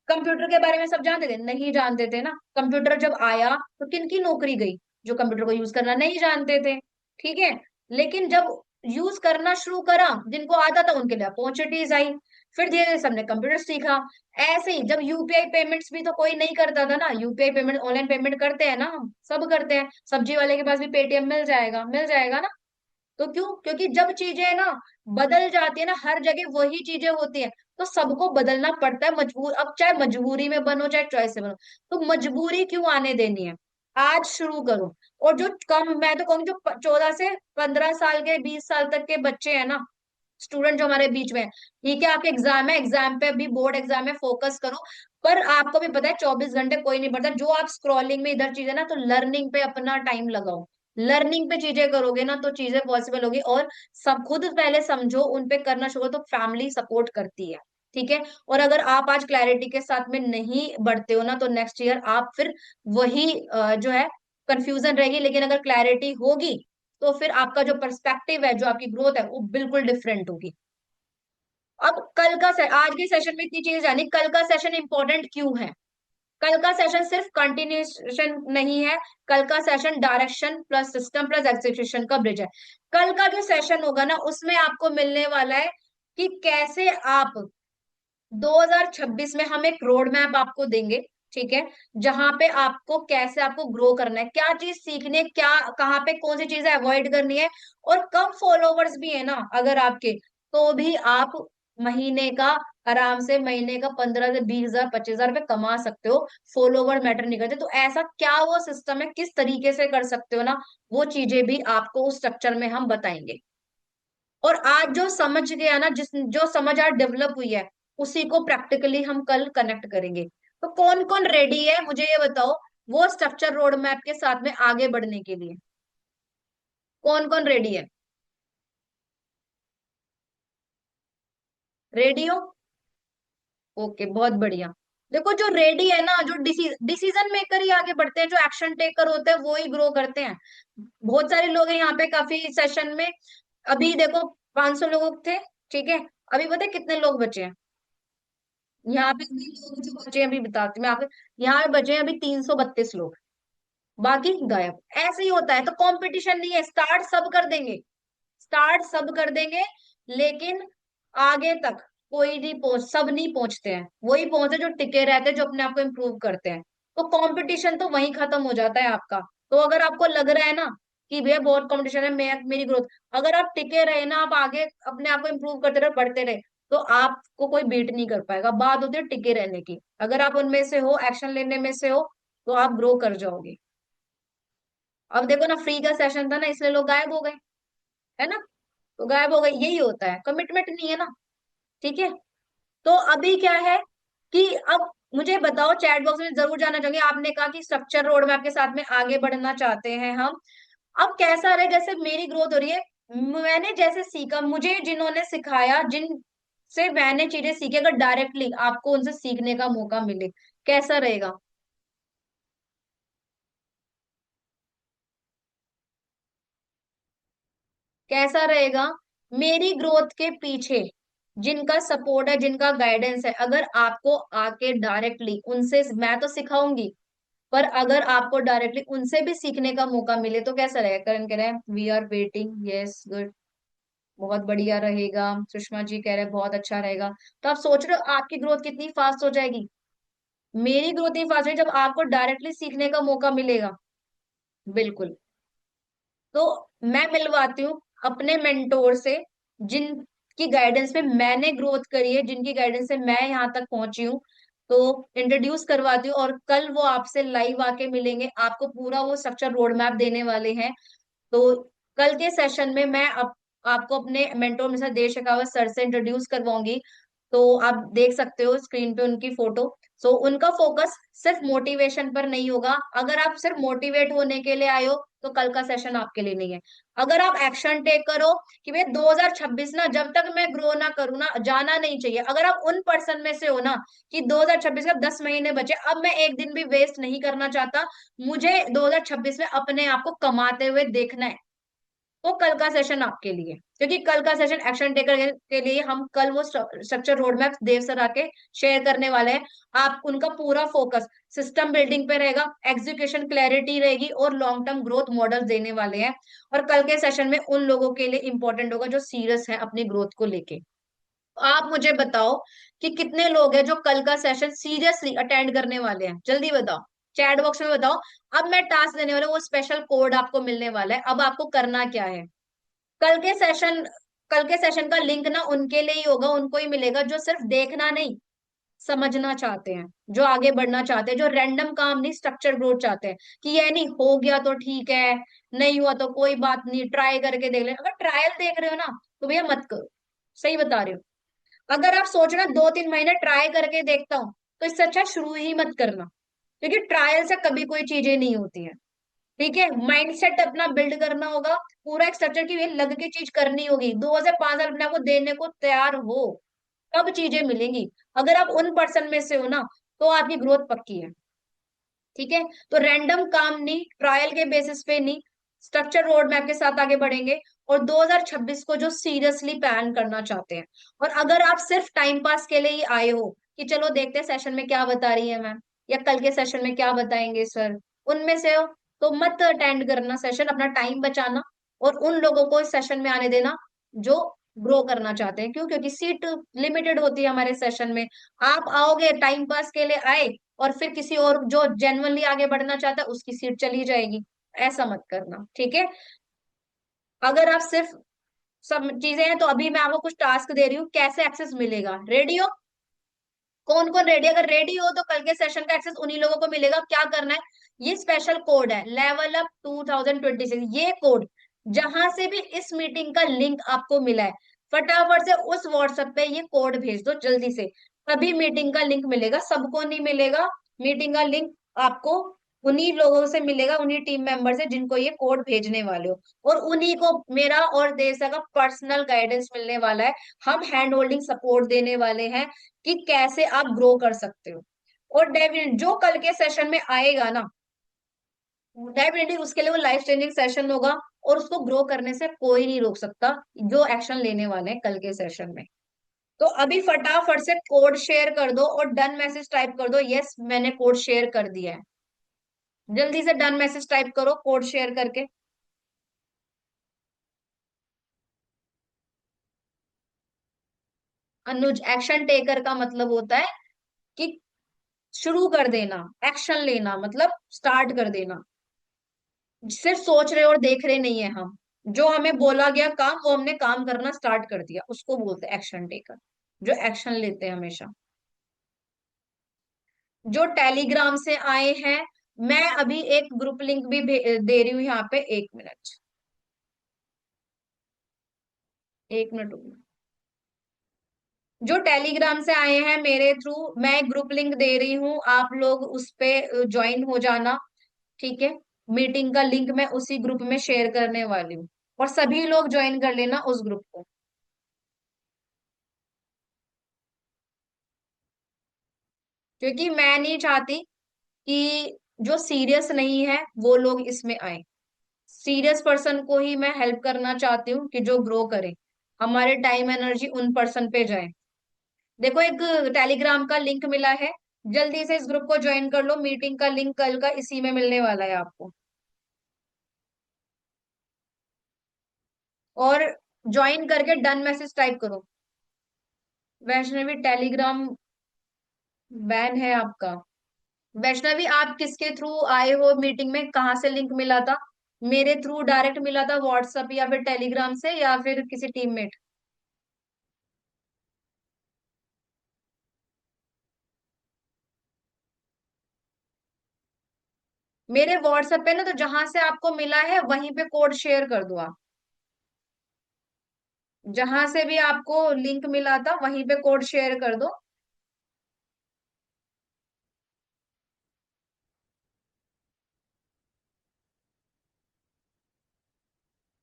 कंप्यूटर के बारे में सब जानते थे? नहीं जानते थे ना। कंप्यूटर जब आया तो किनकी नौकरी गई? जो कंप्यूटर को यूज करना नहीं जानते थे। ठीक है। लेकिन जब यूज करना शुरू करा, जिनको आता था उनके लिए अपॉर्चुनिटीज आई। फिर धीरे धीरे सबने कंप्यूटर सीखा। ऐसे ही जब यूपीआई पेमेंट्स भी तो कोई नहीं करता था ना, यूपीआई पेमेंट ऑनलाइन पेमेंट करते हैं ना, हम सब करते हैं। सब्जी वाले के पास भी पेटीएम मिल जाएगा ना। तो क्यों? क्योंकि जब चीजें ना बदल जाती है ना, हर जगह वही चीजें होती है, तो सबको बदलना पड़ता है मजबूर, अब चाहे मजबूरी में बनो चाहे चॉइस से बनो। तो मजबूरी क्यों आने देनी है? आज शुरू करो। और जो कम, मैं तो कहूंगी जो 14 से 15 साल के 20 साल तक के बच्चे हैं ना, स्टूडेंट जो हमारे बीच में है, ठीक है आपके एग्जाम है, एग्जाम पे अभी बोर्ड एग्जाम में फोकस करो। पर आपको भी पता है 24 घंटे कोई नहीं पढ़ता। जो आप स्क्रॉलिंग में इधर चीजें ना, तो लर्निंग पे अपना टाइम लगाओ। लर्निंग पे चीजें करोगे ना तो चीजें पॉसिबल होगी। और सब खुद पहले समझो, उन पे करना शुरू करो, तो फैमिली सपोर्ट करती है। ठीक है। और अगर आप आज क्लैरिटी के साथ में नहीं बढ़ते हो ना, तो नेक्स्ट ईयर आप फिर वही जो है कंफ्यूजन रहेगी। लेकिन अगर क्लैरिटी होगी, तो फिर आपका जो पर्सपेक्टिव है, जो आपकी ग्रोथ है, वो बिल्कुल डिफरेंट होगी। अब कल का आज के सेशन में इतनी चीजें जानी, कल का सेशन इंपॉर्टेंट क्यों है? कल का सेशन सिर्फ कंटिन्यूएशन नहीं है। कल का session direction plus system plus execution का ब्रिज है। कल का जो सेशन होगा ना, उसमें आपको मिलने वाला है कि कैसे आप 2026 में हम एक रोड मैप आपको देंगे। ठीक है। जहां पे आपको कैसे आपको ग्रो करना है, क्या चीज सीखनी है, क्या कहाँ पे कौन सी चीजें अवॉइड करनी है। और कम फॉलोवर्स भी है ना अगर आपके, तो भी आप महीने का आराम से महीने का 15 से 20 हजार 25 हजार रुपये कमा सकते हो। फॉलोवर मैटर नहीं करते। तो ऐसा क्या वो सिस्टम है, किस तरीके से कर सकते हो ना, वो चीजें भी आपको उस स्ट्रक्चर में हम बताएंगे। और आज जो समझ गया ना, जिस जो समझ आज डेवलप हुई है, उसी को प्रैक्टिकली हम कल कनेक्ट करेंगे। तो कौन कौन रेडी है मुझे ये बताओ, वो स्ट्रक्चर रोड मैप के साथ में आगे बढ़ने के लिए? कौन कौन रेडी है? रेडी हो? ओके, बहुत बढ़िया। देखो जो रेडी है ना, जो डिसीजन मेकर ही आगे बढ़ते हैं, जो एक्शन टेकर होते हैं वो ही ग्रो करते हैं। बहुत सारे लोग हैं यहाँ पे काफी सेशन में। अभी देखो 500 लोग थे। ठीक है। अभी पता है कितने लोग बचे हैं? यहाँ पे भी लोग जो बचे हैं, अभी बताती हूँ मैं आपको। यहाँ पे बचे हैं अभी 332 लोग। बाकी गायब। ऐसे ही होता है। तो कंपटीशन नहीं है, स्टार्ट सब कर देंगे। स्टार्ट सब कर देंगे। लेकिन आगे तक कोई नहीं पहुंच, सब नहीं पहुंचते हैं, वही पहुंचते जो टिके रहते हैं, जो अपने आप को इम्प्रूव करते हैं। तो कंपटीशन तो वहीं खत्म हो जाता है आपका। तो अगर आपको लग रहा है ना कि भैया बहुत कंपटीशन है, मैं मेरी ग्रोथ, अगर आप टिके रहे ना, आप आगे अपने आप को इम्प्रूव करते रहे, बढ़ते रहे, तो आपको कोई बीट नहीं कर पाएगा। बात होती है टिके रहने की। अगर आप उनमें से हो, एक्शन लेने में से हो, तो आप ग्रो कर जाओगे। अब देखो ना, फ्री का सेशन था ना, इसलिए लोग गायब हो गए, है ना। तो गायब हो गए, यही होता है, कमिटमेंट नहीं है ना। ठीक है। तो अभी क्या है कि अब मुझे बताओ, चैट बॉक्स में जरूर जानना चाहोंगे। आपने कहा कि स्ट्रक्चर रोड मैप के साथ में आगे बढ़ना चाहते हैं हम। अब कैसा रहे, जैसे मेरी ग्रोथ हो रही है, मैंने जैसे सीखा, मुझे जिन्होंने सिखाया, जिन से मैंने चीजें सीखी, अगर डायरेक्टली आपको उनसे सीखने का मौका मिले, कैसा रहेगा? कैसा रहेगा? मेरी ग्रोथ के पीछे जिनका सपोर्ट है, जिनका गाइडेंस है, अगर आपको आके डायरेक्टली उनसे, मैं तो सिखाऊंगी, पर अगर आपको डायरेक्टली उनसे भी सीखने का मौका मिले, तो कैसा रहेगा? करण कह रहे हैं we are waiting, yes good, बहुत बढ़िया रहेगा। सुषमा जी कह रहे हैं बहुत अच्छा रहेगा। तो आप सोच रहे हो आपकी ग्रोथ कितनी फास्ट हो जाएगी? मेरी ग्रोथ ही फास्ट है जब आपको डायरेक्टली सीखने का मौका मिलेगा। बिल्कुल। तो मैं मिलवाती हूँ अपने मेंटोर से, जिनकी गाइडेंस पे मैंने ग्रोथ करी है, जिनकी गाइडेंस से मैं यहाँ तक पहुंची हूँ। तो इंट्रोड्यूस करवाती हूँ, और कल वो आपसे लाइव आके मिलेंगे, आपको पूरा वो स्ट्रक्चर रोड मैप देने वाले हैं। तो कल के सेशन में मैं आपको अपने मेंटोर मिस्टर देव शेखावत सर से इंट्रोड्यूस करवाऊंगी। तो आप देख सकते हो स्क्रीन पे उनकी फोटो। सो उनका फोकस सिर्फ मोटिवेशन पर नहीं होगा। अगर आप सिर्फ मोटिवेट होने के लिए आए हो तो कल का सेशन आपके लिए नहीं है। अगर आप एक्शन टेक करो कि भाई 2026 ना, जब तक मैं ग्रो ना करूँ ना, जाना नहीं चाहिए। अगर आप उन पर्सन में से हो ना कि 2026 का 10 महीने बचे, अब मैं एक दिन भी वेस्ट नहीं करना चाहता, मुझे 2026 में अपने आप को कमाते हुए देखना है, तो कल का सेशन आपके लिए। क्योंकि कल का सेशन एक्शन टेकर के लिए हम कल वो स्ट्रक्चर रोड मैप देव सर आके शेयर करने वाले हैं। आप उनका पूरा फोकस सिस्टम बिल्डिंग पे रहेगा, एग्जीक्यूशन क्लैरिटी रहेगी और लॉन्ग टर्म ग्रोथ मॉडल देने वाले हैं। और कल के सेशन में उन लोगों के लिए इंपॉर्टेंट होगा जो सीरियस है अपनी ग्रोथ को लेके। तो आप मुझे बताओ कि कितने लोग हैं जो कल का सेशन सीरियसली अटेंड करने वाले हैं, जल्दी बताओ, चैट बॉक्स में बताओ। अब मैं टास्क देने वाला हूं, वो स्पेशल कोड आपको मिलने वाला है। अब आपको करना क्या है, कल के सेशन कल के सेशन का लिंक ना उनके लिए ही होगा, उनको ही मिलेगा जो सिर्फ देखना नहीं, समझना चाहते हैं, जो आगे बढ़ना चाहते हैं, जो रैंडम काम नहीं स्ट्रक्चर ग्रोथ चाहते हैं। कि ये नहीं हो गया तो ठीक है, नहीं हुआ तो कोई बात नहीं, ट्राई करके देख ले। अगर ट्रायल देख रहे हो ना तो भैया मत करो, सही बता रहे हो। अगर आप सोच रहे हो 2-3 महीने ट्राई करके देखता हूँ, तो इससे अच्छा शुरू ही मत करना। क्योंकि ट्रायल से कभी कोई चीजें नहीं होती है। ठीक है, माइंडसेट अपना बिल्ड करना होगा, पूरा एक स्ट्रक्चर की ये लग के चीज करनी होगी, 2 से 5 साल अपने आप को देने को तैयार हो, तब चीजें मिलेंगी। अगर आप उन पर्सन में से हो ना, तो आपकी ग्रोथ पक्की है। ठीक है, तो रैंडम काम नहीं, ट्रायल के बेसिस पे नहीं, स्ट्रक्चर रोड मैप के साथ आगे बढ़ेंगे। और 2026 को जो सीरियसली प्लान करना चाहते हैं। और अगर आप सिर्फ टाइम पास के लिए ही आए हो कि चलो देखते हैं सेशन में क्या बता रही है मैम, या कल के सेशन में क्या बताएंगे सर, उनमें से हो तो मत अटेंड करना सेशन, अपना टाइम बचाना। और उन लोगों को इस सेशन में आने देना जो ग्रो करना चाहते हैं। क्यों? क्योंकि सीट लिमिटेड होती है हमारे सेशन में। आप आओगे टाइम पास के लिए आए, और फिर किसी और जो जेन्युइनली आगे बढ़ना चाहता है उसकी सीट चली जाएगी। ऐसा मत करना, ठीक है। अगर आप सिर्फ सब चीजें हैं तो अभी मैं आपको कुछ टास्क दे रही हूँ, कैसे एक्सेस मिलेगा, रेडी हो? कौन कौन रेडी? अगर रेडी हो तो कल के सेशन का एक्सेस उन्हीं लोगों को मिलेगा। क्या करना है, ये स्पेशल कोड है लेवल अप 2026, ये कोड जहां से भी इस मीटिंग का लिंक आपको मिला है, फटाफट से उस व्हाट्सएप पे ये कोड भेज दो जल्दी से। तभी मीटिंग का लिंक मिलेगा, सबको नहीं मिलेगा। मीटिंग का लिंक आपको उन्हीं लोगों से मिलेगा, उन्हीं टीम मेंबर से जिनको ये कोड भेजने वाले हो। और उन्हीं को मेरा और देसा का पर्सनल गाइडेंस मिलने वाला है। हम हैंड होल्डिंग सपोर्ट देने वाले हैं कि कैसे आप ग्रो कर सकते हो। और डेफिनेट जो कल के सेशन में आएगा ना, डेफिनेटली उसके लिए वो लाइफ चेंजिंग सेशन होगा। और उसको ग्रो करने से कोई नहीं रोक सकता, जो एक्शन लेने वाले हैं कल के सेशन में। तो अभी फटाफट से कोड शेयर कर दो और डन मैसेज टाइप कर दो, यस मैंने कोड शेयर कर दिया है। जल्दी से डन मैसेज टाइप करो कोड शेयर करके। अनुज, एक्शन टेकर का मतलब होता है कि शुरू कर देना, एक्शन लेना मतलब स्टार्ट कर देना। सिर्फ सोच रहे और देख रहे नहीं है हम, जो हमें बोला गया काम वो हमने काम करना स्टार्ट कर दिया, उसको बोलते हैं एक्शन टेकर, जो एक्शन लेते हैं हमेशा। जो टेलीग्राम से आए हैं, मैं अभी एक ग्रुप लिंक भी दे रही हूँ यहाँ पे, 1 मिनट, 1 मिनट रुकना। जो टेलीग्राम से आए हैं मेरे थ्रू, मैं एक ग्रुप लिंक दे रही हूँ, आप लोग उस पे ज्वाइन हो जाना। ठीक है, मीटिंग का लिंक मैं उसी ग्रुप में शेयर करने वाली हूँ, और सभी लोग ज्वाइन कर लेना उस ग्रुप को। क्योंकि मैं नहीं चाहती कि जो सीरियस नहीं है वो लोग इसमें आए। सीरियस पर्सन को ही मैं हेल्प करना चाहती हूँ कि जो ग्रो करे, हमारे टाइम एनर्जी उन पर्सन पे जाए। देखो एक टेलीग्राम का लिंक मिला है, जल्दी से इस ग्रुप को ज्वाइन कर लो, मीटिंग का लिंक कल का इसी में मिलने वाला है आपको। और ज्वाइन करके डन मैसेज टाइप करो। वैष्णवी, टेलीग्राम बैन है आपका। वैष्णवी, आप किसके थ्रू आए हो मीटिंग में, कहाँ से लिंक मिला था? मेरे थ्रू डायरेक्ट मिला था व्हाट्सएप या फिर टेलीग्राम से, या फिर किसी टीममेट? मेरे व्हाट्सएप पे ना, तो जहां से आपको मिला है वहीं पे कोड शेयर कर दो आप। जहां से भी आपको लिंक मिला था वहीं पे कोड शेयर कर दो।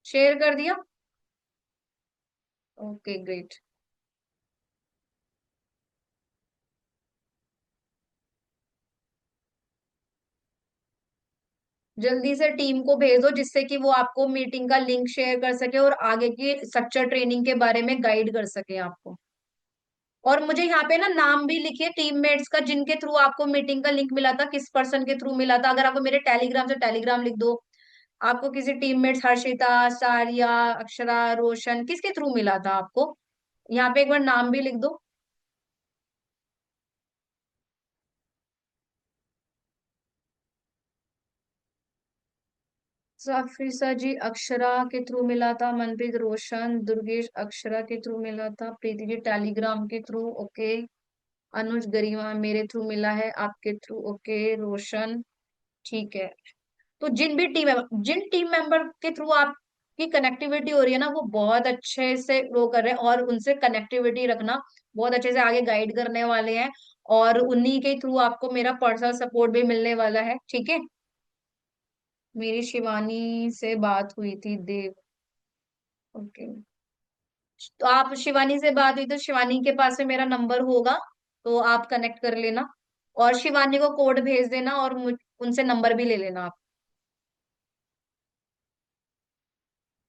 शेयर कर दिया। Okay great. जल्दी से टीम को भेज दो जिससे कि वो आपको मीटिंग का लिंक शेयर कर सके और आगे की स्ट्रक्चर ट्रेनिंग के बारे में गाइड कर सके आपको। और मुझे यहाँ पे ना नाम भी लिखिए टीममेट्स का जिनके थ्रू आपको मीटिंग का लिंक मिला था, किस पर्सन के थ्रू मिला था। अगर आपको मेरे टेलीग्राम से टेलीग्राम लिख दो। आपको किसी टीममेट्स हर्षिता, सारिया, अक्षरा, रोशन किसके थ्रू मिला था आपको, यहाँ पे एक बार नाम भी लिख दो। साफिसा जी अक्षरा के थ्रू मिला था, मनप्रीत, रोशन, दुर्गेश अक्षरा के थ्रू मिला था, प्रीति जी टेलीग्राम के थ्रू ओके, अनुज गरिमा मेरे थ्रू मिला है आपके थ्रू ओके, रोशन ठीक है। तो जिन टीम मेंबर के थ्रू आपकी कनेक्टिविटी हो रही है ना वो बहुत अच्छे से ग्रो कर रहे हैं, और उनसे कनेक्टिविटी रखना, बहुत अच्छे से आगे गाइड करने वाले हैं। और उन्हीं के थ्रू आपको मेरा पर्सनल सपोर्ट भी मिलने वाला है, ठीक है। मेरी शिवानी से बात हुई थी देव। ओके। तो आप शिवानी से बात हुई तो शिवानी के पास में मेरा नंबर होगा, तो आप कनेक्ट कर लेना। और शिवानी को कोड भेज देना और उनसे नंबर भी ले लेना आप।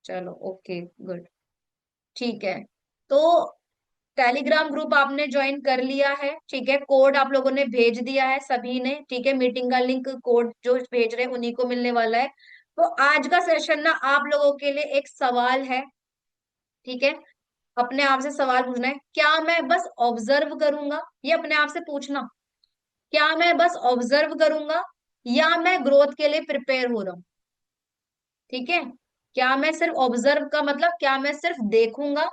चलो ओके गुड। ठीक है। तो टेलीग्राम ग्रुप आपने ज्वाइन कर लिया है, ठीक है। कोड आप लोगों ने भेज दिया है सभी ने, ठीक है। मीटिंग का लिंक कोड जो भेज रहे हैं उन्हीं को मिलने वाला है। तो आज का सेशन ना आप लोगों के लिए एक सवाल है, ठीक है। अपने आप से सवाल पूछना है, क्या मैं बस ऑब्जर्व करूंगा, ये अपने आप से पूछना। क्या मैं बस ऑब्जर्व करूंगा या मैं ग्रोथ के लिए प्रिपेयर हो रहा हूँ, ठीक है। क्या मैं सिर्फ ऑब्जर्व का मतलब क्या मैं सिर्फ देखूंगा,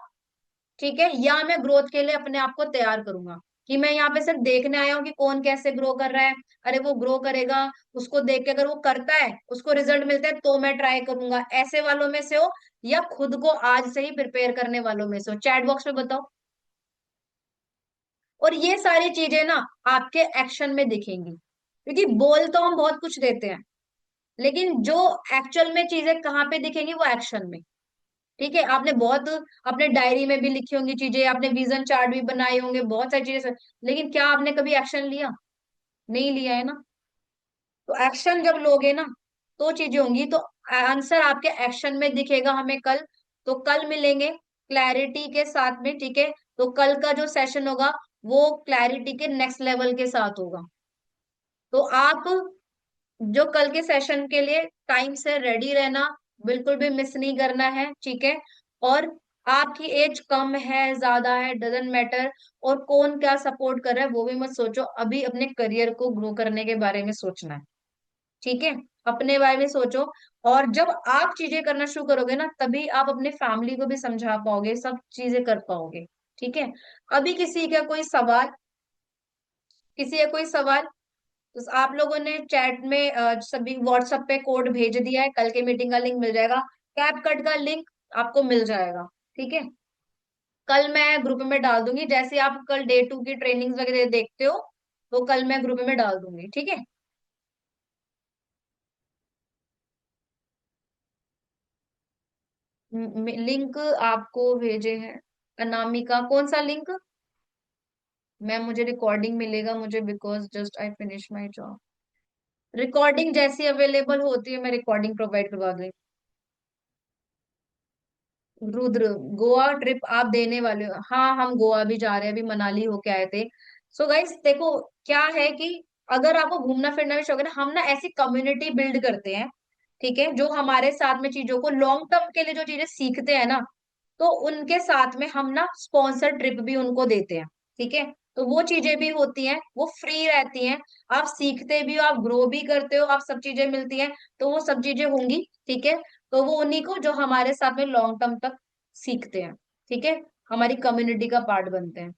ठीक है, या मैं ग्रोथ के लिए अपने आप को तैयार करूंगा, कि मैं यहाँ पे सिर्फ देखने आया हूँ कि कौन कैसे ग्रो कर रहा है। अरे वो ग्रो करेगा, उसको देख के अगर वो करता है उसको रिजल्ट मिलता है तो मैं ट्राई करूंगा, ऐसे वालों में से हो या खुद को आज से ही प्रिपेयर करने वालों में से हो, चैट बॉक्स में बताओ। और ये सारी चीजें ना आपके एक्शन में दिखेंगी, क्योंकि बोल तो हम बहुत कुछ देते हैं, लेकिन जो एक्चुअल में चीजें कहाँ पे दिखेंगी वो एक्शन में, ठीक है। आपने बहुत अपने डायरी में भी लिखी होंगी चीजें, आपने विजन चार्ट भी बनाए होंगे, बहुत सारी चीजें, लेकिन क्या आपने कभी एक्शन लिया, नहीं लिया है ना। तो एक्शन जब लोगे ना तो चीजें होंगी, तो आंसर आपके एक्शन में दिखेगा हमें कल। तो कल मिलेंगे क्लैरिटी के साथ में, ठीक है। तो कल का जो सेशन होगा वो क्लैरिटी के नेक्स्ट लेवल के साथ होगा। तो आप जो कल के सेशन के लिए टाइम से रेडी रहना, बिल्कुल भी मिस नहीं करना है, ठीक है। और आपकी एज कम है ज्यादा है डजेंट मैटर, और कौन क्या सपोर्ट कर रहा है वो भी मत सोचो, अभी अपने करियर को ग्रो करने के बारे में सोचना है, ठीक है। अपने बारे में सोचो। और जब आप चीजें करना शुरू करोगे ना तभी आप अपने फैमिली को भी समझा पाओगे, सब चीजें कर पाओगे, ठीक है। अभी किसी का कोई सवाल, किसी का कोई सवाल। तो आप लोगों ने चैट में सभी व्हाट्सएप पे कोड भेज दिया है, कल के मीटिंग का लिंक मिल जाएगा, कैप कट का लिंक आपको मिल जाएगा, ठीक है। कल मैं ग्रुप में डाल दूंगी, जैसे आप कल डे 2 की ट्रेनिंग्स वगैरह देखते हो तो कल मैं ग्रुप में डाल दूंगी, ठीक है। लिंक आपको भेजे हैं। अनामिका कौन सा लिंक। मैम मुझे रिकॉर्डिंग मिलेगा मुझे, because just I finish my job. Recording जैसी अवेलेबल होती है मैं रिकॉर्डिंग प्रोवाइड करवा दूंगी। रुद्र, गोवा ट्रिप आप देने वाले हो, हाँ हम गोवा भी जा रहे हैं, अभी मनाली होके आए थे। सो गाइस देखो, क्या है कि अगर आपको घूमना फिरना भी शौक है ना, हम ना ऐसी कम्युनिटी बिल्ड करते हैं, ठीक है, जो हमारे साथ में चीजों को लॉन्ग टर्म के लिए जो चीजें सीखते हैं ना, तो उनके साथ में हम ना स्पॉन्सर ट्रिप भी उनको देते हैं, ठीक है। तो वो चीजें भी होती हैं, वो फ्री रहती हैं, आप सीखते भी हो, आप ग्रो भी करते हो, आप सब चीजें मिलती हैं, तो वो सब चीजें होंगी, ठीक है। तो वो उन्हीं को जो हमारे साथ में लॉन्ग टर्म तक सीखते हैं, ठीक है, हमारी कम्युनिटी का पार्ट बनते हैं।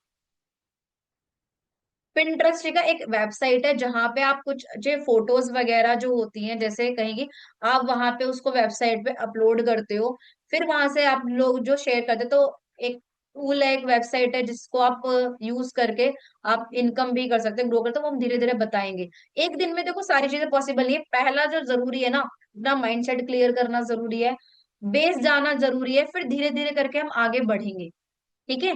पिंटरेस्ट का एक वेबसाइट है जहां पे आप कुछ जो फोटोज वगैरह जो होती हैं जैसे कहेंगे, आप वहां पे उसको वेबसाइट पे अपलोड करते हो, फिर वहां से आप लोग जो शेयर करते हो, तो एक टूल है, एक वेबसाइट है जिसको आप यूज करके आप इनकम भी कर सकते हैं, ग्रो करते हैं, वो हम धीरे धीरे बताएंगे। एक दिन में देखो सारी चीजें पॉसिबल नहीं है। पहला जो जरूरी है ना, अपना माइंडसेट क्लियर करना जरूरी है, बेस जाना जरूरी है, फिर धीरे धीरे करके हम आगे बढ़ेंगे। ठीक है।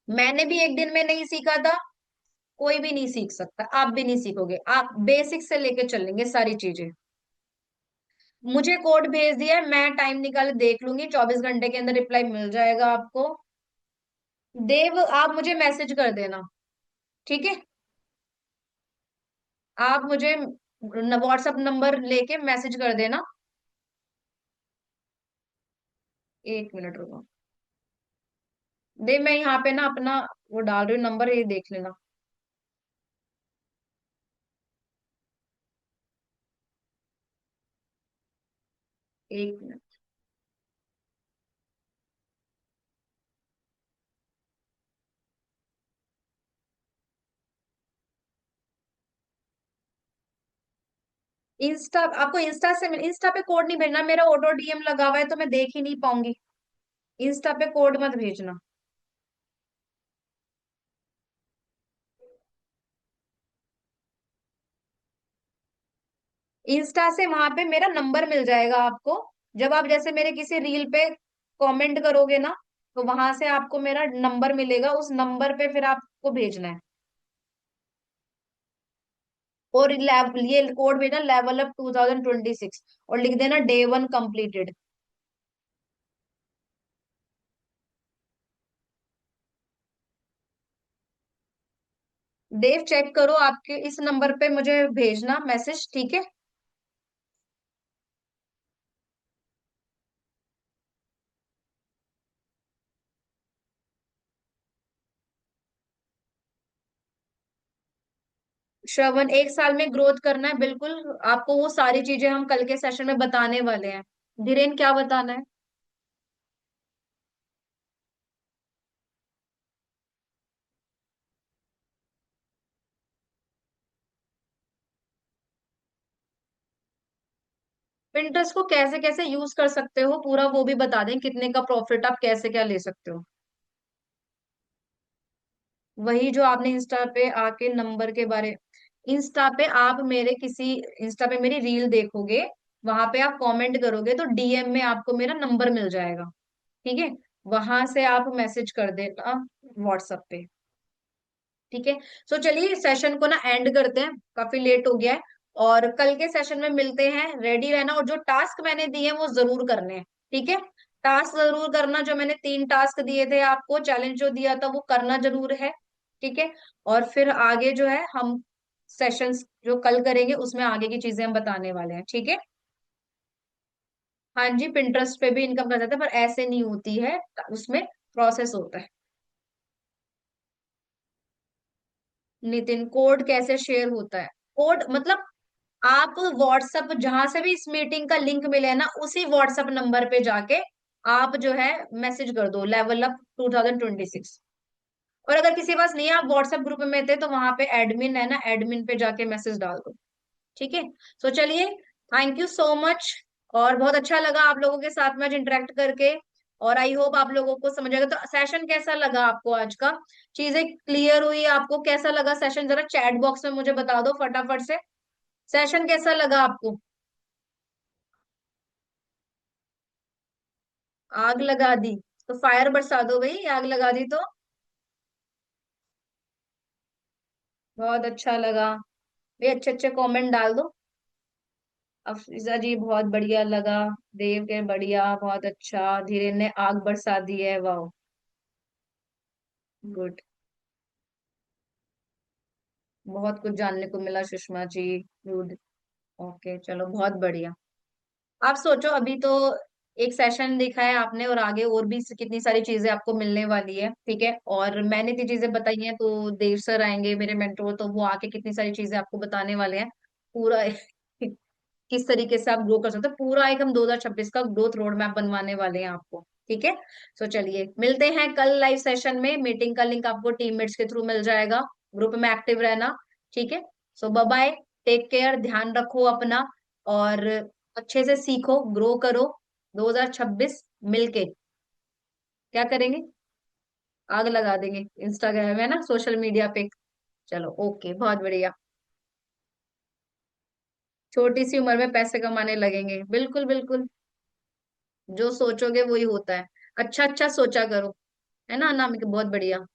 मैंने भी एक दिन में नहीं सीखा था, कोई भी नहीं सीख सकता, आप भी नहीं सीखोगे। आप बेसिक से लेके चलेंगे सारी चीजें। मुझे कोड भेज दिया है, मैं टाइम निकाल देख लूंगी, 24 घंटे के अंदर रिप्लाई मिल जाएगा आपको। देव, आप मुझे मैसेज कर देना। ठीक है। आप मुझे व्हाट्सएप नंबर लेके मैसेज कर देना। 1 मिनट रुको। देव, मैं यहाँ पे ना अपना वो डाल रही हूँ नंबर, ये देख लेना। 1 मिनट। इंस्टा, आपको इंस्टा से इंस्टा पे कोड नहीं भेजना, मेरा ऑटो डीएम लगा हुआ है तो मैं देख ही नहीं पाऊंगी। इंस्टा पे कोड मत भेजना। इंस्टा से वहां पे मेरा नंबर मिल जाएगा आपको। जब आप जैसे मेरे किसी रील पे कमेंट करोगे ना, तो वहां से आपको मेरा नंबर मिलेगा, उस नंबर पे फिर आपको भेजना है। और ये कोड भेजना, लेवल अप 2026, और लिख देना Day 1 कंप्लीटेड। देव, चेक करो, आपके इस नंबर पे मुझे भेजना मैसेज, ठीक है। श्रवण, 1 साल में ग्रोथ करना है बिल्कुल। आपको वो सारी चीजें हम कल के सेशन में बताने वाले हैं। धीरेन, क्या बताना है? पिंटरेस्ट को कैसे कैसे यूज कर सकते हो पूरा वो भी बता दें, कितने का प्रॉफिट आप कैसे क्या ले सकते हो। वही जो आपने इंस्टा पे आके नंबर के बारे, इंस्टा पे आप मेरे किसी, इंस्टा पे मेरी रील देखोगे, वहां पे आप कमेंट करोगे तो डीएम में आपको मेरा नंबर मिल जाएगा। ठीक है। वहां से आप मैसेज कर देना व्हाट्सएप पे। ठीक है। सो चलिए सेशन को ना एंड करते हैं, काफी लेट हो गया है। और कल के सेशन में मिलते हैं, रेडी रहना, और जो टास्क मैंने दिए हैं वो जरूर करने हैं। ठीक है। टास्क जरूर करना, जो मैंने 3 टास्क दिए थे आपको, चैलेंज जो दिया था वो करना जरूर है। ठीक है। और फिर आगे जो है हम सेशंस जो कल करेंगे उसमें आगे की चीजें हम बताने वाले हैं। ठीक है। हाँ जी, पिंटरेस्ट पे भी इनकम कर सकते हैं, पर ऐसे नहीं होती है, उसमें प्रोसेस होता है। नितिन, कोड कैसे शेयर होता है? कोड मतलब आप व्हाट्सएप, जहां से भी इस मीटिंग का लिंक मिले ना, उसी व्हाट्सएप नंबर पे जाके आप जो है मैसेज कर दो, लेवल अप 2026। और अगर किसी के पास नहीं है, आप व्हाट्सएप ग्रुप में थे तो वहां पे एडमिन है ना, एडमिन पे जाके मैसेज डाल दो। ठीक है। सो चलिए, थैंक यू सो मच। और बहुत अच्छा लगा आप लोगों के साथ में आज इंटरेक्ट करके। और आई होप आप लोगों को समझ आएगा। तो सेशन कैसा लगा आपको आज का? चीजें क्लियर हुई आपको? कैसा लगा सेशन, जरा चैट बॉक्स में मुझे बता दो फटाफट से। सेशन कैसा लगा आपको? आग लगा दी? तो फायर बरसा दो भाई, आग लगा दी तो। बहुत अच्छा लगा भाई, अच्छे अच्छे कमेंट डाल दो। अफीजा जी, बहुत बढ़िया लगा। देव के बढ़िया, बहुत अच्छा। धीरे ने आग बरसा दी है, वाह। गुड। बहुत कुछ जानने को मिला सुषमा जी। गुड। ओके, चलो बहुत बढ़िया। आप सोचो, अभी तो एक सेशन देखा है आपने, और आगे और भी कितनी सारी चीजें आपको मिलने वाली है। ठीक है। और मैंने इतनी चीजें बताई हैं, तो देव सर आएंगे मेरे मेंटोर, तो वो आके कितनी सारी चीजें आपको बताने वाले हैं। पूरा किस तरीके से आप ग्रो कर सकते हो, पूरा एक हम 2026 का ग्रोथ रोड मैप बनवाने वाले हैं आपको। ठीक है। सो चलिए मिलते हैं कल लाइव सेशन में। मीटिंग का लिंक आपको टीममेट्स के थ्रू मिल जाएगा। ग्रुप में एक्टिव रहना। ठीक है। सो बाय बाय। टेक केयर, ध्यान रखो अपना। और अच्छे से सीखो, ग्रो करो। 2026 मिलके। क्या करेंगे? आग लगा देंगे इंस्टाग्राम है ना, सोशल मीडिया पे। चलो ओके, बहुत बढ़िया। छोटी सी उम्र में पैसे कमाने लगेंगे, बिल्कुल बिल्कुल। जो सोचोगे वही होता है। अच्छा अच्छा सोचा करो, है ना अनामिका, बहुत बढ़िया।